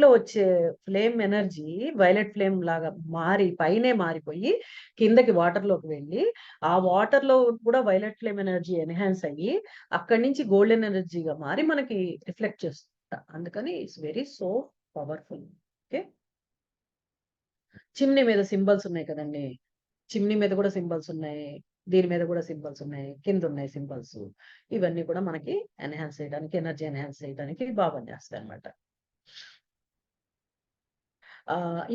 లో వచ్చే ఫ్లేమ్ ఎనర్జీ వైలెట్ ఫ్లేమ్ లాగా మారి పైనే మారిపోయి కిందకి వాటర్ లోకి వెళ్ళి, ఆ వాటర్ లో కూడా వైలెట్ ఫ్లేమ్ ఎనర్జీ ఎన్హాన్స్ అయ్యి అక్కడి నుంచి గోల్డెన్ ఎనర్జీగా మారి మనకి రిఫ్లెక్ట్ చేస్తుంది. అందుకని it's very so powerful. Okay, chimney మీద సింబల్స్ ఉన్నాయి కదండి, చిమ్నీ మీద కూడా సింబల్స్ ఉన్నాయి, దీని మీద కూడా సింబల్స్ ఉన్నాయి, కింద ఉన్నాయి సింబల్స్. ఇవన్నీ కూడా మనకి ఎన్హాన్స్ చేయడానికి, ఎనర్జీ ఎన్హాన్స్ చేయడానికి బాగా పనిచేస్తాయి అనమాట.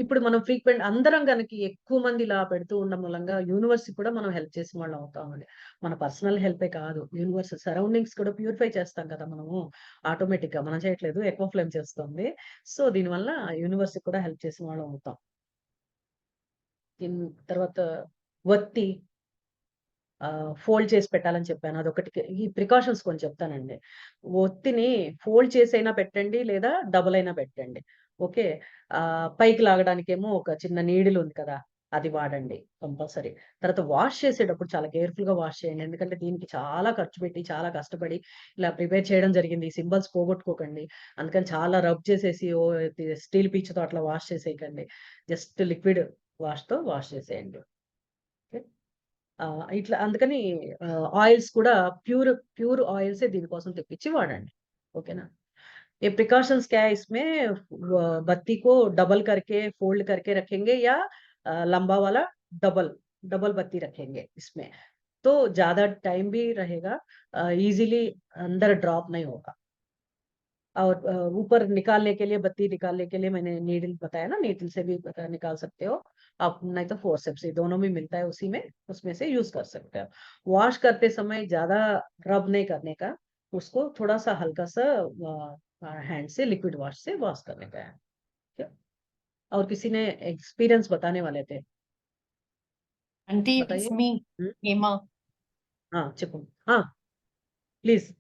ఇప్పుడు మనం ఫ్రీక్వెంట్ అందరం కనుక ఎక్కువ మంది ఇలా పెడుతూ ఉన్న మూలంగా యూనివర్స్ కూడా మనం హెల్ప్ చేసిన వాళ్ళం అవుతామండి. మన పర్సనల్ హెల్పే కాదు, యూనివర్స్ సరౌండింగ్స్ కూడా ప్యూరిఫై చేస్తాం కదా మనము. ఆటోమేటిక్ గా మనం చేయట్లేదు, ఎక్కువ ఫ్లేమ్ చేస్తుంది. సో దీనివల్ల యూనివర్స్ కూడా హెల్ప్ చేసిన వాళ్ళం అవుతాం. దీని తర్వాత వత్తి ఫోల్డ్ చేసి పెట్టాలని చెప్పాను, అదొకటి. ఈ ప్రికాషన్స్ కొంచెం చెప్తానండి. ఒత్తిని ఫోల్డ్ చేసైనా పెట్టండి, లేదా డబుల్ అయినా పెట్టండి. ఓకే. పైకి లాగడానికేమో ఒక చిన్న నీడిల్ ఉంది కదా, అది వాడండి కంపల్సరీ. తర్వాత వాష్ చేసేటప్పుడు చాలా కేర్ఫుల్ గా వాష్ చేయండి, ఎందుకంటే దీనికి చాలా ఖర్చు పెట్టి చాలా కష్టపడి ఇలా ప్రిపేర్ చేయడం జరిగింది. ఈ సింబల్స్ పోగొట్టుకోకండి. అందుకని చాలా రబ్ చేసేసి స్టీల్ పీచుతో అట్లా వాష్ చేసేయకండి. జస్ట్ లిక్విడ్ వాష్ తో వాష్ చేసేయండి. ఇట్లా అందుకని ఆయిల్స్ కూడా प्योर ऑयल से దీనికోసం తెప్పించి వాడండి. ఓకేనా. ये प्रिकॉशंस क्या है इसमें, बत्ती को डबल करके फोल्ड करके रखेंगे या लंबा वाला डबल बत्ती रखेंगे इसमें, तो ज्यादा टाइम भी रहेगा, इजीली अंदर ड्रॉप नहीं होगा. और ऊपर निकालने के लिए, बत्ती निकालने के लिए मैंने नीडल बताया ना, नीडल से भी निकाल सकते हो आप, नहीं तो फोर्सेप्स, दोनों में मिलता है, उसी में उसमें से यूज कर सकते हो. वॉश करते समय ज्यादा रब नहीं करने का, उसको थोड़ा सा हल्का सा हैंड से लिक्विड वॉश से वॉश करने का है. क्या? और किसी ने एक्सपीरियंस बताने वाले थे, Auntie, it's बताइए. me, Hema. हाँ चिपू, हाँ please.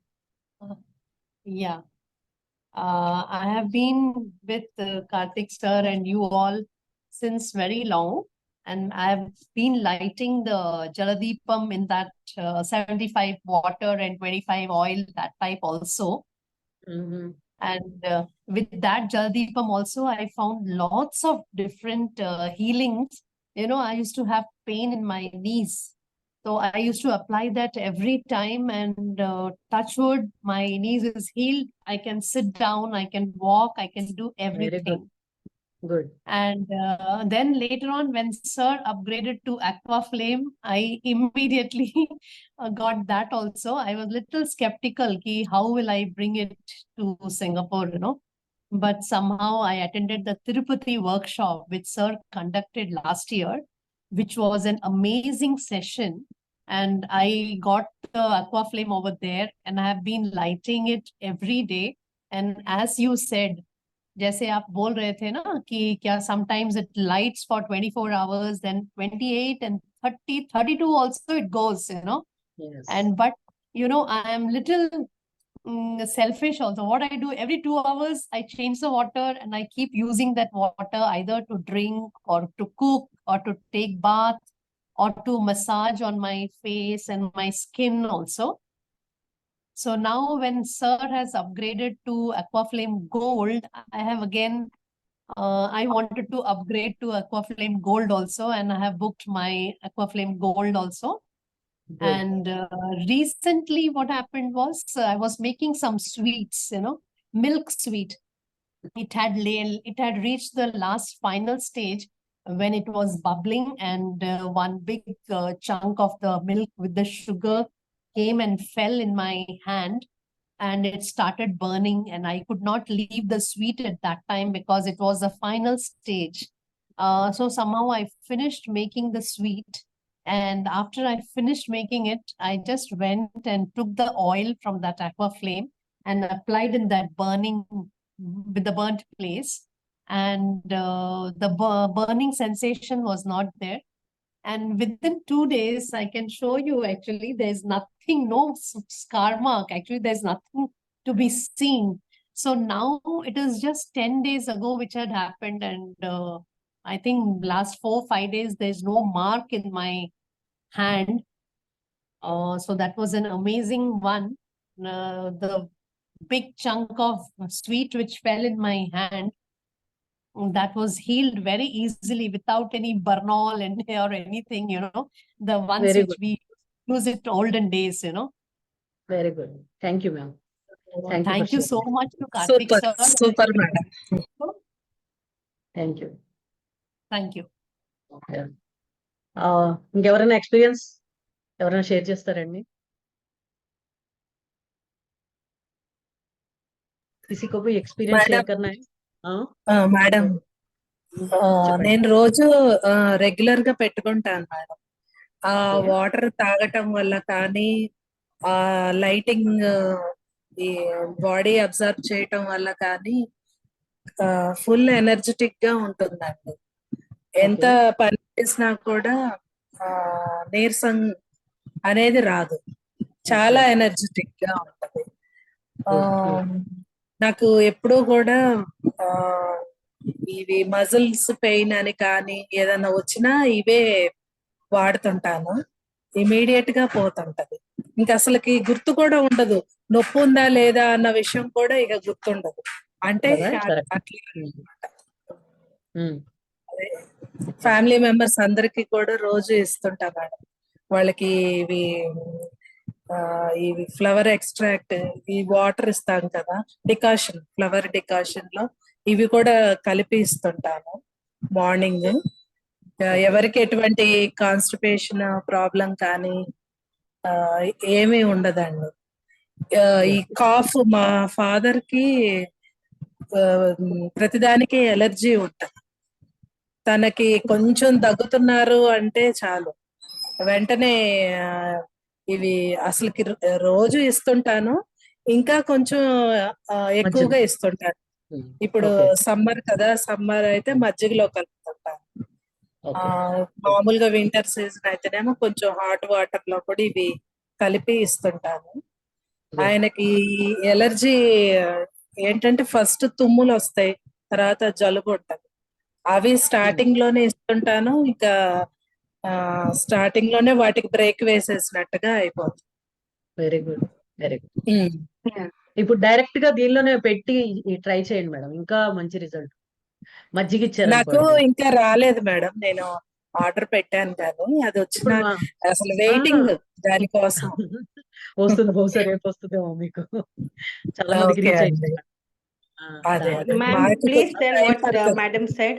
Yeah. I have been with Karthik sir and you all since very long, and I have been lighting the Jaladeepam in that 75 water and 25 oil, that type also. And with that Jaladeepam also, I found lots of different healings. You know, I used to have pain in my knees. So I used to apply that every time, and touch wood, my knees is healed. I can sit down, I can walk, I can do Very everything. good. And then later on, when sir upgraded to Aqua Flame, I immediately got that also. I was little skeptical, ki how will I bring it to Singapore, you know. But somehow I attended the Tirupati workshop which sir conducted last year, which was an amazing session. And I got the Aqua Flame over there, and I have been lighting it every day. And as you said, जैसे आप बोल रहे थे ना कि क्या sometimes it lights for 24 hours, then 28 and 30, 32 also it goes, you know. Yes. And but you know, I am little selfish also. What I do, every 2 hours I change the water, and I keep using that water either to drink or to cook or to take bath or to massage on my face and my skin also. So now when sir has upgraded to Aqua Flame Gold, I have again, I wanted to upgrade to Aqua Flame Gold also, and I have booked my Aqua Flame Gold also. Good. And recently what happened was, I was making some sweets, you know, milk sweet. It had reached the last final stage when it was bubbling, and one big chunk of the milk with the sugar came and fell in my hand, and it started burning, and I could not leave the sweet at that time because it was the final stage. So somehow I finished making the sweet, and after I finished making it, I just went and took the oil from that Aqua Flame and applied in that burning, with the burnt place, and the burning sensation was not there. And within 2 days, I can show you actually there's nothing, no scar mark. Actually, there's nothing to be seen. So now it is just 10 days ago which had happened. And I think last 4-5 days, there's no mark in my hand. So that was an amazing one. The big chunk of sweet which fell in my hand, that was healed very easily without any burnol and or anything, you know, the ones Very which good. we use it olden days, you know. Very good. Thank you, ma'am. Thank you for Thank you so sharing. much to Karthik Super, sir. super, madam. Thank you. Thank you. ఇంకెవరైనా experience ఎవరైనా share చేస్తారండి? किसी को भी experience share madam करना है? हाँ madam చెప్పండి. నేను రోజు రెగ్యులర్ గా పెట్టుకుంటాను మేడం. ఆ ఓకే. వాటర్ తాగటం వల్ల కానీ ఆ లైటింగ్ ఈ బాడీ అబ్జర్వ్ చేయటం వల్ల కానీ ఫుల్ ఎనర్జెటిక్ గా ఉంటుందండి. ఎంత ఓకే. పని చేసినా కూడా ఆ నీరసం అనేది రాదు. చాలా ఓకే. ఎనర్జెటిక్ గా ఉంటది. ఆ గుడ్. గుడ్. నాకు ఎప్పుడూ కూడా ఆ ఇవి మజిల్స్ పెయిన్ అని కానీ ఏదైనా వచ్చినా ఇవే వాడుతుంటాను. ఇమీడియట్ గా పోతుంటది. ఇంకా అసలుకి గుర్తు కూడా ఉండదు. నొప్పి ఉందా లేదా అన్న విషయం కూడా ఇక గుర్తుండదు. అంటే కదా? కరెక్ట్. అట్లా హ్మ్. అన్నమాట. హ్మ్. అదే ఫ్యామిలీ మెంబర్స్ అందరికి కూడా రోజు ఇస్తుంటా మేడం. వాళ్ళకి ఇవి ఇవి ఫ్లవర్ ఎక్స్ట్రాక్ట్ ఈ వాటర్ ఇస్తాం కదా, డికాషన్ ఫ్లవర్ డికాషన్ లో ఇవి కూడా కలిపి ఇస్తుంటాను మార్నింగ్. ఓకే. ఎవరికి ఎటువంటి కాన్స్టిపేషన్ ప్రాబ్లం కానీ ఆ, ఏమీ ఉండదండి. ఈ గుడ్. కాఫ్ మా ఫాదర్ కి ప్రతిదానికి ఎలర్జీ ఉంటుంది. తనకి కొంచెం దగ్గుతున్నారు అంటే చాలు వెంటనే ఆ, ఇవి అసలుకి రోజు ఇస్తుంటాను. ఇంకా కొంచెం మజ్జిగ. ఎక్కువగా ఇస్తుంటాను. హ్మ్. ఇప్పుడు ఓకే. సమ్మర్ కదా, సమ్మర్ అయితే మజ్జిగలో కలుపుతుంటాను. ఓకే. మామూలుగా వింటర్ సీజన్ అయితేనేమో కొంచెం హాట్ వాటర్ లో కూడా ఇవి కలిపి ఇస్తుంటాను. గుడ్. ఆయనకి ఎలర్జీ ఏంటంటే ఫస్ట్ తుమ్ములు వస్తాయి, తర్వాత జలుబు ఉంటది. అవి హ్మ్. స్టార్టింగ్ లోనే ఇస్తుంటాను. ఇంకా స్టార్టింగ్ లోనే వాటికి బ్రేక్ వేసేసినట్టుగా అయిపోతుంది. Very good. Very good. Um. ఇప్పుడు డైరెక్ట్ గా దీనిలోనే పెట్టి ట్రై చేయండి మేడం. ఇంకా మంచి రిజల్ట్. మజ్జిగ నాకు ఇచ్చారనుకోండి. ఇంకా రాలేదు మేడం. నేను ఆర్డర్ పెట్టాను కానీ అది వచ్చిన ఇప్పుడు మా అసలు ఆ! వెయిటింగ్ దానికోసం. వస్తుంది. బహుశా రేపు వస్తుందేమో మీకు. చాలా మందికి ఓకే రీచ్ అయింది. అండి. ఆ! అదే దాని అదే Ma'am, మాకు please కొంచెం tell టైం what పడుతుంది. madam said.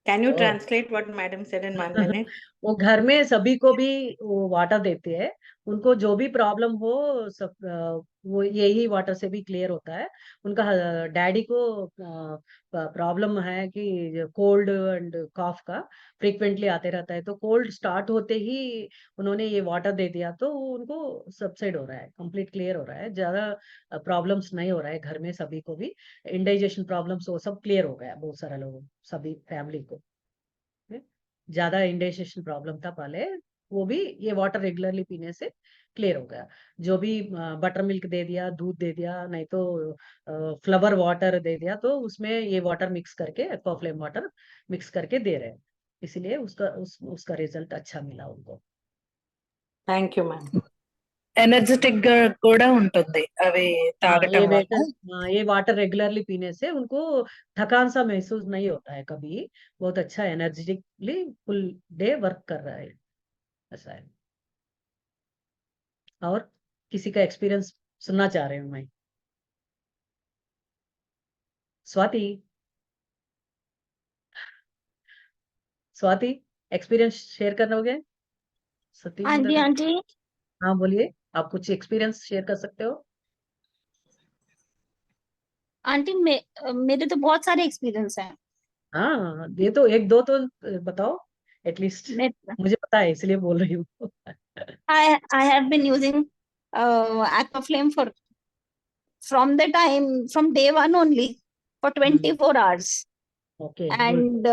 Can you ఓ translate what madam said in 1 minute? वो घर में सभी को भी वो वाटर देते हैं। उनको जो भी प्रॉब्लम हो सब वो यही वाटर से भी क्लियर होता है। उनका डैडी को प्रॉब्लम है कि कोल्ड एंड कॉफ का फ्रीक्वेंटली आते रहता है। तो कोल्ड स्टार्ट होते ही उन्होंने ये वाटर दे दिया तो उनको सबसाइड हो रहा है, कंप्लीट क्लियर हो रहा है। ज्यादा प्रॉब्लम्स नहीं हो रहा है घर में सभी को भी। इंडाइजेशन प्रॉब्लम्स वो सब क्लियर हो गया बहुत सारा लोगों सभी फैमिली को। है। ज्यादा इंडाइजेशन प्रॉब्लम था पहले, वो भी ये वाटर रेगुलरली पीने से क्लियर हो गया। जो भी बटर मिल्क दे दिया, दूध दे दिया, नहीं तो फ्लावर वाटर दे दिया, तो उसमें ये वाटर मिक्स करके एक्वाफ्लेम वाटर मिक्स करके दे रहे हैं। इसलिए उसका रिजल्ट अच्छा मिला उनको। Thank you, ma'am. ఎనర్జెటిక్ గా కూడా ఉంటుంది అవి हाँ, తాగటం వల్ల. ये वाटर रेगुलरली पीने से उनको थकान सा महसूस नहीं होता है कभी। बहुत अच्छा एनर्जेटिकली फुल डे वर्क कर रहा है, ऐसा है। और किसी का एक्सपीरियंस सुनना चाह रहे हूँ मैं। स्वाति, स्वाति एक्सपीरियंस शेयर करोगे? सती हाँ जी, इधर है। हाँ जी। हाँ बोलिए, आप कुछ एक्सपीरियंस शेयर कर सकते हो? आंटी मेरे तो बहुत सारे एक्सपीरियंस हैं। हाँ, ये तो एक दो तो बताओ एटलीस्ट। मैं मुझे पता है इसलिए बोल रही हूँ। I have been using Aquaflame from day one only for 24 hours. Okay, good. And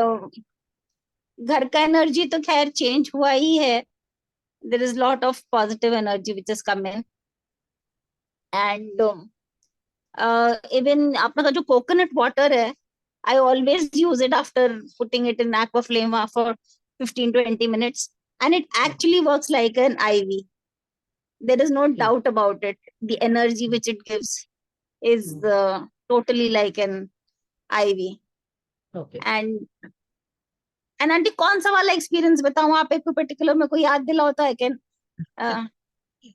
घर का एनर्जी तो खैर चेंज हुआ ही है. There is lot of positive energy which has come in. And even अपना का जो coconut water है, I always use it after putting it in Aquaflame for 15-20 minutes, and it actually works like an IV. There is no doubt about it. The energy which it gives is totally like an IV. Okay. And aunty कौन सा वाला experience बताऊं? आप एक particular में कोई याद दिलाओ तो I can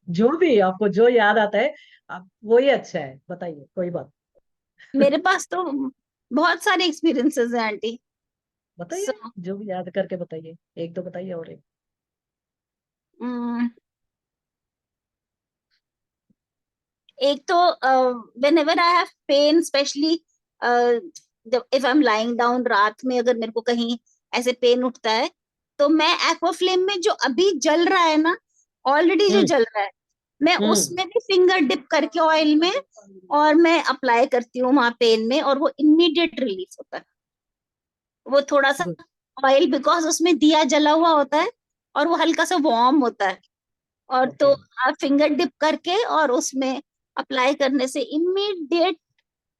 जो भी आपको जो याद आता है आप वही अच्छा है, बताइए, कोई बात। मेरे पास तो बहुत सारे एक्सपीरियंसेस हैं आंटी। बताइए, जो भी याद करके बताइए, एक दो बताइए और एक। एक तो whenever I have pain, especially if I'm lying down रात में, अगर मेरे को कहीं ऐसे पेन उठता है, तो मैं एक्वाफ्लेम में जो अभी जल रहा है ना, ऑलरेडी जो जल रहा है, मैं उसमें भी फिंगर डिप करके ऑयल में और मैं अप्लाई करती हूँ वहां पेन में, और वो इमीडिएट रिलीफ होता है। वो थोड़ा सा ऑयल, बिकॉज उसमें दिया जला हुआ होता है और वो हल्का सा वार्म होता है, और तो आप फिंगर डिप करके और उसमें अप्लाई करने से इमीडिएट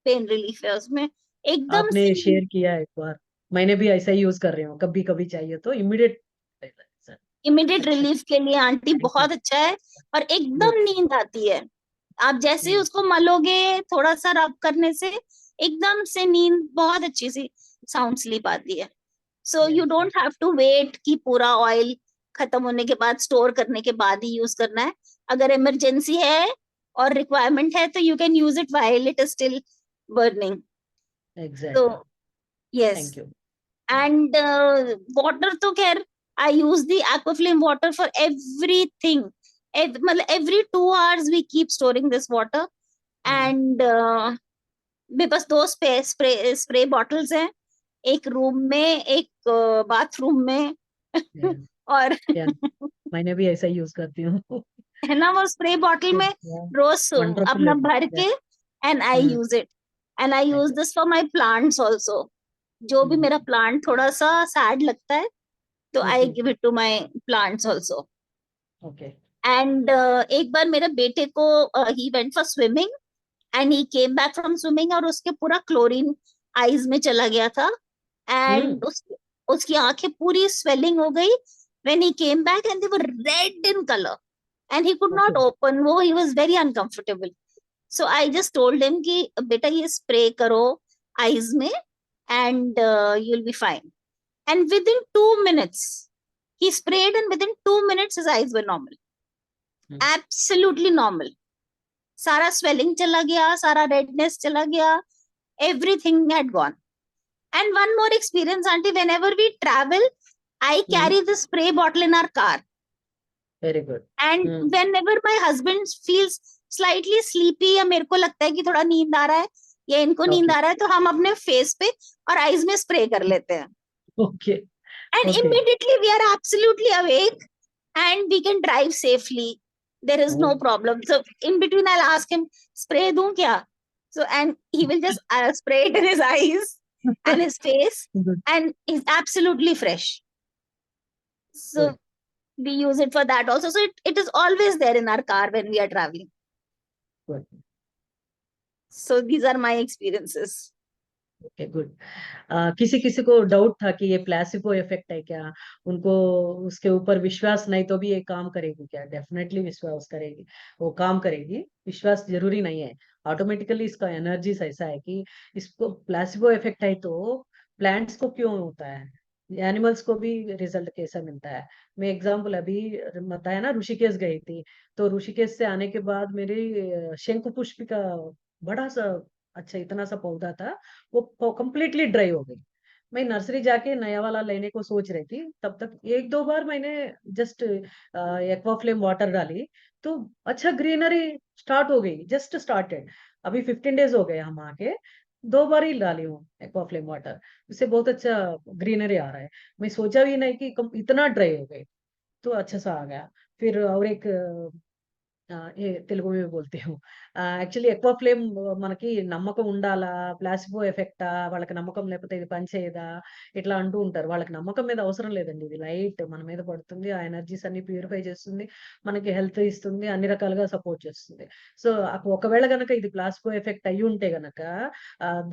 पेन रिलीफ है उसमें, एकदम आपने से शेयर किया एक बार, मैंने भी ऐसा ही यूज कर रही हूँ, कभी कभी चाहिए तो इमीडिएट। इमीडिएट रिलीफ के लिए आंटी बहुत अच्छा है, और एकदम नींद आती है। आप जैसे ही उसको मलोगे, थोड़ा सा रब करने से एकदम से नींद बहुत अच्छी सी साउंड स्लीप आती है। So you don't have to wait कि पूरा ऑयल खत्म होने के बाद, स्टोर करने के बाद ही यूज करना है। अगर इमरजेंसी है और रिक्वायरमेंट है तो you can use it while it is still burning. तो यस, एंड वाटर तो खैर I use the aqua flame water for everything. मतलब every 2 hours we keep storing this water, and मेरे पास 2 स्प्रे बॉटल्स हैं, एक रूम में, एक बाथरूम में और मैंने भी ऐसा यूज करती हूँ। है ना, वो स्प्रे बॉटल में रोज अपना भर के, and I use it, and I use this for my plants also. जो भी मेरा प्लांट थोड़ा सा सैड लगता है तो I give it to my plants also. And एक बार मेरे बेटे को ही went for swimming and he came back from swimming, और उसके पूरा क्लोरीन आईज में चला गया था, एंड उसकी आंखें पूरी स्वेलिंग हो गई when he came back, and they were red in color and he could not open, वो he was very uncomfortable. So I just told him कि बेटा ये spray करो eyes में and you'll be fine. And within 2 minutes he sprayed, and within 2 minutes his eyes were normal, absolutely normal. सारा swelling चला गया, सारा redness चला गया, everything had gone. And one more experience, auntie, whenever we travel, I carry the spray bottle in our car. Very good. And whenever my husband feels slightly sleepy, या मेरे को लगता है कि थोड़ा नींद आ रहा है या इनको नींद आ रहा है, तो हम अपने फेस पे और आईज में स्प्रे कर लेते हैं. And immediately we are absolutely awake and we can drive safely. There is no problem. So in between I'll ask him, spray दूं क्या? So and he will just spray it in his eyes and his face, and he's absolutely fresh. So we use it for that also. So it is always there in our car when we are traveling. So these are my experiences. Okay, good. किसी किसी को doubt था कि ये placebo effect है क्या, उनको उसके ऊपर विश्वास नहीं तो भी ये काम करेगी क्या? डेफिनेटली विश्वास करेगी, वो काम करेगी, विश्वास जरूरी नहीं है। ऑटोमेटिकली इसका एनर्जी ऐसा है कि इसको प्लेसिबो इफेक्ट है तो प्लांट्स को क्यों होता है, एनिमल्स को भी रिजल्ट कैसा मिलता है। मैं एग्जांपल अभी बताया ना, ऋषिकेश गई थी, तो ऋषिकेश से आने के बाद मेरी शंख पुष्प का बड़ा सा अच्छा इतना सा पौधा था, वो कंप्लीटली ड्राई हो गई। मैं नर्सरी जाके नया वाला लेने को सोच रही थी, तब तक 1-2 बार मैंने जस्ट एक्वाफ्लेम वाटर डाली तो अच्छा ग्रीनरी स्टार्ट हो गई, जस्ट स्टार्टेड। अभी 15 डेज हो गए हम आके, 2 बार ही डाली हूँ एक्वाफ्लेम वाटर, उससे बहुत अच्छा ग्रीनरी आ रहा है। मैं सोचा भी नहीं कि इतना ड्राई हो गई, तो अच्छा सा आ गया। फिर और एक ये తెలుగు में बोलती हूँ, యాక్చువల్లీ ఎక్వాఫ్లేమ్ మనకి నమ్మకం ఉండాలా, ప్లాసిబో ఎఫెక్టా, వాళ్ళకి నమ్మకం లేకపోతే ఇది పని చేయదా, ఇట్లా అంటూ ఉంటారు. వాళ్ళకి నమ్మకం మీద అవసరం లేదండి, ఇది లైట్ మన మీద పడుతుంది, ఆ ఎనర్జీస్ అన్ని ప్యూరిఫై చేస్తుంది, మనకి హెల్త్ ఇస్తుంది, అన్ని రకాలుగా సపోర్ట్ చేస్తుంది. సో ఒకవేళ గనక ఇది ప్లాసిబో ఎఫెక్ట్ అయ్యి ఉంటే గనక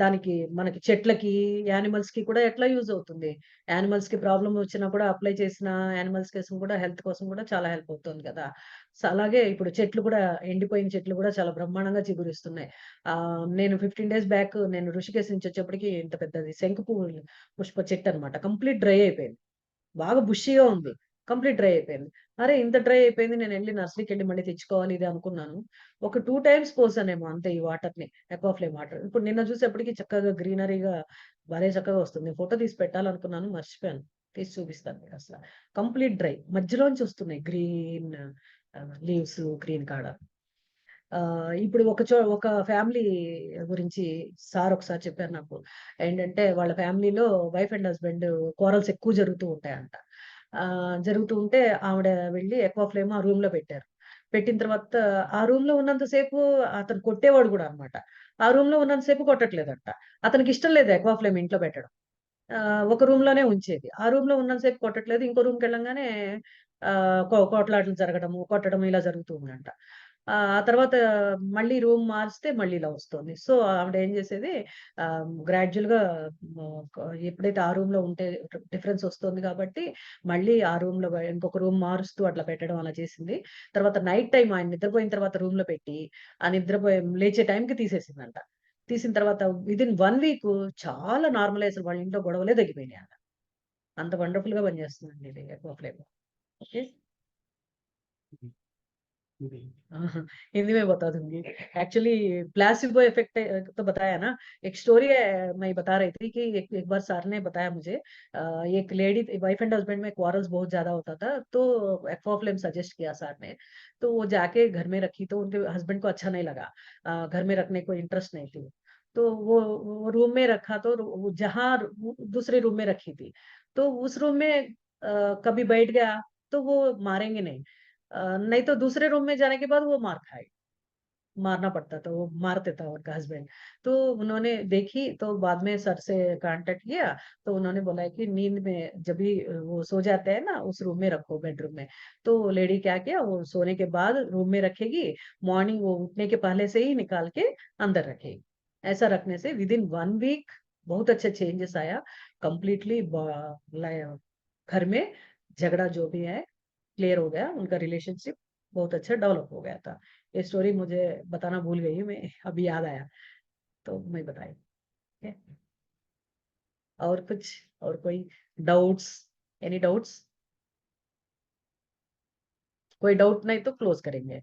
దానికి మనకి చెట్లకి, యానిమల్స్ కి కూడా ఎట్లా యూజ్ అవుతుంది, యానిమల్స్ కి ప్రాబ్లం వచ్చినా కూడా అప్లై చేసిన యానిమల్స్ కోసం కూడా, హెల్త్ కోసం కూడా చాలా హెల్ప్ అవుతుంది కదా. సో అలాగే ఇప్పుడు చెట్లు కూడా, ఎండిపోయిన చెట్లు కూడా చాలా బ్రహ్మాండంగా చిగురిస్తున్నాయి. నేను 15 డేస్ బ్యాక్ నేను ఋషికేశ్ నుంచి వచ్చేప్పటికి ఇంత పెద్దది శంకు పుష్ప చెట్టు అన్నమాట, కంప్లీట్ డ్రై అయిపోయింది, బాగా బుషిగా ఉంది, కంప్లీట్ డ్రై అయిపోయింది. అరే ఇంత డ్రై అయిపోయింది, నేను వెళ్ళి నర్సరీకి వెళ్ళి మళ్ళీ తెచ్చుకోవాలి ఇది అనుకున్నాను. ఒక 2 టైమ్స్ పోసానేమో అంతే ఈ వాటర్ ని, ఎక్వాఫ్లేమ్ వాటర్. ఇప్పుడు నిన్న చూసేప్పటికి చక్కగా గ్రీనరీగా భలే చక్కగా వస్తుంది. ఫోటో తీసి పెట్టాలనుకున్నాను, మర్చిపోయాను. తీసి చూపిస్తాను మీకు. అసలు కంప్లీట్ డ్రై, మధ్యలోంచి వస్తున్నాయి గ్రీన్ లీవ్స్, గ్రీన్ కాడ. ఇప్పుడు ఒక ఫ్యామిలీ గురించి సార్ ఒకసారి చెప్పారు నాకు. ఏంటంటే వాళ్ళ ఫ్యామిలీలో వైఫ్ అండ్ హస్బెండ్ క్వారల్స్ ఎక్కువ జరుగుతూ ఉంటాయంట. జరుగుతూ ఉంటే ఆవిడ వెళ్ళి ఎక్కువ ఫ్లేమ్ ఆ రూమ్ లో పెట్టారు. పెట్టిన తర్వాత ఆ రూమ్ లో ఉన్నంత సేపు అతను కొట్టేవాడు కూడా అన్నమాట. ఆ రూమ్ లో ఉన్నంత సేపు కొట్టట్లేదంట. అతనికి ఇష్టం లేదు ఎక్కువ ఫ్లేమ్ ఇంట్లో పెట్టడం. ఒక రూమ్ లోనే ఉంచేది. ఆ రూమ్ లో ఉన్నంత సేపు కొట్టట్లేదు. ఇంకో రూమ్కి వెళ్ళంగానే కోట్లాటలు జరగడము, కొట్టడం ఇలా జరుగుతూ ఉందంట. ఆ తర్వాత మళ్ళీ రూమ్ మారిస్తే మళ్ళీ ఇలా వస్తుంది. సో ఆవిడ ఏం చేసేది, గ్రాడ్యువల్ గా ఎప్పుడైతే ఆ రూమ్ లో ఉంటే డిఫరెన్స్ వస్తుంది కాబట్టి మళ్ళీ ఆ రూమ్ లో ఇంకొక రూమ్ మారుస్తూ అట్లా పెట్టడం అలా చేసింది. తర్వాత నైట్ టైం ఆయన నిద్రపోయిన తర్వాత రూమ్ లో పెట్టి ఆ నిద్రపోయి లేచే టైంకి తీసేసిందంట. తీసిన తర్వాత విదిన్ 1 వీక్ చాలా నార్మలైజ్, వాళ్ళ ఇంట్లో గొడవలే తగ్గిపోయినాయి అన్న. అంత వండర్ఫుల్ గా పనిచేస్తుందండి ఇది ఎక్కువ ఫ్లేమ్. ఓకే, हिंदी में बता दूंगी. एक्चुअली प्लेसिबो इफेक्ट तो बताया ना. एक स्टोरी है, मैं बता रही थी कि एक बार सर ने बताया मुझे, एक लेडी वाइफ एंड हस्बैंड में क्वारल्स बहुत ज्यादा होता था, तो एक्वाफ्लेम सजेस्ट किया सर ने. तो वो जाके घर में रखी, तो उनके हस्बैंड को अच्छा नहीं लगा, घर में रखने को इंटरेस्ट नहीं थी. तो वो रूम में रखा, तो जहाँ दूसरे रूम में रखी थी, तो उस रूम में कभी बैठ गया तो वो मारेंगे नहीं. नहीं तो दूसरे रूम में जाने के बाद वो मार खाए, मारना पड़ता था, वो मारते था उनका हस्बैंड. तो उन्होंने देखी, तो बाद में सर से कांटेक्ट किया, तो उन्होंने बोला है कि नींद में जब भी वो सो जाते हैं ना, उस रूम में रखो, बेडरूम में. तो लेडी क्या किया, वो सोने के बाद रूम में रखेगी, मॉर्निंग वो उठने के पहले से ही निकाल के अंदर रखेगी. ऐसा रखने से विद इन 1 वीक बहुत अच्छा चेंजेस आया. कंप्लीटली घर में झगड़ा जो भी है क्लियर हो गया, उनका रिलेशनशिप बहुत अच्छा डेवलप हो गया था. ये स्टोरी मुझे बताना भूल गई, मैं अभी याद आया तो मैं बताई. Okay? और कुछ, और कोई डाउट्स, एनी डाउट्स? कोई डाउट नहीं तो क्लोज करेंगे.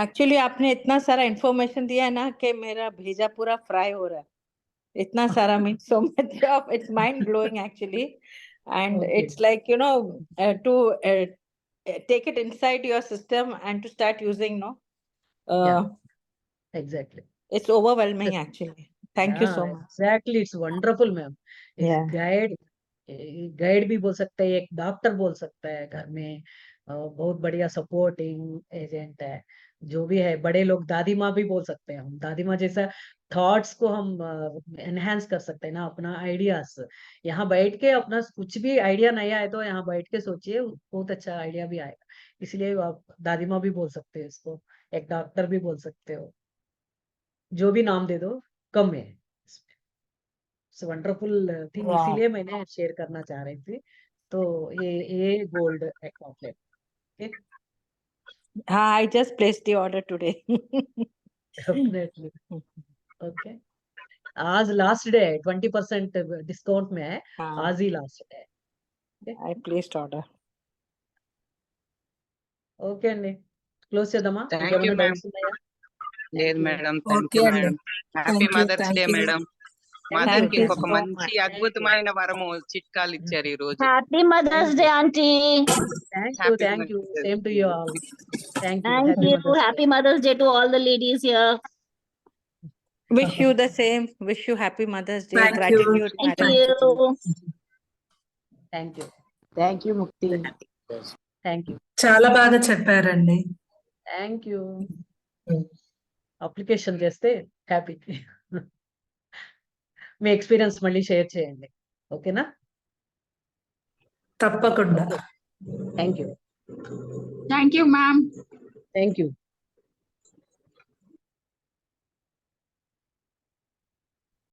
एक्चुअली आपने इतना सारा इंफॉर्मेशन दिया है ना कि मेरा भेजा पूरा फ्राई हो रहा है. इतना सारा means so much of it's mind blowing actually, and Okay. it's like to take it inside your system and to start using, no. Yeah, exactly. It's overwhelming actually. Thank you so Yeah, much. exactly. It's wonderful, ma'am. इस Yeah. Guide भी बोल सकते हैं, एक doctor बोल सकता है घर में. बहुत बढ़िया सपोर्टिंग एजेंट है. जो भी है, बड़े लोग, दादी माँ भी बोल सकते हैं हम. दादी माँ जैसा थॉट्स को हम एनहांस कर सकते हैं ना, अपना आइडियाज. यहाँ बैठ के अपना कुछ भी आइडिया नहीं आए तो यहाँ बैठ के सोचिए, बहुत अच्छा आइडिया भी आएगा. इसलिए आप दादी माँ भी बोल सकते हो इसको, एक डॉक्टर भी बोल सकते हो. जो भी नाम दे दो कम है. Wonderful thing, Wow. इसीलिए मैंने शेयर करना चाह रही थी. तो ये gold aqua flame. I just placed the order today. Definitely. Okay, आज लास्ट डे है, 20% डिस्काउंट में है. आज ही लास्ट डे है. I placed order. ఓకే అండి, క్లోజ్ చేద్దామా? థ్యాంక్ యూ ఇంకేమైనా మ్యామ్. డౌట్స్ ఉన్నాయా? లేదు మేడం, థ్యాంక్ ఓకే యూ అండి. Madam. Happy thank you, mother's day thank you. Madam. Thank you, mother కి you ఇంకొక so మంచి much. అద్భుతమైన వరము చిట్కాలు ఇచ్చారు ఈ రోజు. Happy Mother's Day, Auntie. Thank you, happy thank you. Same to you all. Thank you. Thank happy you. Mother's day. Happy Mother's Day to all the ladies here. Wish you the same. Wish you happy Mother's Day. Thank you. Gratitude, Thank Madam. you. Thank you. Thank you, Mukti. Thank you. చాలా బాగా చెప్పారండి. Thank you. Application చేస్తే happy. మీ experience మళ్ళీ share చేయండి. ఓకేనా? తప్పకుండా. Thank you. Thank you, ma'am. Thank you.